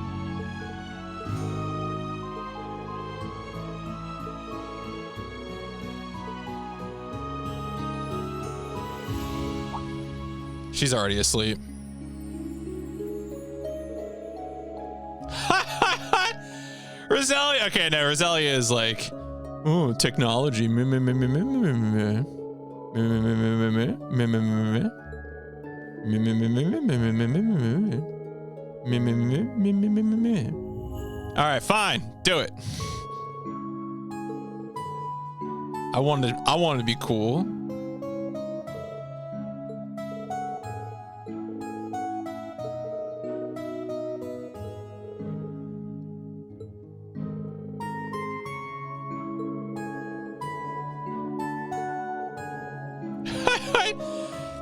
She's already asleep. Roselia. Okay, no, Roselia is like, oh, technology. All right, fine. Do it. I wanted to be cool.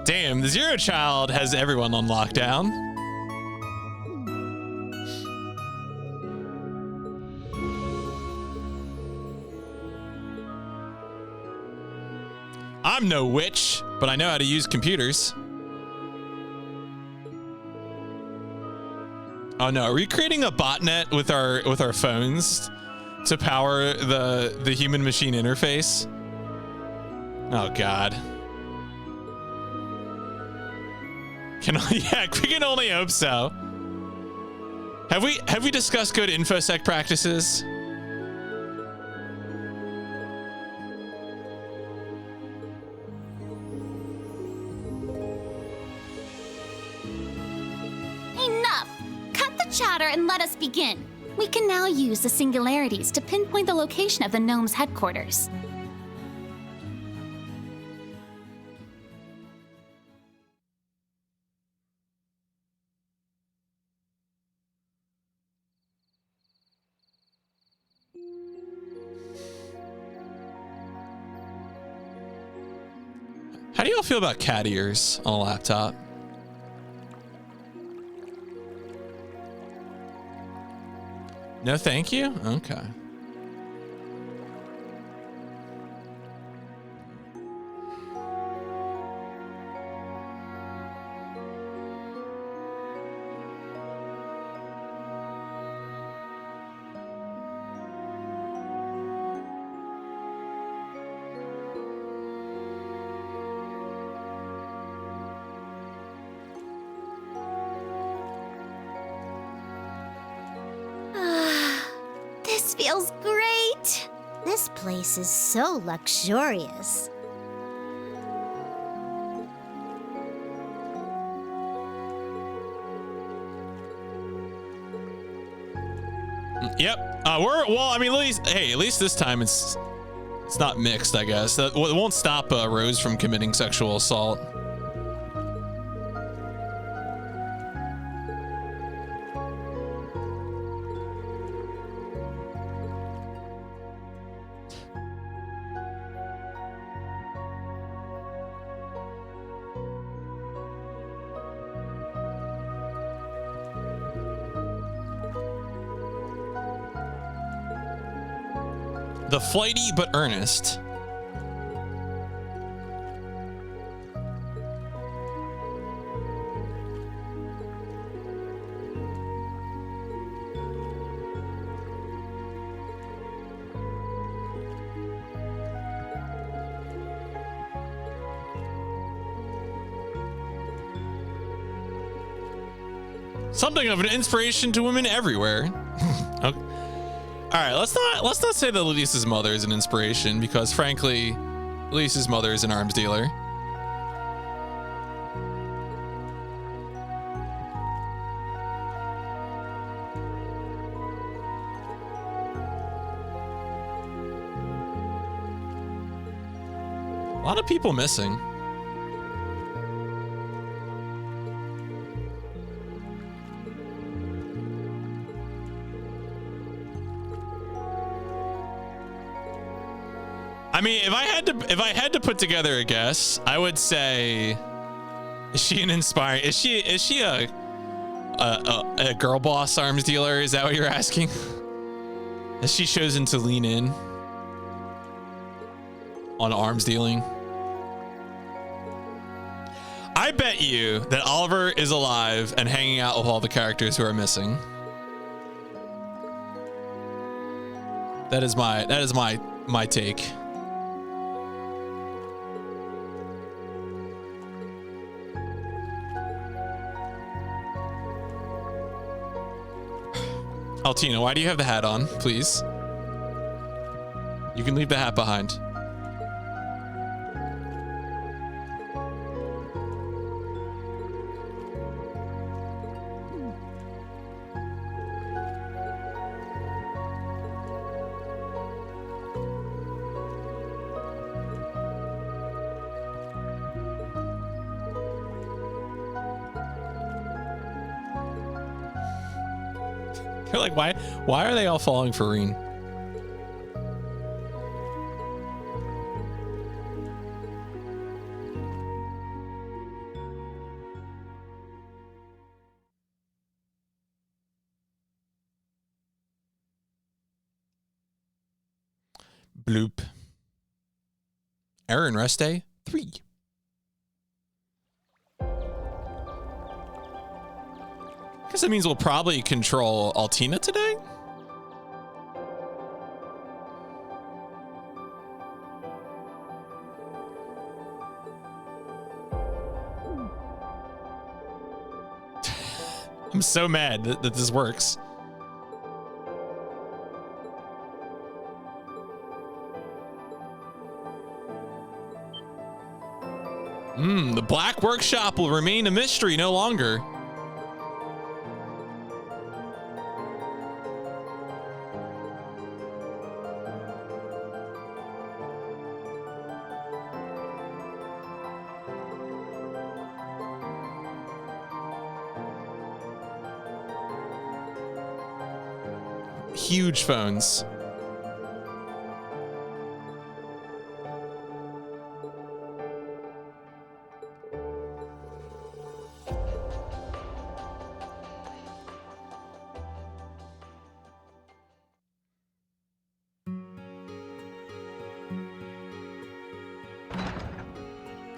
Damn, the Zero Child has everyone on lockdown. I'm no witch, but I know how to use computers. Oh no, are we creating a botnet with our phones to power the human machine interface? Oh god. Yeah, we can only hope so. Have we discussed good InfoSec practices? Enough! Cut the chatter and let us begin. We can now use the singularities to pinpoint the location of the gnome's headquarters. How do y'all feel about cat ears on a laptop? No, thank you? Okay. This feels great. This place is so luxurious. Yep. At least this time it's not mixed, I guess. It won't stop Rose from committing sexual assault. The flighty but earnest. Something of an inspiration to women everywhere. Okay. All right, let's not say that Elise's mother is an inspiration, because frankly, Elise's mother is an arms dealer. A lot of people missing. I mean, if I had to put together a guess, I would say, is she an inspiring? Is she a girl boss arms dealer? Is that what you're asking? Has she chosen to lean in on arms dealing? I bet you that Oliver is alive and hanging out with all the characters who are missing. That is my take. Altina, why do you have the hat on, please? You can leave the hat behind. You're like, why are they all falling for Reen? Bloop. Aaron rest day 3. Guess that means we'll probably control Altina today. I'm so mad that this works. The Black Workshop will remain a mystery no longer. Huge phones.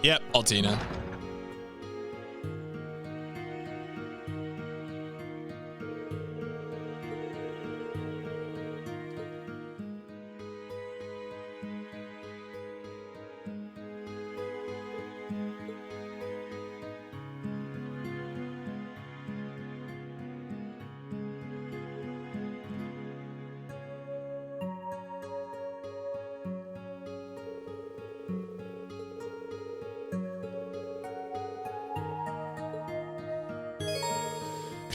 Yep, Altina.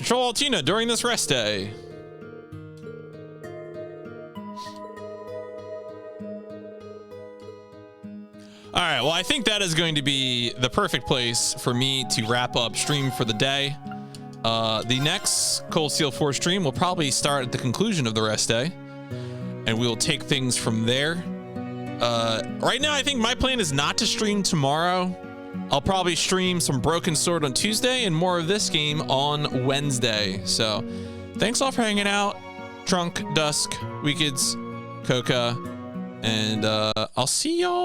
Control Altina during this rest day. All right, well, I think that is going to be the perfect place for me to wrap up stream for the day. The next Cold Steel 4 stream will probably start at the conclusion of the rest day, and we'll take things from there. Right now, I think my plan is not to stream tomorrow. I'll probably stream some Broken Sword on Tuesday and more of this game on Wednesday. So thanks all for hanging out. Trunk, Dusk, Weekids, Coca, and I'll see y'all